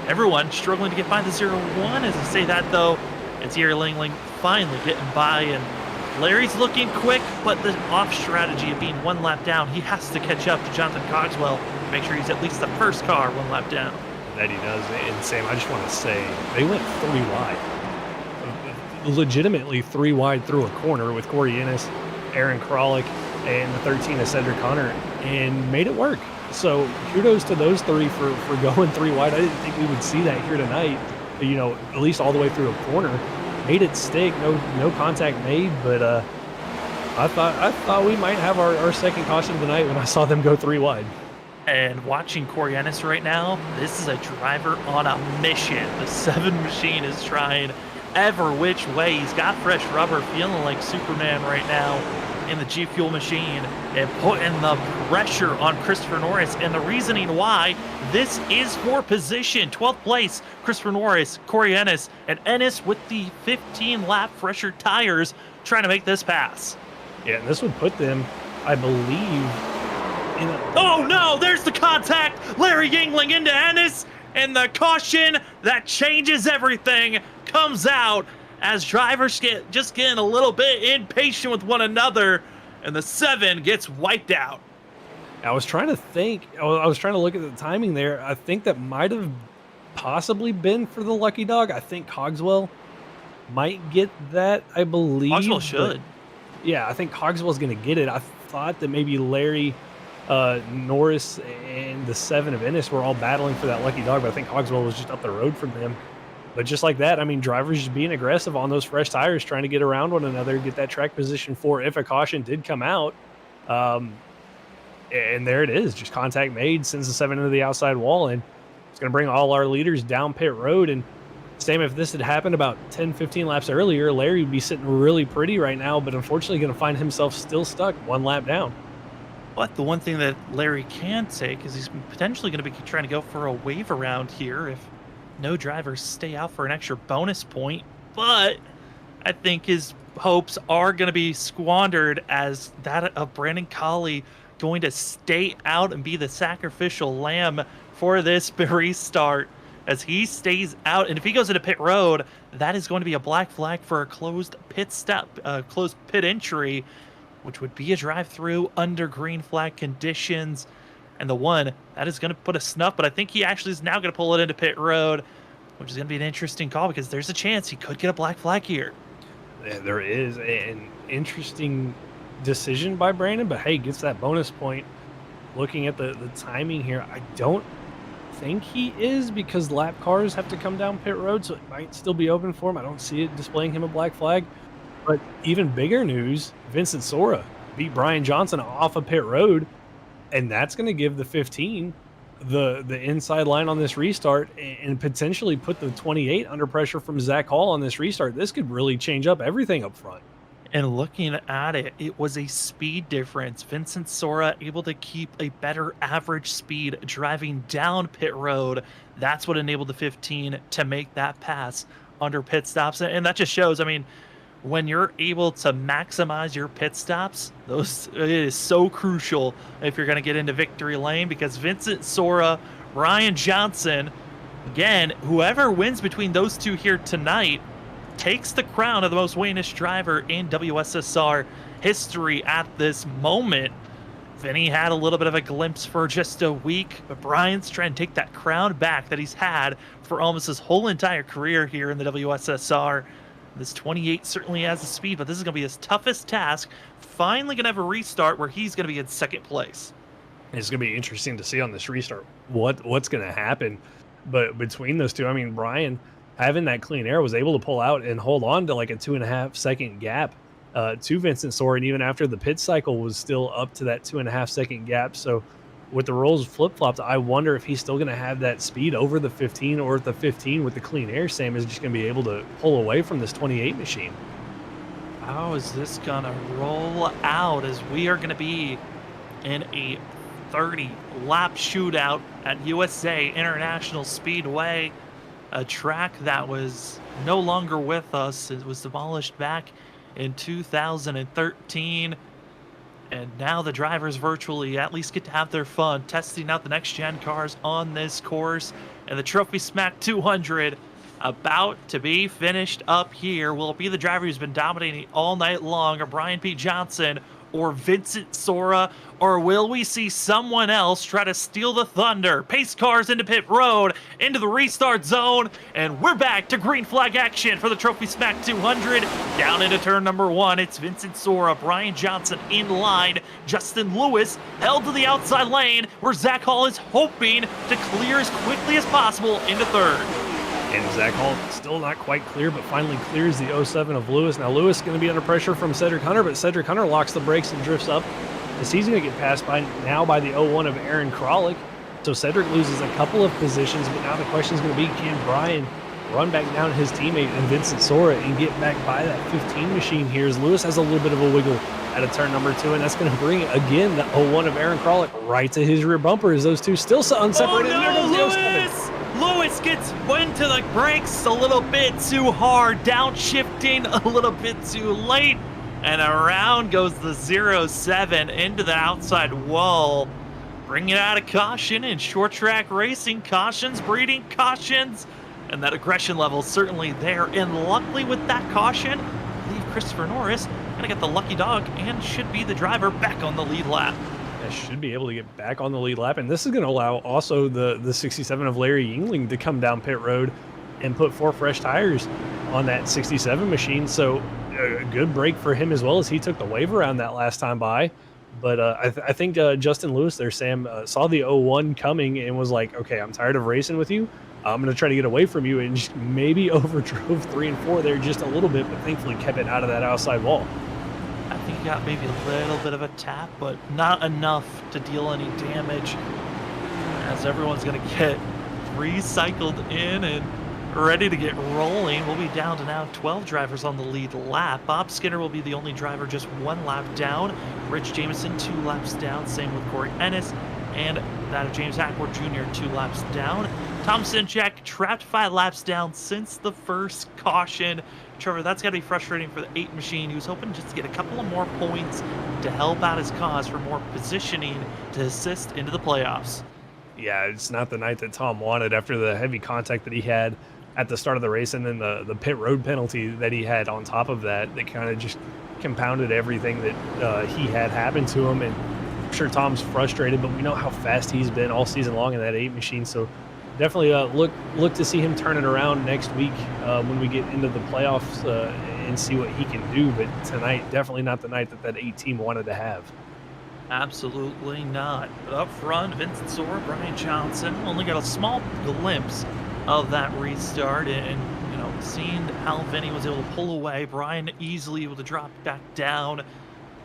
everyone struggling to get by the 01. As I say that, though, it's here Langling finally getting by, and Larry's looking quick, but the off strategy of being 1 lap down, he has to catch up to Jonathan Cogswell, make sure he's at least the first car 1 lap down. That he does. And Sam, I just want to say, they went 3 wide. Legitimately 3 wide through a corner with Corey Ennis, Aaron Kralik, and the 13 of Cedric Connor, and made it work. So kudos to those three for going 3 wide. I didn't think we would see that here tonight, you know, at least all the way through a corner. Made it stick, no contact made, but I thought we might have our second caution tonight when I saw them go 3 wide. And watching Corey Ennis right now, this is a driver on a mission. The 7 machine is trying ever which way. He's got fresh rubber, feeling like Superman right now in the G Fuel machine and putting the pressure on Christopher Norris. And the reasoning why, this is for position. 12th place, Christopher Norris, Corey Ennis, and Ennis with the 15-lap fresher tires trying to make this pass. Yeah, and this would put them, I believe, in a... Oh no, there's the contact. Larry Yingling into Ennis, and the caution that changes everything comes out as drivers just getting a little bit impatient with one another, and the 7 gets wiped out. I was trying to think. I was trying to look at the timing there. I think that might have possibly been for the lucky dog. I think Cogswell might get that, I believe. Cogswell should. Yeah, I think Cogswell's going to get it. I thought that maybe Larry, Norris, and the 7 of Ennis were all battling for that lucky dog, but I think Cogswell was just up the road from them. But just like that, I mean, drivers just being aggressive on those fresh tires, trying to get around one another, get that track position for if a caution did come out. And there it is, just contact made, sends the 7 into the outside wall, and it's going to bring all our leaders down pit road. And same if this had happened about 10, 15 laps earlier, Larry would be sitting really pretty right now, but unfortunately going to find himself still stuck 1 lap down. But the one thing that Larry can take is he's potentially going to be trying to go for a wave around here if no drivers stay out for an extra bonus point. But I think his hopes are going to be squandered as that of Brandon Colley going to stay out and be the sacrificial lamb for this restart as he stays out. And if he goes into pit road, that is going to be a black flag for a closed pit stop, closed pit entry, which would be a drive-through under green flag conditions. And the 1, that is going to put a snuff, but I think he actually is now going to pull it into pit road, which is going to be an interesting call because there's a chance he could get a black flag here. Yeah, there is an interesting decision by Brandon, but hey, gets that bonus point. Looking at the timing here, I don't think he is because lap cars have to come down pit road, so it might still be open for him. I don't see it displaying him a black flag. But even bigger news, Vincent Sora beat Brian Johnson off of pit road, and that's going to give the 15 the inside line on this restart and potentially put the 28 under pressure from Zach Hall on this restart. This could really change up everything up front. And looking at it, it was a speed difference. Vincent Sora able to keep a better average speed driving down pit road. That's what enabled the 15 to make that pass under pit stops. And that just shows, I mean, when you're able to maximize your pit stops, it is so crucial if you're going to get into victory lane, because Vincent Sora, Ryan Johnson, again, whoever wins between those two here tonight takes the crown of the most winningest driver in WSSR history at this moment. Vinny had a little bit of a glimpse for just a week, but Brian's trying to take that crown back that he's had for almost his whole entire career here in the WSSR. This 28 certainly has the speed, but this is going to be his toughest task. Finally going to have a restart where he's going to be in second place. It's going to be interesting to see on this restart what's going to happen. But between those two, I mean, Brian, having that clean air, was able to pull out and hold on to like a 2.5 second gap to Vincent Sora. And even after the pit cycle was still up to that 2.5 second gap. So with the roles flip-flopped, I wonder if he's still going to have that speed over the 15, or if the 15 with the clean air, Sam, is just going to be able to pull away from this 28 machine. How is this going to roll out as we are going to be in a 30-lap shootout at USA International Speedway, a track that was no longer with us. It was demolished back in 2013. And now the drivers virtually at least get to have their fun testing out the next-gen cars on this course. And the Trophy Smack 200 about to be finished up here. Will it be the driver who's been dominating all night long, or Brian P. Johnson, or Vincent Sora, or will we see someone else try to steal the thunder? Pace cars into pit road, into the restart zone, and we're back to green flag action for the Trophy Smack 200. Down into turn number 1, it's Vincent Sora, Brian Johnson in line, Justin Lewis held to the outside lane, where Zach Hall is hoping to clear as quickly as possible into third. And Zach Hall still not quite clear, but finally clears the 07 of Lewis. Now Lewis is going to be under pressure from Cedric Hunter, but Cedric Hunter locks the brakes and drifts up, as he's going to get passed by the 01 of Aaron Kralik. So Cedric loses a couple of positions, but now the question is going to be, can Brian run back down his teammate and Vincent Sora and get back by that 15 machine here, as Lewis has a little bit of a wiggle out of turn number 2, and that's going to bring, again, the 01 of Aaron Kralik right to his rear bumper, as those two still unseparated. Oh no, Lewis! Lewis went to the brakes a little bit too hard, downshifting a little bit too late, and around goes the 07 into the outside wall, bringing out a caution in short track racing. Cautions breeding cautions, and that aggression level is certainly there. And luckily with that caution, I believe Christopher Norris gonna get the lucky dog and should be the driver back on the lead lap. Should be able to get back on the lead lap, and this is going to allow also the 67 of Larry Yingling to come down pit road and put 4 fresh tires on that 67 machine. So a good break for him, as well as he took the wave around that last time by. But I think Justin Lewis there, Sam, saw the 01 coming and was like, okay, I'm tired of racing with you. I'm going to try to get away from you, and just maybe overdrove 3 and 4 there just a little bit, but thankfully kept it out of that outside wall. I think he got maybe a little bit of a tap, but not enough to deal any damage, as everyone's going to get recycled in and ready to get rolling. We'll be down to now 12 drivers on the lead lap. Bob Skinner will be the only driver just 1 lap down. Rich Jameson 2 laps down. Same with Corey Ennis, and that of James Hackworth Jr. 2 laps down. Tom Sinchak trapped 5 laps down since the first caution. Trevor, that's got to be frustrating for the 8 machine, who's hoping just to get a couple of more points to help out his cause for more positioning to assist into the playoffs. Yeah, it's not the night that Tom wanted after the heavy contact that he had at the start of the race, and then the pit road penalty that he had on top of that kind of just compounded everything that he had happened to him. And I'm sure Tom's frustrated, but we know how fast he's been all season long in that 8 machine. So definitely look to see him turn it around next week when we get into the playoffs and see what he can do. But tonight, definitely not the night that 8 team wanted to have. Absolutely not. But up front, Vincent Sora, Brian Johnson only got a small glimpse of that restart, and seeing how Vinny was able to pull away, Brian easily able to drop back down.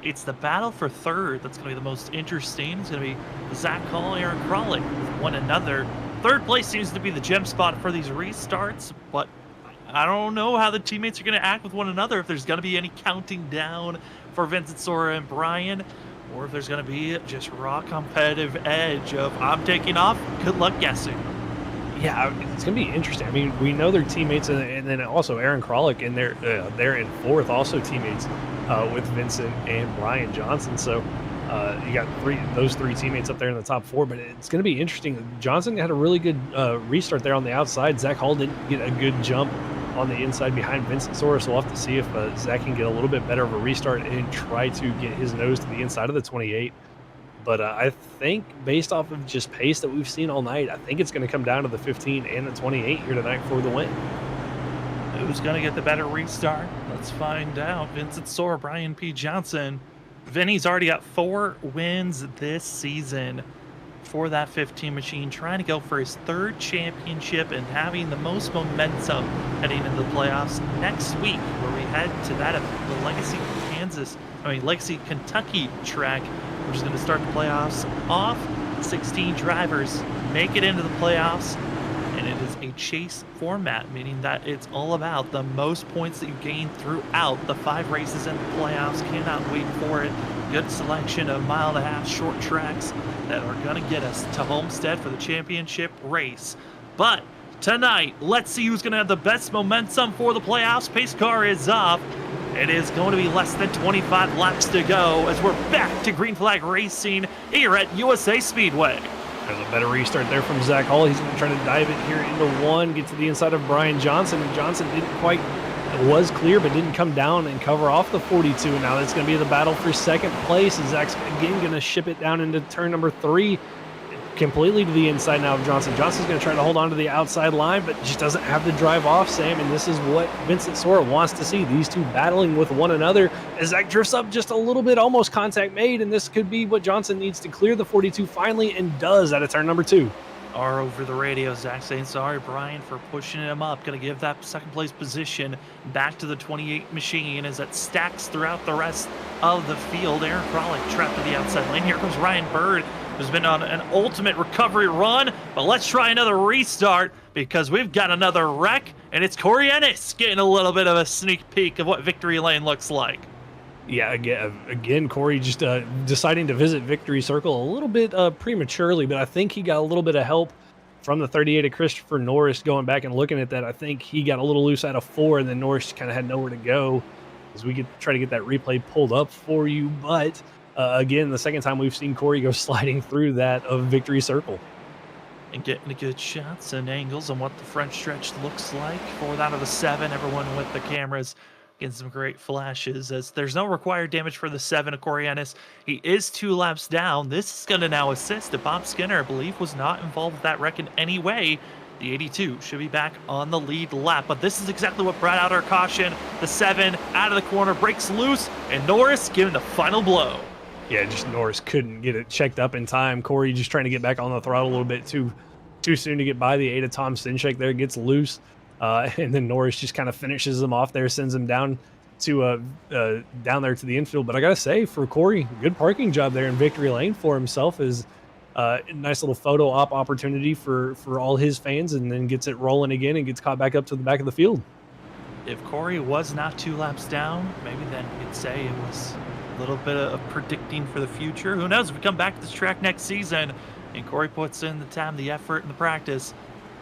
It's the battle for third that's going to be the most interesting. It's going to be Zach Hall, Aaron Kralik with one another. Third place seems to be the gem spot for these restarts, but I don't know how the teammates are going to act with one another, if there's going to be any counting down for Vincent Sora and Brian, or if there's going to be just raw competitive edge of I'm taking off, good luck guessing. Yeah, it's going to be interesting. I mean, we know their teammates, and then also Aaron Kralik, and they're in 4th, also teammates with Vincent and Brian Johnson. So you got those three teammates up there in the top 4, but it's going to be interesting. Johnson had a really good restart there on the outside. Zach Hall didn't get a good jump on the inside behind Vincent Sora, so we'll have to see if Zach can get a little bit better of a restart and try to get his nose to the inside of the 28. But I think based off of just pace that we've seen all night, I think it's going to come down to the 15 and the 28 here tonight for the win. Who's going to get the better restart? Let's find out. Vincent Sora, Brian P. Johnson. Vinny's already got 4 wins this season for that 15 machine, trying to go for his 3rd championship and having the most momentum heading into the playoffs next week, where we head to that of the Legacy Kentucky track, which is going to start the playoffs off. 16 drivers make it into the playoffs, and it is a chase format, meaning that it's all about the most points that you gain throughout the 5 races in the playoffs. Cannot wait for it. Good selection of 1.5-mile short tracks that are going to get us to Homestead for the championship race. But tonight, let's see who's going to have the best momentum for the playoffs. Pace car is off. It is going to be less than 25 laps to go as we're back to green flag racing here at USA Speedway. There's a better restart there from Zach Hall. He's going to try to dive it here into 1, get to the inside of Brian Johnson. And Johnson didn't quite was clear but didn't come down and cover off the 42. And now it's going to be the battle for second place. And Zach's again going to ship it down into turn number 3, completely to the inside now of Johnson. Johnson's going to try to hold on to the outside line, but just doesn't have the drive off, Sam. And this is what Vincent Sora wants to see, these two battling with one another as Zach drifts up just a little bit, almost contact made. And this could be what Johnson needs to clear the 42 finally, and does out of turn number 2. Are over the radio, Zach saying sorry, Brian, for pushing him up. Going to give that second place position back to the 28 machine as it stacks throughout the rest of the field. Aaron Kralik trapped to the outside lane. Here comes Ryan Bird, who's been on an ultimate recovery run. But let's try another restart because we've got another wreck, and it's Corey Ennis getting a little bit of a sneak peek of what victory lane looks like. Yeah, again, Corey just deciding to visit Victory Circle a little bit prematurely, but I think he got a little bit of help from the 38 of Christopher Norris. Going back and looking at that, I think he got a little loose out of 4, and then Norris kind of had nowhere to go as we could try to get that replay pulled up for you. But again, the second time we've seen Corey go sliding through that of Victory Circle. And getting the good shots and angles on what the front stretch looks like. 4th out of the 7, everyone with the cameras getting some great flashes as there's no required damage for the 7 of Corey Ennis. He is 2 laps down. This is going to now assist that Bob Skinner, I believe, was not involved with that wreck in any way. The 82 should be back on the lead lap, but this is exactly what brought out our caution. The 7 out of the corner breaks loose, and Norris giving the final blow. Yeah, just Norris couldn't get it checked up in time. Corey just trying to get back on the throttle a little bit too soon to get by the 8 of Tom Sinchek there, gets loose. And then Norris just kind of finishes him off there, sends him down to down there to the infield. But I gotta say, for Corey, good parking job there in victory lane for himself. Is a nice little photo op opportunity for all his fans, and then gets it rolling again and gets caught back up to the back of the field. If Corey was not 2 laps down, maybe then you'd say it was a little bit of predicting for the future. Who knows, if we come back to this track next season and Corey puts in the time, the effort, and the practice,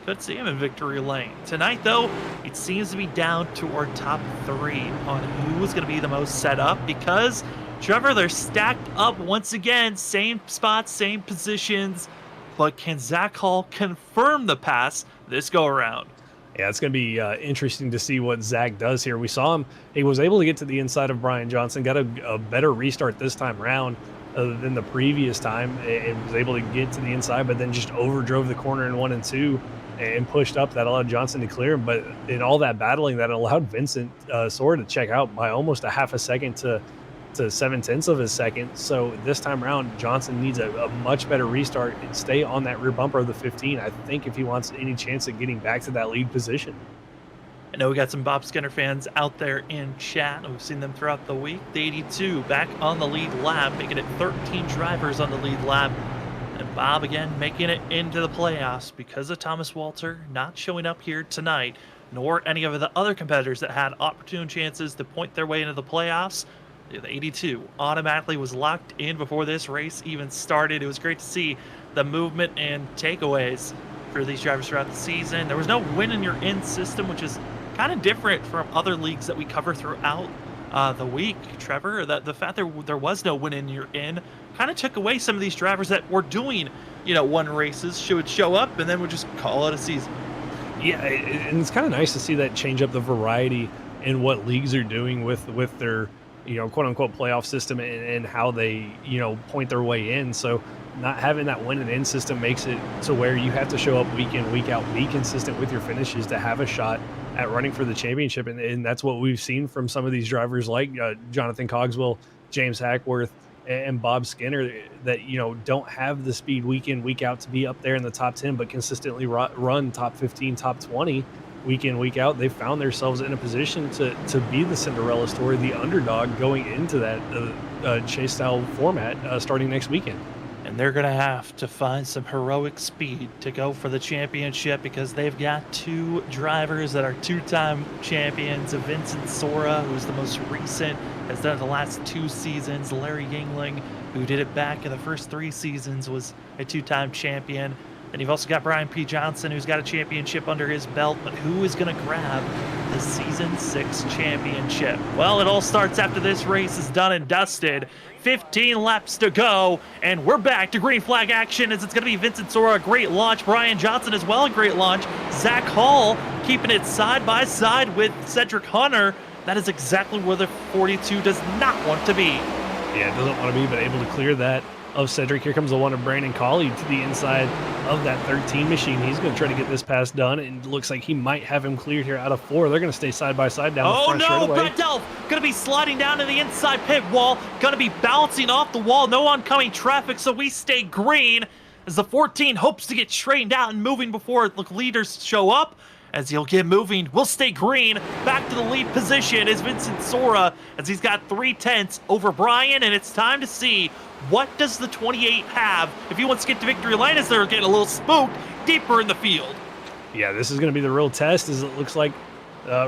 could see him in victory lane. Tonight, though, it seems to be down to our top 3 on who is going to be the most set up because, Trevor, they're stacked up once again. Same spots, same positions. But can Zach Hall confirm the pass this go-around? Yeah, it's going to be interesting to see what Zach does here. We saw him. He was able to get to the inside of Brian Johnson, got a better restart this time around than the previous time, and was able to get to the inside, but then just overdrove the corner in 1 and 2. And pushed up. That allowed Johnson to clear him, but in all that battling, that allowed Vincent Sora to check out by almost a half a second to 7/10 of a second. So this time around, Johnson needs a much better restart and stay on that rear bumper of the 15, I think, if he wants any chance at getting back to that lead position. I know we got some Bob Skinner fans out there in chat. We've seen them throughout the week. The 82 back on the lead lap, making it 13 drivers on the lead lap. And Bob again making it into the playoffs because of Thomas Walter not showing up here tonight, nor any of the other competitors that had opportune chances to point their way into the playoffs. The 82 automatically was locked in before this race even started. It was great to see the movement and takeaways for these drivers throughout the season. There was no win in your in system, which is kind of different from other leagues that we cover throughout the week, Trevor. The fact there was no win in your in kind of took away some of these drivers that were doing, one races, would show up and then would just call it a season. Yeah, and it's kind of nice to see that change up the variety in what leagues are doing with their, quote unquote playoff system and how they, point their way in. So not having that win and in system makes it to where you have to show up week in, week out, be consistent with your finishes to have a shot at running for the championship. And that's what we've seen from some of these drivers like Jonathan Cogswell, James Hackworth, and Bob Skinner, that don't have the speed week in, week out to be up there in the top 10, but consistently run top 15, top 20 week in, week out. They found themselves in a position to be the Cinderella story, the underdog going into that chase style format starting next weekend. And they're going to have to find some heroic speed to go for the championship because they've got 2 drivers that are 2-time champions. Vincent Sora, who's the most recent, has done it the last 2 seasons. Larry Yingling, who did it back in the first 3 seasons, was a 2-time champion. And you've also got Brian P. Johnson, who's got a championship under his belt. But who is going to grab the Season 6 championship? Well, it all starts after this race is done and dusted. 15 laps to go, and we're back to green flag action as it's going to be Vincent Sora, a great launch. Brian Johnson as well, a great launch. Zach Hall keeping it side by side with Cedric Hunter. That is exactly where the 42 does not want to be. Yeah, it doesn't want to be, but able to clear that of Cedric. Here comes the one of Brandon Colley to the inside of that 13 machine. He's going to try to get this pass done, and it looks like he might have him cleared here out of 4. They're going to stay side by side down the front straightaway. Brett Delph going to be sliding down to the inside pit wall, going to be bouncing off the wall. No oncoming traffic, so we stay green as the 14 hopes to get straightened out and moving before the leaders show up. As he'll get moving, we'll stay green. Back to the lead position is Vincent Sora, as he's got 3/10 over Brian, and it's time to see what does the 28 have if he wants to get to victory lane, as they're getting a little spooked deeper in the field. Yeah, this is going to be the real test, as it looks like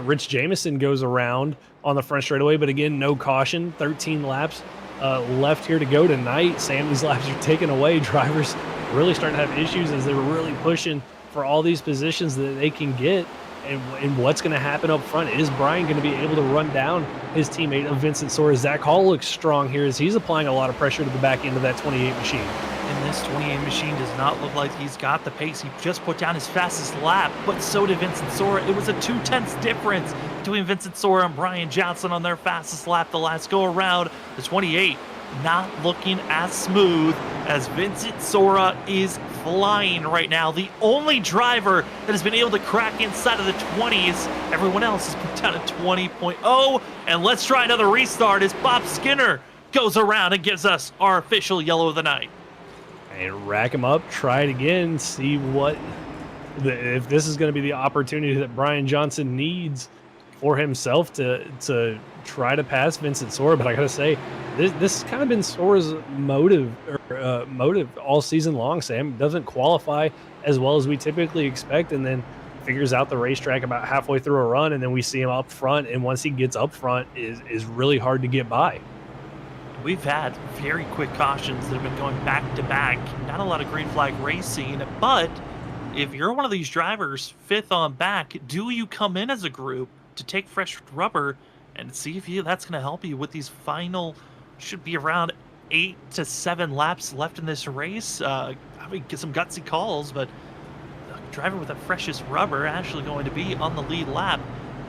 Rich Jamison goes around on the front straightaway, but again, no caution. 13 laps left here to go tonight. Sam, these laps are taken away. Drivers really starting to have issues as they were really pushing for all these positions that they can get. And what's going to happen up front? Is Brian going to be able to run down his teammate of Vincent Sora? Zach Hall looks strong here as he's applying a lot of pressure to the back end of that 28 machine. And this 28 machine does not look like he's got the pace. He just put down his fastest lap, but so did Vincent Sora. It was a 2/10 difference between Vincent Sora and Brian Johnson on their fastest lap the last go around. The 28 not looking as smooth, as Vincent Sora is flying right now. The only driver that has been able to crack inside of the 20s. Everyone else has put down a 20.0. And let's try another restart as Bob Skinner goes around and gives us our official yellow of the night. And rack him up, try it again, see what if this is going to be the opportunity that Brian Johnson needs for himself to try to pass Vincent Sora. But I gotta say, this has kind of been Sora's motive all season long. Sam doesn't qualify as well as we typically expect, and then figures out the racetrack about halfway through a run, and then we see him up front, and once he gets up front is really hard to get by. We've had very quick cautions that have been going back to back. Not a lot of green flag racing, but if you're one of these drivers 5th on back, do you come in as a group to take fresh rubber and see if that's going to help you with these final, should be around 8 to 7 laps left in this race? I mean, get some gutsy calls, but the driver with the freshest rubber actually going to be on the lead lap.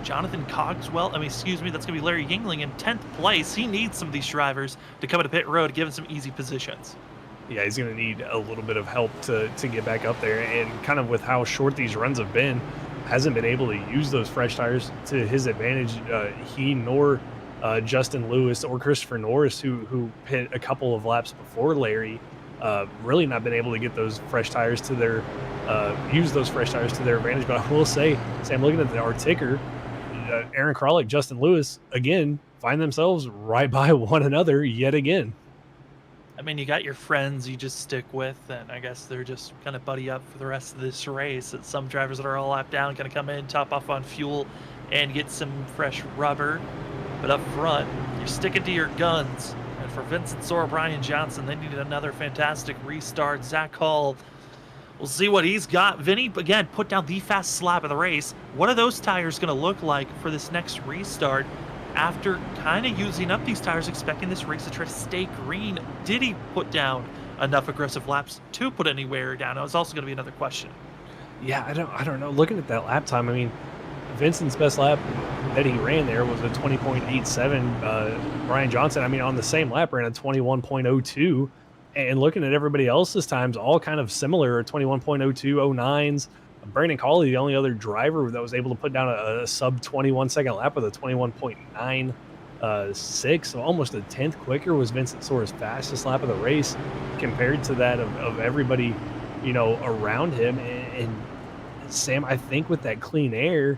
Jonathan Cogswell, that's going to be Larry Yingling in 10th place. He needs some of these drivers to come into pit road to give him some easy positions. Yeah, he's going to need a little bit of help to get back up there, and kind of with how short these runs have been, hasn't been able to use those fresh tires to his advantage. He nor Justin Lewis or Christopher Norris, who pit a couple of laps before Larry, really not been able to get those fresh tires to their use those fresh tires to their advantage. But I will say, Sam, looking at the R-Ticker, Aaron Kralik, Justin Lewis, again, find themselves right by one another yet again. I mean, you got your friends you just stick with, and I guess they're just kind of buddy up for the rest of this race. It's some drivers that are all lap down going to come in, top off on fuel, and get some fresh rubber. But up front, you're sticking to your guns. And for Vincent Sora, Brian Johnson, they needed another fantastic restart. Zach Hall, we'll see what he's got. Vinny, again, put down the fastest lap of the race. What are those tires going to look like for this next restart? After kind of using up these tires, expecting this race to try to stay green, did he put down enough aggressive laps to put any wear down? That was also going to be another question. Yeah, I don't know. Looking at that lap time, I mean, Vincent's best lap that he ran there was a 20.87. Brian Johnson, I mean, on the same lap ran a 21.02. And looking at everybody else's times, all kind of similar, 21.02, 09s. Brandon Colley, the only other driver that was able to put down a sub 21 second lap with a 21.96, so almost a 10th quicker, was Vincent Sora's fastest lap of the race compared to that of everybody, around him. And Sam, I think with that clean air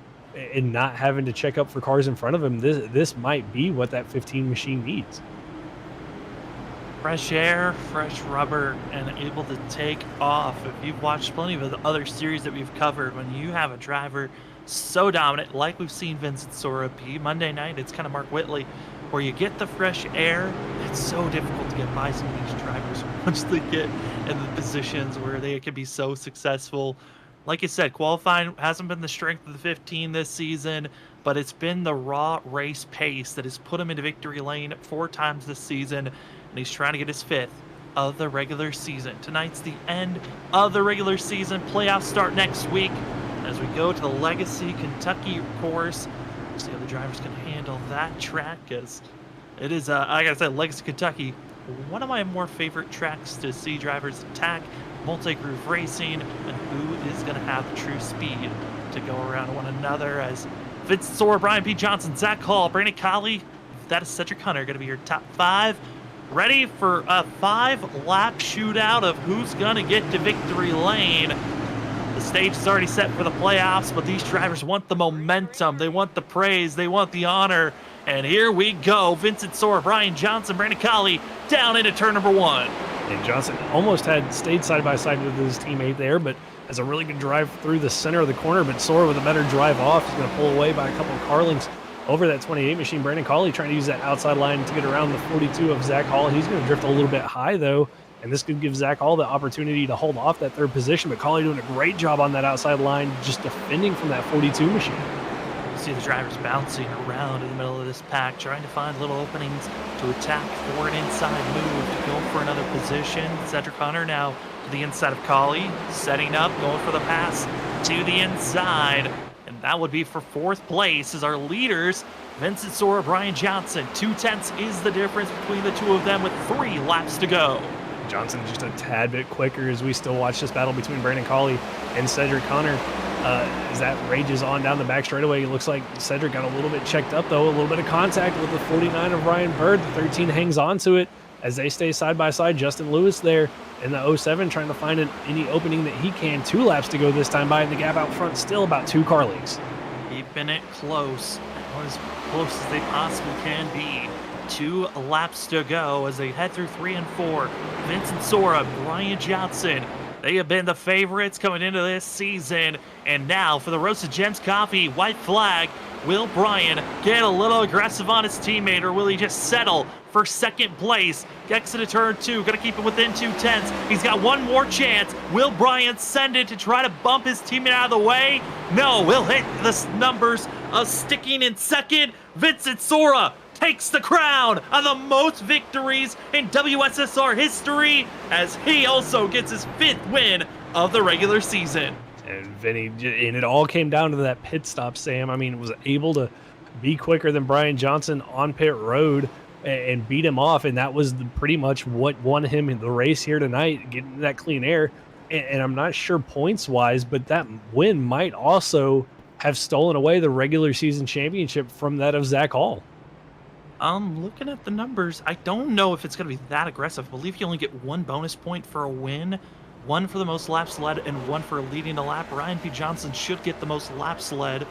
and not having to check up for cars in front of him, this might be what that 15 machine needs. Fresh air, fresh rubber, and able to take off. If you've watched plenty of the other series that we've covered, when you have a driver so dominant, like we've seen Vincent Sora be, Monday night, it's kind of Mark Whitley, where you get the fresh air, it's so difficult to get by some of these drivers once they get in the positions where they can be so successful. Like you said, qualifying hasn't been the strength of the 15 this season, but it's been the raw race pace that has put him into victory lane 4 times this season. And he's trying to get his 5th of the regular season. Tonight's the end of the regular season. Playoffs start next week. as we go to the Legacy Kentucky course. See how the drivers can handle that track, as it is, I gotta say, Legacy Kentucky, one of my more favorite tracks to see drivers attack, multi-groove racing, and who is going to have the true speed to go around one another, as Vincent Sora, Brian P. Johnson, Zach Hall, Brandon Colley, that is Cedric Hunter, going to be your top 5. Ready for a 5-lap shootout of who's going to get to victory lane. The stage is already set for the playoffs, but these drivers want the momentum, they want the praise, they want the honor. And here we go. Vincent Sora, Brian Johnson, Brandon Colley down into turn number 1. And Johnson almost had stayed side by side with his teammate there, but has a really good drive through the center of the corner. But Sora with a better drive off is going to pull away by a couple of Carlings over that 28 machine. Brandon Colley trying to use that outside line to get around the 42 of Zach Hall. He's going to drift a little bit high though, and this could give Zach Hall the opportunity to hold off that 3rd position. But Colley doing a great job on that outside line, just defending from that 42 machine. See the drivers bouncing around in the middle of this pack, trying to find little openings to attack for an inside move, to go for another position. Cedric Hunter now to the inside of Colley, setting up, going for the pass to the inside. And that would be for 4th place as our leaders, Vincent Sora, Brian Johnson. 2/10 is the difference between the two of them with 3 laps to go. Johnson just a tad bit quicker as we still watch this battle between Brandon Colley and Cedric Hunter. As that rages on down the back straightaway, it looks like Cedric got a little bit checked up though, a little bit of contact with the 49 of Ryan Bird. The 13 hangs on to it as they stay side by side. Justin Lewis there in the 07 trying to find any opening that he can. 2 laps to go this time by, and the gap out front still about 2 car lengths. Keeping it close, as close as they possibly can be. 2 laps to go as they head through 3 and 4. Vincent Sora, Brian Johnson, they have been the favorites coming into this season. And now for the Roasted Gems Coffee white flag, will Brian get a little aggressive on his teammate, or will he just settle for 2nd place? Gets to turn 2, gonna keep it within 2/10. He's got one more chance. Will Brian send it to try to bump his teammate out of the way? No, we'll hit the numbers of sticking in 2nd. Vincent Sora takes the crown of the most victories in WSSR history, as he also gets his 5th win of the regular season. And Vinny, and it all came down to that pit stop, Sam. I mean, was able to be quicker than Brian Johnson on pit road and beat him off, and that was pretty much what won him in the race here tonight, getting that clean air. And I'm not sure points-wise, but that win might also have stolen away the regular season championship from that of Zach Hall. Looking at the numbers, I don't know if it's going to be that aggressive. I believe you only get 1 bonus point for a win, 1 for the most laps led, and 1 for leading a lap. Ryan P. Johnson should get the most laps led.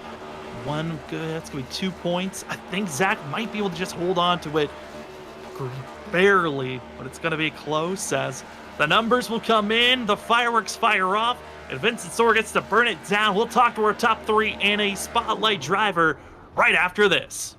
1 good, that's going to be 2 points. I think Zach might be able to just hold on to it barely, but it's going to be close as the numbers will come in, the fireworks fire off, and Vincent Sora gets to burn it down. We'll talk to our top 3 and a spotlight driver right after this.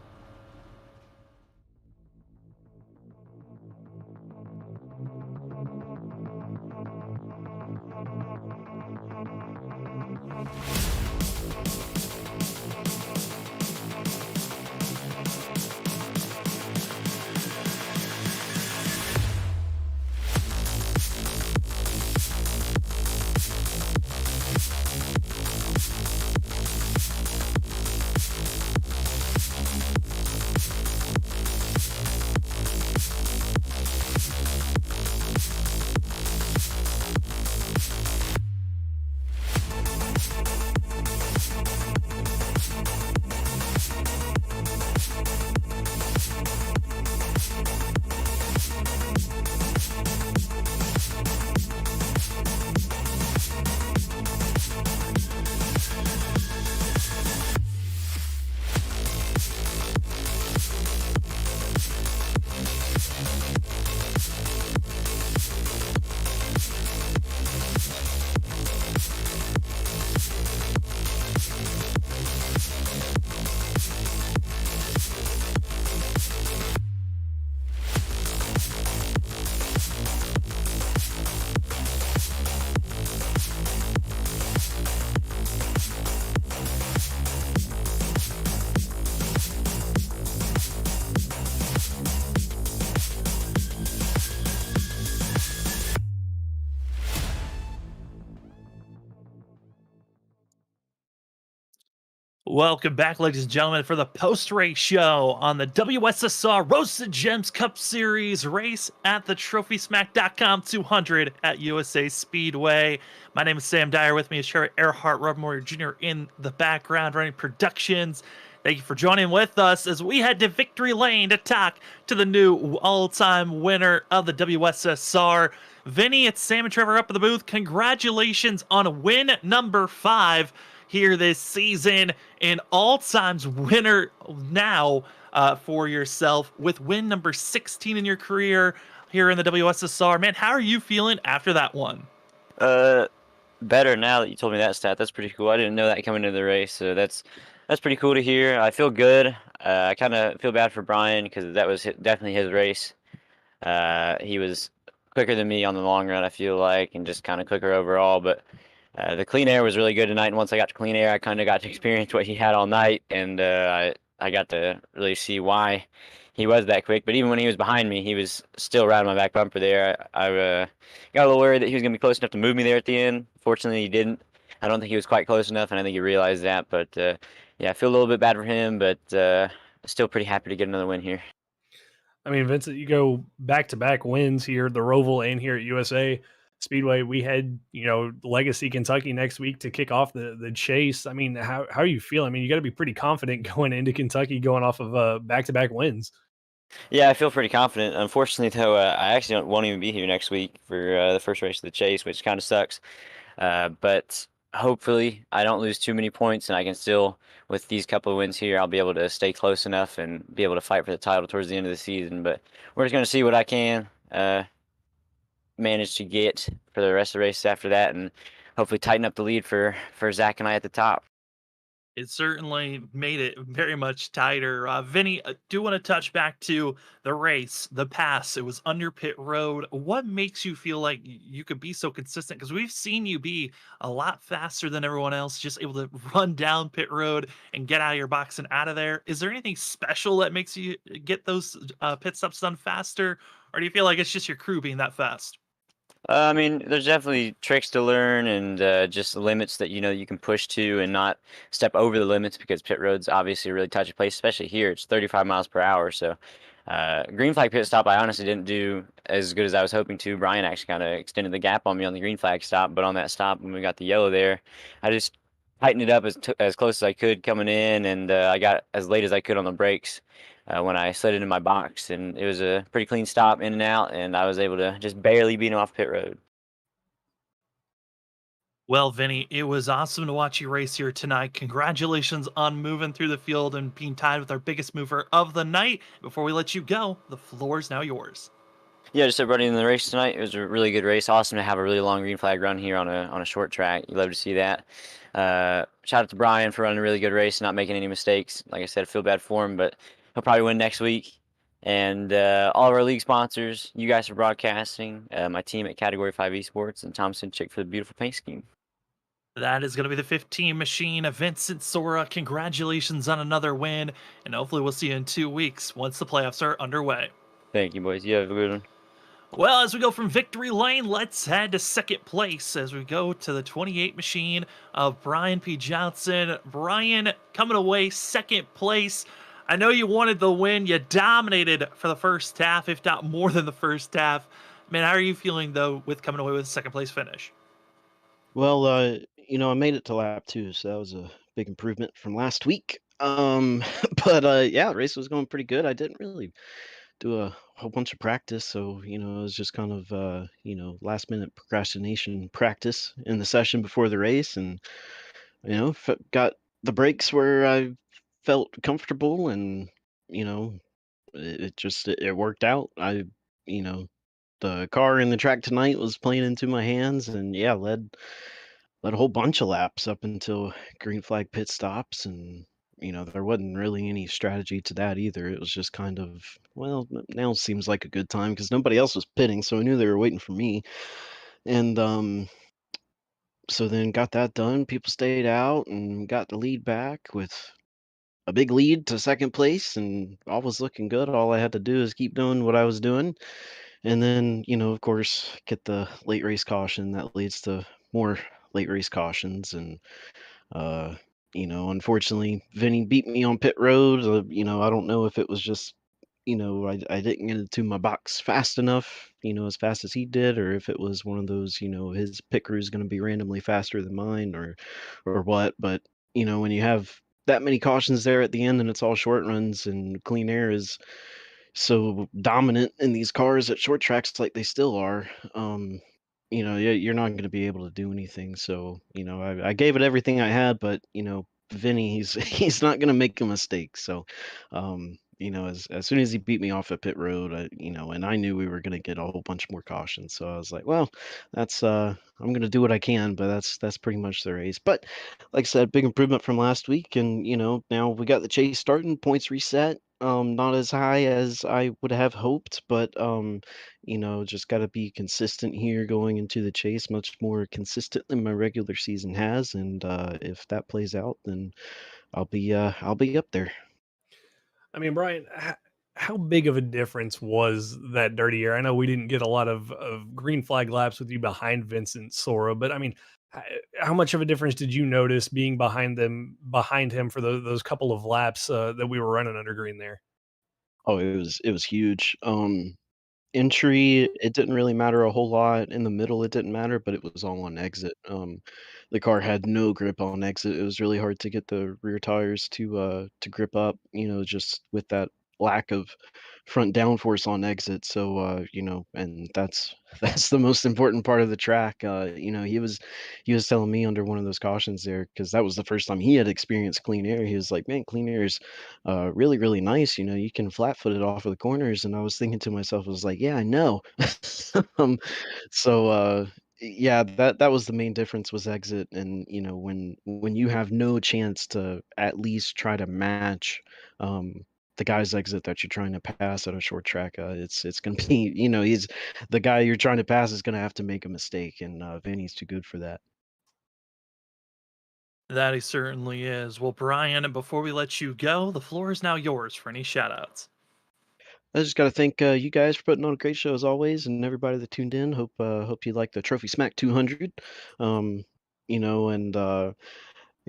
Welcome back, ladies and gentlemen, for the post-race show on the WSSR Roasted Gems Cup Series race at the TrophySmack.com 200 at USA Speedway. My name is Sam Dyer. With me is Sherry Earhart, Rob Moyer Jr. in the background running productions. Thank you for joining with us as we head to Victory Lane to talk to the new all-time winner of the WSSR. Vinny, it's Sam and Trevor up in the booth. Congratulations on win number 5 here this season, an all-times winner now for yourself with win number 16 in your career here in the WSSR. Man, how are you feeling after that one? Better now that you told me that stat. That's pretty cool. I didn't know that coming into the race, so that's pretty cool to hear. I feel good. I kind of feel bad for Brian because that was definitely his race. He was quicker than me on the long run, I feel like, and just kind of quicker overall, but the clean air was really good tonight, and once I got to clean air, I kind of got to experience what he had all night, and I got to really see why he was that quick. But even when he was behind me, he was still riding my back bumper there. I got a little worried that he was going to be close enough to move me there at the end. Fortunately, he didn't. I don't think he was quite close enough, and I think he realized that. But yeah, I feel a little bit bad for him, but still pretty happy to get another win here. I mean, Vincent, you go back-to-back wins here, the Roval and here at USA Speedway. We had, Legacy, Kentucky next week to kick off the chase. I mean, how are you feeling? I mean, you got to be pretty confident going into Kentucky, going off of back-to-back wins. Yeah, I feel pretty confident. Unfortunately, though, I actually won't even be here next week for the first race of the chase, which kind of sucks. But hopefully, I don't lose too many points, and I can still, with these couple of wins here, I'll be able to stay close enough and be able to fight for the title towards the end of the season. But we're just going to see what I can manage to get for the rest of the races after that, and hopefully tighten up the lead for Zach and I at the top. It certainly made it very much tighter. Vinny, do want to touch back to the race, the pass. It was under pit road. What makes you feel like you could be so consistent? Because we've seen you be a lot faster than everyone else, just able to run down pit road and get out of your box and out of there. Is there anything special that makes you get those pit stops done faster? Or do you feel like it's just your crew being that fast? I mean, there's definitely tricks to learn and just limits that you can push to and not step over the limits because pit road's obviously a really touchy place, especially here. It's 35 miles per hour, so green flag pit stop I honestly didn't do as good as I was hoping to. Brian actually kind of extended the gap on me on the green flag stop, but on that stop when we got the yellow there, I just tightened it up as close as I could coming in, and I got as late as I could on the brakes when I slid into my box, and it was a pretty clean stop in and out, and I was able to just barely beat him off pit road. Well, Vinny, it was awesome to watch you race here tonight. Congratulations on moving through the field and being tied with our biggest mover of the night. Before we let you go, the floor is now yours. Yeah, just everybody in the race tonight. It was a really good race. Awesome to have a really long green flag run here on a short track. You love to see that. Shout out to Brian for running a really good race, not making any mistakes. Like I said, I feel bad for him, but he'll probably win next week. And all of our league sponsors, you guys for broadcasting, my team at Category 5 Esports, and Thompson Chick for the beautiful paint scheme. That is going to be the 15 machine. Vincent Sora, congratulations on another win. And hopefully we'll see you in 2 weeks once the playoffs are underway. Thank you, boys. You have a good one. Well, as we go from victory lane, let's head to second place as we go to the 28 machine of Brian P. Johnson. Brian coming away second place. I know you wanted the win. You dominated for the first half, if not more than the first half. Man, how are you feeling, though, with coming away with a second place finish? Well, I made it to lap 2, so that was a big improvement from last week. But yeah, the race was going pretty good. I didn't really do a whole bunch of practice, so it was just kind of last minute procrastination practice in the session before the race, and got the brakes where I felt comfortable, and it worked out. You know the car in the track tonight was playing into my hands, and yeah, led a whole bunch of laps up until green flag pit stops, and there wasn't really any strategy to that either. It was just kind of, well, now seems like a good time because nobody else was pitting, so I knew they were waiting for me. And so then got that done. People stayed out and got the lead back with a big lead to second place, and all was looking good. All I had to do is keep doing what I was doing, and then of course, get the late race caution that leads to more late race cautions, and uh Unfortunately, Vinny beat me on pit road. I don't know if it was just, I didn't get into my box fast enough, as fast as he did, or if it was one of those, his pit crew is going to be randomly faster than mine, or what. But when you have that many cautions there at the end and it's all short runs and clean air is so dominant in these cars at short tracks like they still are, you're not going to be able to do anything. So, I gave it everything I had, but Vinny, he's he's not going to make a mistake. So, as soon as he beat me off at pit road, and I knew we were going to get a whole bunch more cautions. So I was like, well, that's I'm going to do what I can, but that's pretty much the race. But like I said, big improvement from last week, and now we got the chase starting, points reset. Not as high as I would have hoped, but just got to be consistent here going into the chase, much more consistent than my regular season has. And if that plays out, then I'll be up there. I mean, Brian, how big of a difference was that dirty air? I know we didn't get a lot of green flag laps with you behind Vincent Sora, but I mean, how much of a difference did you notice being behind him for those couple of laps that we were running under green there? Oh, it was huge. Entry, it didn't really matter a whole lot. In the middle, it didn't matter, but it was all on exit. The car had no grip on exit. It was really hard to get the rear tires to grip up, just with that lack of front downforce on exit. So and that's that's the most important part of the track. He was telling me under one of those cautions there, because that was the first time he had experienced clean air. He was like, "Man, clean air is really, really nice. You can flat foot it off of the corners." And I was thinking to myself, I was like, "Yeah, I know." um, so yeah, that was the main difference, was exit. And when you have no chance to at least try to match the guy's exit that you're trying to pass at a short track, it's gonna be, he's the guy you're trying to pass is gonna have to make a mistake, and Vinny's too good for that. That he certainly is. Well, Brian, before we let you go, the floor is now yours for any shoutouts. I just got to thank you guys for putting on a great show as always, and everybody that tuned in. Hope you like the Trophy Smack 200. Um, and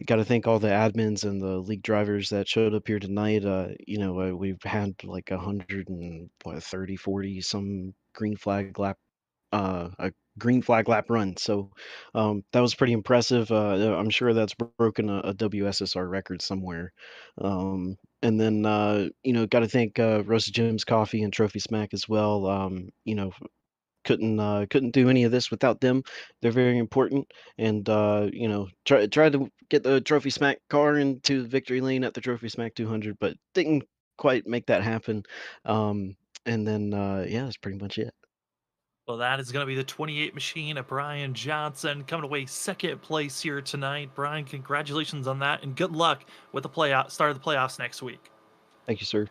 got to thank all the admins and the league drivers that showed up here tonight. We've had like 130, 40 some a green flag lap run. So that was pretty impressive. I'm sure that's broken a WSSR record somewhere. And then got to thank Roasted Jim's Coffee and Trophy Smack as well. Couldn't do any of this without them. They're very important, and tried to get the Trophy Smack car into victory lane at the Trophy Smack 200, but didn't quite make that happen. And then yeah, that's pretty much it. Well, that is going to be the 28 machine of Brian Johnson coming away second place here tonight. Brian, congratulations on that, and good luck with the start of the playoffs next week. Thank you, sir.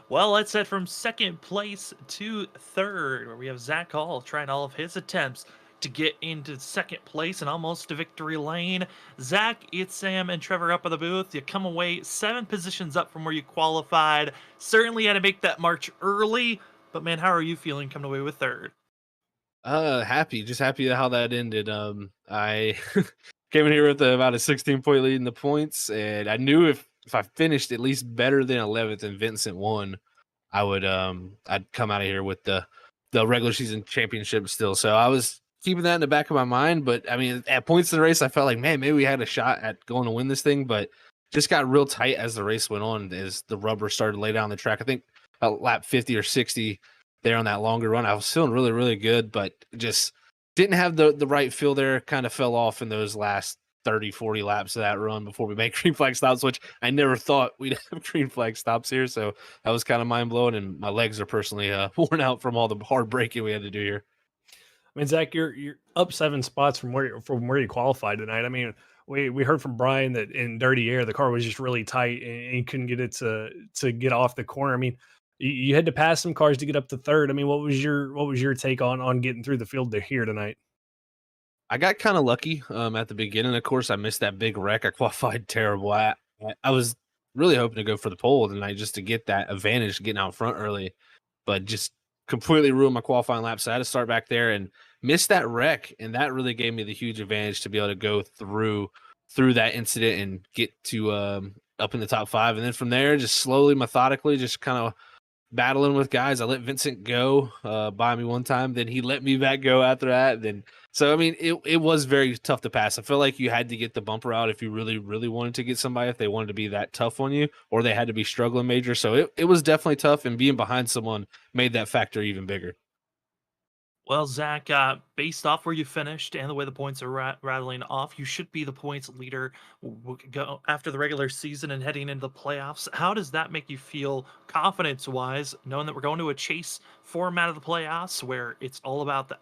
Well, let's head from second place to third, where we have Zach Hall trying all of his attempts to get into second place and almost to victory lane. Zach, it's Sam and Trevor up in the booth. You come away 7 positions up from where you qualified. Certainly had to make that march early, but man, how are you feeling coming away with third? Just happy how that ended. I came in here with about a 16-point lead in the points, and I knew if I finished at least better than 11th and Vincent won, I would I'd come out of here with the regular season championship still. So I was keeping that in the back of my mind. But I mean, at points in the race, I felt like, man, maybe we had a shot at going to win this thing, but just got real tight as the race went on, as the rubber started to lay down the track. I think about lap 50 or 60 there on that longer run, I was feeling really, really good, but just didn't have the right feel there. Kind of fell off in those last 30, 40 laps of that run before we make green flag stops, which I never thought we'd have green flag stops here. So that was kind of mind blowing, and my legs are personally worn out from all the hard braking we had to do here. I mean, Zach, you're up 7 spots from where you qualified tonight. I mean, we heard from Brian that in dirty air the car was just really tight and he couldn't get it to get off the corner. I mean, you had to pass some cars to get up to third. I mean, what was your take on getting through the field to here tonight? I got kind of lucky at the beginning. Of course, I missed that big wreck. I qualified terrible. I was really hoping to go for the pole tonight just to get that advantage getting out front early, but just completely ruined my qualifying lap. So I had to start back there and miss that wreck, and that really gave me the huge advantage to be able to go through through that incident and get to up in the top 5. And then from there, just slowly, methodically, just kind of battling with guys. I let Vincent go by me one time. Then he let me back go after that. So, I mean, it was very tough to pass. I feel like you had to get the bumper out if you really, really wanted to get somebody, if they wanted to be that tough on you, or they had to be struggling major. So it was definitely tough, and being behind someone made that factor even bigger. Well, Zach, based off where you finished and the way the points are rattling off, you should be the points leader go after the regular season and heading into the playoffs. How does that make you feel confidence-wise, knowing that we're going to a chase format of the playoffs where it's all about the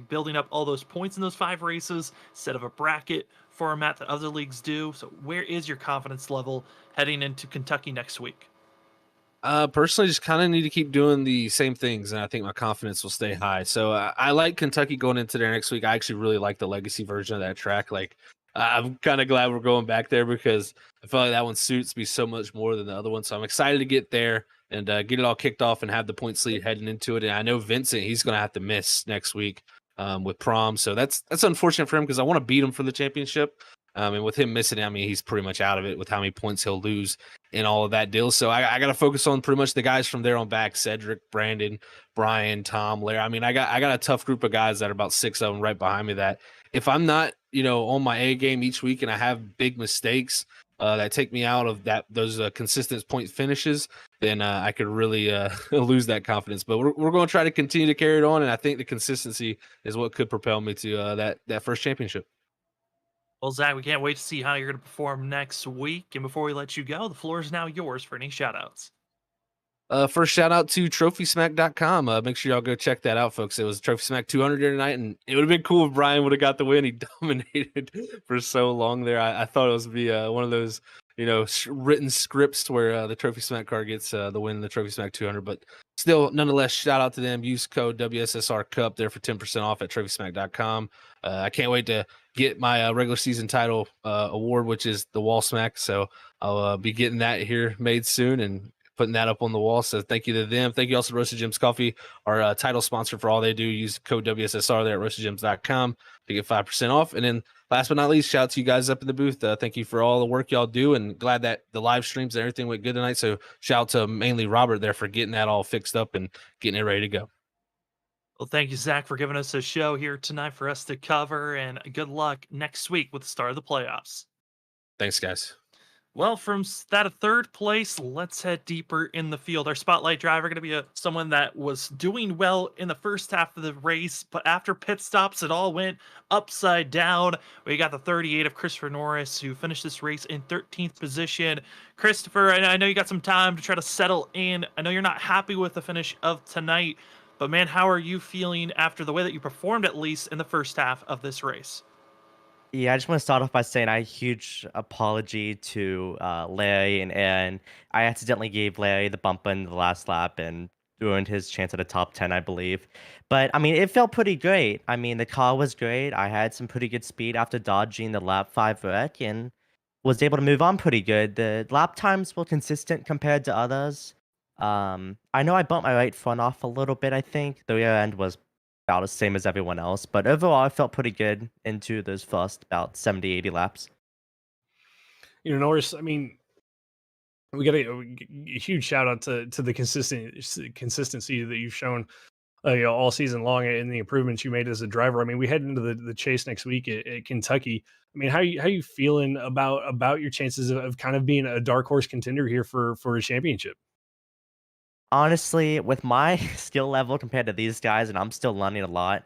building up all those points in those 5 races instead of a bracket format that other leagues do? So where is your confidence level heading into Kentucky next week? Personally, just kind of need to keep doing the same things, and I think my confidence will stay high. So I like Kentucky going into there next week. I actually really like the legacy version of that track. Like, I'm kind of glad we're going back there because I feel like that one suits me so much more than the other one. So I'm excited to get there and get it all kicked off and have the points lead heading into it. And I know Vincent, he's going to have to miss next week with prom. So that's unfortunate for him because I want to beat him for the championship. And with him missing it, I mean, he's pretty much out of it with how many points he'll lose in all of that deal. So I got to focus on pretty much the guys from there on back: Cedric, Brandon, Brian, Tom, Larry. I mean, I got a tough group of guys that are about 6 of them right behind me that if I'm not, on my A game each week and I have big mistakes that take me out of those consistent point finishes, then I could really lose that confidence. But we're going to try to continue to carry it on, and I think the consistency is what could propel me to that first championship. Well, Zach, we can't wait to see how you're going to perform next week. And before we let you go, the floor is now yours for any shout-outs. First shout out to TrophySmack.com. Make sure y'all go check that out, folks. It was Trophy Smack 200 here tonight, and it would have been cool if Brian would have got the win. He dominated for so long there. I thought it was be one of those, written scripts where the Trophy Smack car gets the win in the Trophy Smack 200. But still, nonetheless, shout out to them. Use code WSSR Cup there for 10% off at TrophySmack.com. I can't wait to get my regular season title award, which is the Wall Smack. So I'll be getting that here made soon and putting that up on the wall. So thank you to them. Thank you also to Roasted Gems Coffee, our title sponsor for all they do. Use code WSSR there at roastedgems.com to get 5% off. And then last but not least, shout out to you guys up in the booth. Thank you for all the work y'all do, and glad that the live streams and everything went good tonight. So shout out to mainly Robert there for getting that all fixed up and getting it ready to go. Well, thank you, Zach, for giving us a show here tonight for us to cover, and good luck next week with the start of the playoffs. Thanks, guys. Well, from that third place, let's head deeper in the field. Our spotlight driver going to be someone that was doing well in the first half of the race, but after pit stops, it all went upside down. We got the 38 of Christopher Norris, who finished this race in 13th position. Christopher, I know you got some time to try to settle in. I know you're not happy with the finish of tonight, but man, how are you feeling after the way that you performed, at least in the first half of this race? Yeah, I just want to start off by saying a huge apology to Larry, and I accidentally gave Larry the bumper in the last lap and ruined his chance at a top 10, I believe. But I mean, it felt pretty great. I mean, the car was great. I had some pretty good speed after dodging the lap 5 wreck and was able to move on pretty good. The lap times were consistent compared to others. I know I bumped my right front off a little bit, I think. The rear end was about the same as everyone else, but overall I felt pretty good into those first about 70-80 laps. Norris, I mean, we got a huge shout out to the consistency that you've shown all season long and the improvements you made as a driver. I mean, we head into the chase next week at Kentucky. I mean, how you feeling about your chances of kind of being a dark horse contender here for a championship? Honestly, with my skill level compared to these guys, and I'm still learning a lot,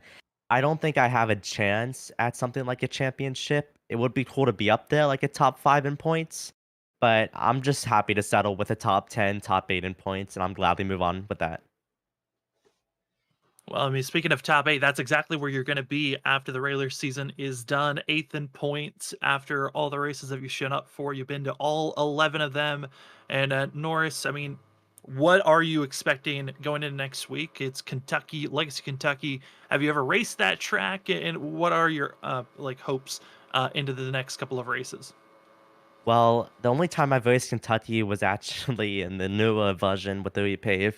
I don't think I have a chance at something like a championship. It would be cool to be up there like a top 5 in points, but I'm just happy to settle with a top 10, top 8 in points, and I'm glad we move on with that. Well, I mean, speaking of top 8, that's exactly where you're going to be after the regular season is done. 8th in points after all the races that you've shown up for. You've been to all 11 of them. And Norris, I mean, what are you expecting going into next week? It's Kentucky, Legacy Kentucky. Have you ever raced that track? And what are your hopes into the next couple of races? Well, the only time I've raced Kentucky was actually in the newer version with the repave.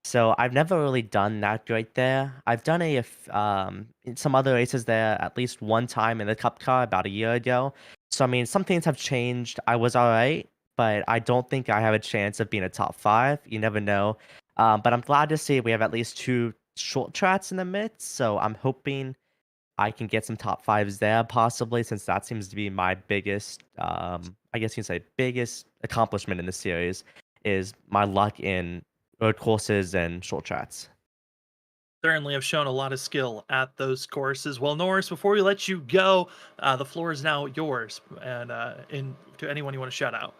So I've never really done that great there. I've done some other races there at least one time in the Cup car about a year ago. So I mean, some things have changed. I was all right, but I don't think I have a chance of being a top 5. You never know. But I'm glad to see we have at least 2 short tracks in the midst. So I'm hoping I can get some top 5s there possibly, since that seems to be my biggest, I guess you can say biggest accomplishment in the series is my luck in road courses and short tracks. Certainly have shown a lot of skill at those courses. Well, Norris, before we let you go, the floor is now yours. And to anyone you want to shout out.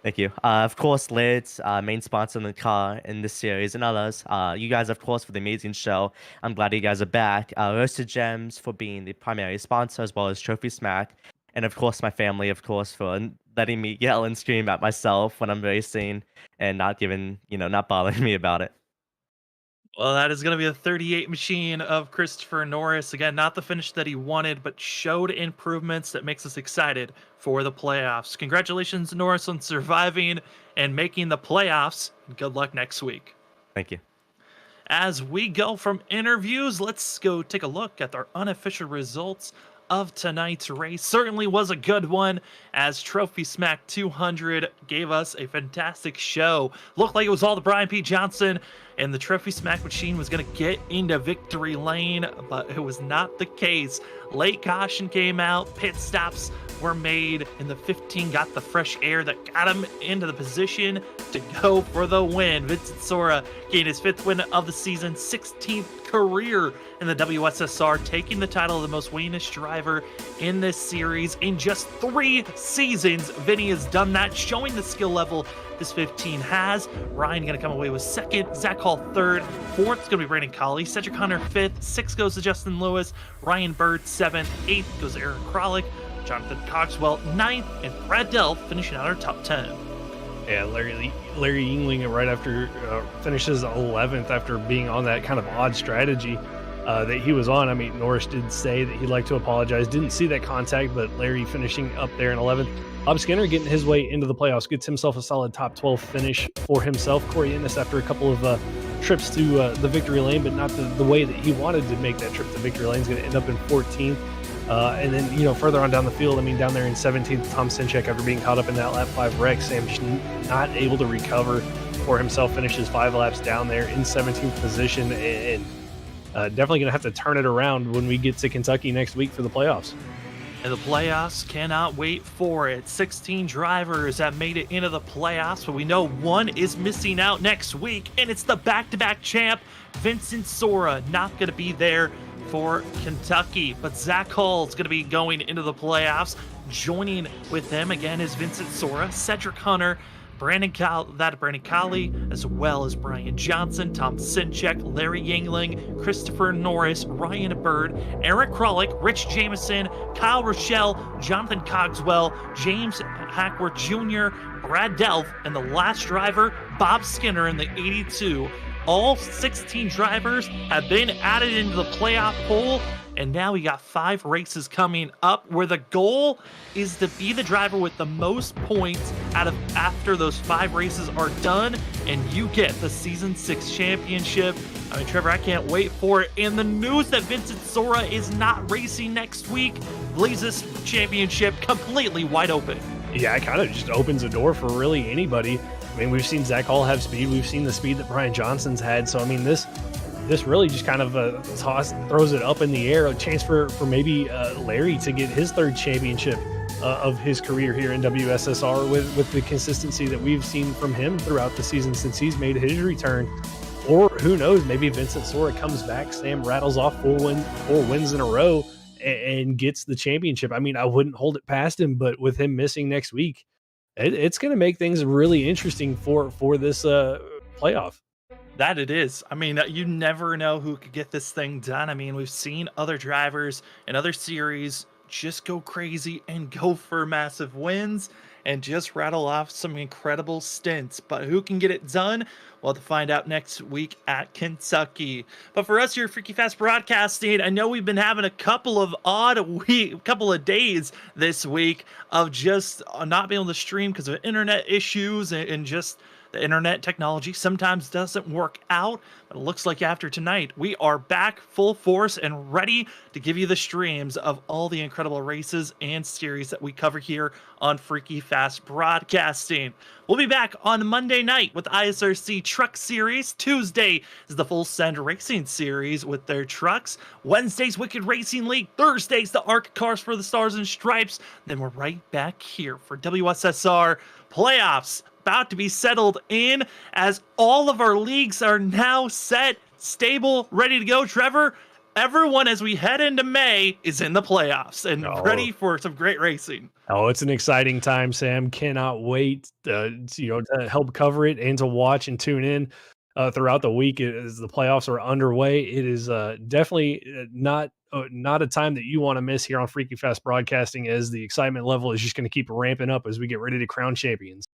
Thank you. Of course, Lids, main sponsor in the car in this series, and others. You guys, of course, for the amazing show. I'm glad you guys are back. Roasted Gems for being the primary sponsor, as well as Trophy Smack. And of course, my family, of course, for letting me yell and scream at myself when I'm racing and not not bothering me about it. Well, that is going to be a 38 machine of Christopher Norris. Again, not the finish that he wanted, but showed improvements that makes us excited for the playoffs. Congratulations, Norris, on surviving and making the playoffs. Good luck next week. Thank you. As we go from interviews, let's go take a look at our unofficial results of tonight's race. Certainly was a good one, as Trophy Smack 200 gave us a fantastic show. Looked like it was all the Brian P. Johnson, and the Trophy Smack machine was going to get into victory lane, but it was not the case. Late caution came out, pit stops were made, and the 15 got the fresh air that got him into the position to go for the win. Vincent Sora gained his 5th win of the season, 16th career in the WSSR, taking the title of the most winningest driver in this series. In just 3 seasons, Vinny has done that, showing the skill level this 15 has. Ryan going to come away with 2nd, Zach Hall 3rd, 4th is going to be Brandon Colley, Cedric Hunter 5th, 6th goes to Justin Lewis, Ryan Bird 7th, 8th goes to Aaron Kralik, Jonathan Coxwell 9th, and Brad Delph finishing out our top 10. Yeah, Larry Yingling right after finishes 11th after being on that kind of odd strategy that he was on. I mean, Norris did say that he'd like to apologize. Didn't see that contact, but Larry finishing up there in 11th. Bob Skinner getting his way into the playoffs, gets himself a solid top 12 finish for himself. Corey Ennis after a couple of trips to the victory lane, but not the way that he wanted to make that trip to victory lane. Is going to end up in 14th. And then, further on down the field, I mean, down there in 17th, Tom Sinchek, after being caught up in that lap 5 wreck, Sam not able to recover for himself, finishes 5 laps down there in 17th position, and definitely going to have to turn it around when we get to Kentucky next week for the playoffs. And the playoffs, cannot wait for it. 16 drivers have made it into the playoffs, but we know one is missing out next week, and it's the back-to-back champ, Vincent Sora, not going to be there for Kentucky, but Zach Hall is going to be going into the playoffs. Joining with him again is Vincent Sora, Cedric Hunter, Brandon Colley, as well as Brian Johnson, Tom Sinchek, Larry Yingling, Christopher Norris, Ryan Bird, Eric Kralik, Rich Jameson, Kyle Rochelle, Jonathan Cogswell, James Hackworth Jr., Brad Delph, and the last driver, Bob Skinner in the 82. All 16 drivers have been added into the playoff pool, and now we got 5 races coming up where the goal is to be the driver with the most points after those 5 races are done, and you get the Season 6 championship. I mean, Trevor, I can't wait for it. And the news that Vincent Sora is not racing next week leaves this championship completely wide open. Yeah, it kind of just opens a door for really anybody. I mean, we've seen Zach Hall have speed. We've seen the speed that Brian Johnson's had. So, I mean, this really just kind of throws it up in the air. A chance for maybe Larry to get his 3rd championship of his career here in WSSR with the consistency that we've seen from him throughout the season since he's made his return. Or who knows, maybe Vincent Sora comes back, Sam rattles off 4 wins in a row and gets the championship. I mean, I wouldn't hold it past him, but with him missing next week, it's going to make things really interesting for this playoff. That it is. I mean, you never know who could get this thing done. I mean, we've seen other drivers in other series just go crazy and go for massive wins and just rattle off some incredible stints. But who can get it done? We'll have to find out next week at Kentucky. But for us here at Freaky Fast Broadcasting, I know we've been having a couple of days this week of just not being able to stream because of internet issues and just The internet technology sometimes doesn't work out, but it looks like after tonight, we are back full force and ready to give you the streams of all the incredible races and series that we cover here on Freaky Fast Broadcasting. We'll be back on Monday night with ISRC Truck Series. Tuesday is the Full Send Racing Series with their trucks. Wednesday's Wicked Racing League. Thursday's the ARC Cars for the Stars and Stripes. Then we're right back here for WSSR playoffs. About to be settled in as all of our leagues are now set, stable, ready to go. Trevor, everyone as we head into May is in the playoffs and ready for some great racing. Oh, it's an exciting time, Sam. Cannot wait to help cover it and to watch and tune in throughout the week as the playoffs are underway. It is definitely not a time that you want to miss here on Freaky Fast Broadcasting, as the excitement level is just going to keep ramping up as we get ready to crown champions.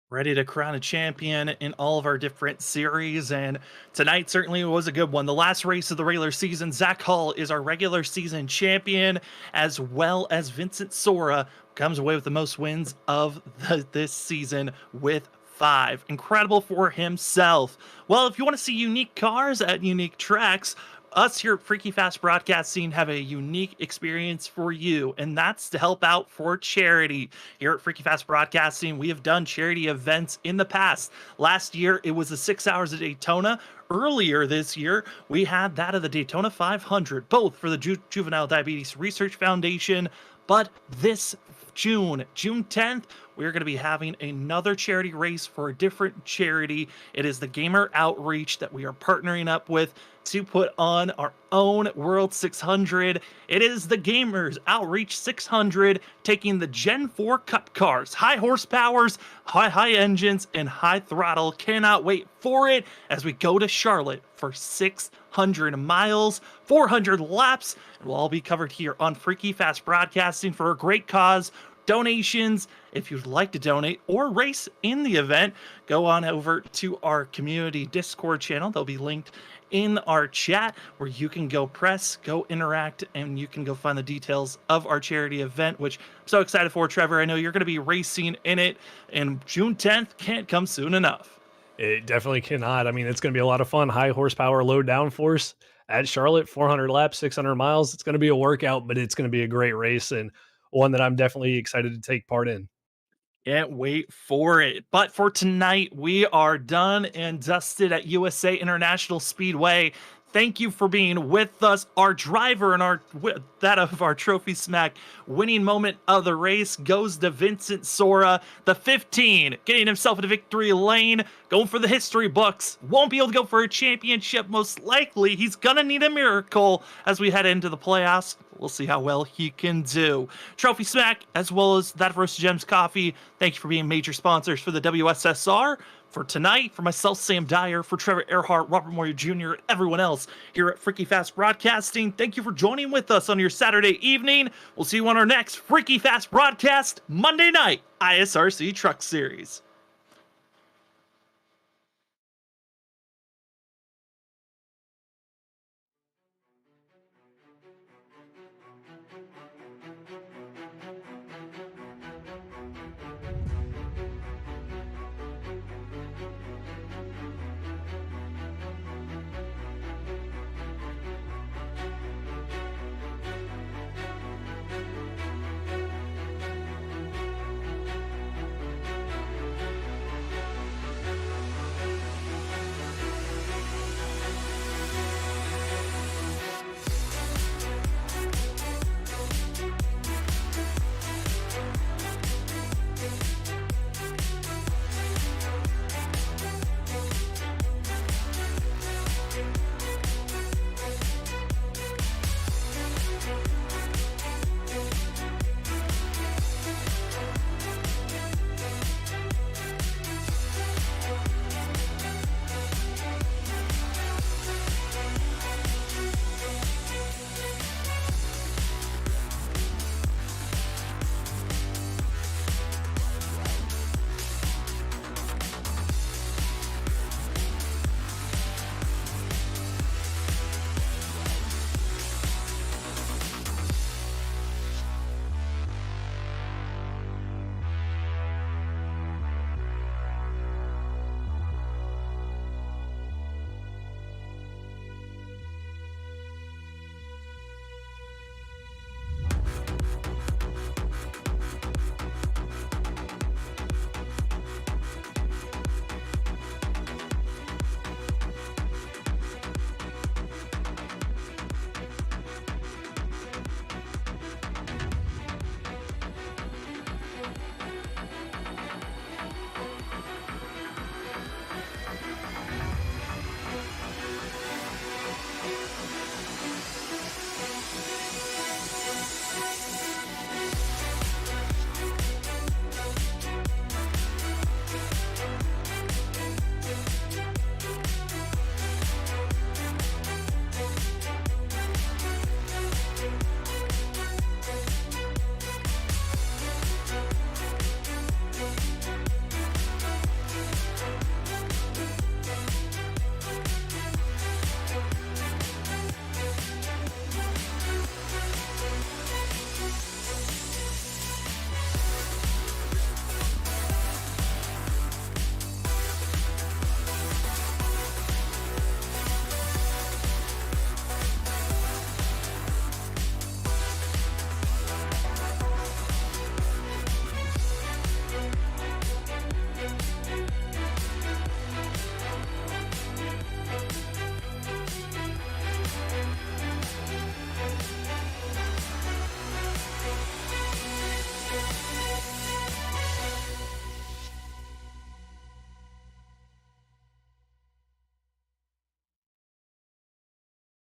Ready to crown a champion in all of our different series, and tonight certainly was a good one. The last race of the regular season, Zach Hall is our regular season champion, as well as Vincent Sora comes away with the most wins of this season with 5. Incredible for himself. Well, if you want to see unique cars at unique tracks, us here at Freaky Fast Broadcasting have a unique experience for you, and that's to help out for charity. Here at Freaky Fast Broadcasting, we have done charity events in the past. Last year, it was the 6 Hours of Daytona. Earlier this year, we had that of the Daytona 500, both for the Juvenile Diabetes Research Foundation. But this June 10th, we're going to be having another charity race for a different charity. It is the Gamer Outreach that we are partnering up with to put on our own World 600. It is the Gamers Outreach 600, taking the Gen 4 Cup cars, high horsepowers, high engines, and high throttle. Cannot wait for it as we go to Charlotte for 600 miles, 400 laps. It will all be covered here on Freaky Fast Broadcasting for a great cause. Donations, if you'd like to donate or race in the event, go on over to our community Discord channel. They'll be linked in our chat where you can go press, go interact, and you can go find the details of our charity event, which I'm so excited for, Trevor. I know you're going to be racing in it, and June 10th can't come soon enough. It definitely cannot. I mean, it's going to be a lot of fun. High horsepower, low downforce at Charlotte, 400 laps, 600 miles. It's going to be a workout, but it's going to be a great race, and one that I'm definitely excited to take part in. Can't wait for it. But for tonight, we are done and dusted at USA International Speedway. Thank you for being with us. Our driver and that of our Trophy Smack winning moment of the race goes to Vincent Sora, the 15, getting himself into victory lane, going for the history books. Won't be able to go for a championship, most likely. He's gonna need a miracle as we head into the playoffs. We'll see how well he can do. Trophy Smack, as well as that of Roasted Gems Coffee, thank you for being major sponsors for the WSSR. For tonight, for myself, Sam Dyer, for Trevor Earhart, Robert Moyer Jr., and everyone else here at Freaky Fast Broadcasting, thank you for joining with us on your Saturday evening. We'll see you on our next Freaky Fast Broadcast Monday night ISRC Truck Series.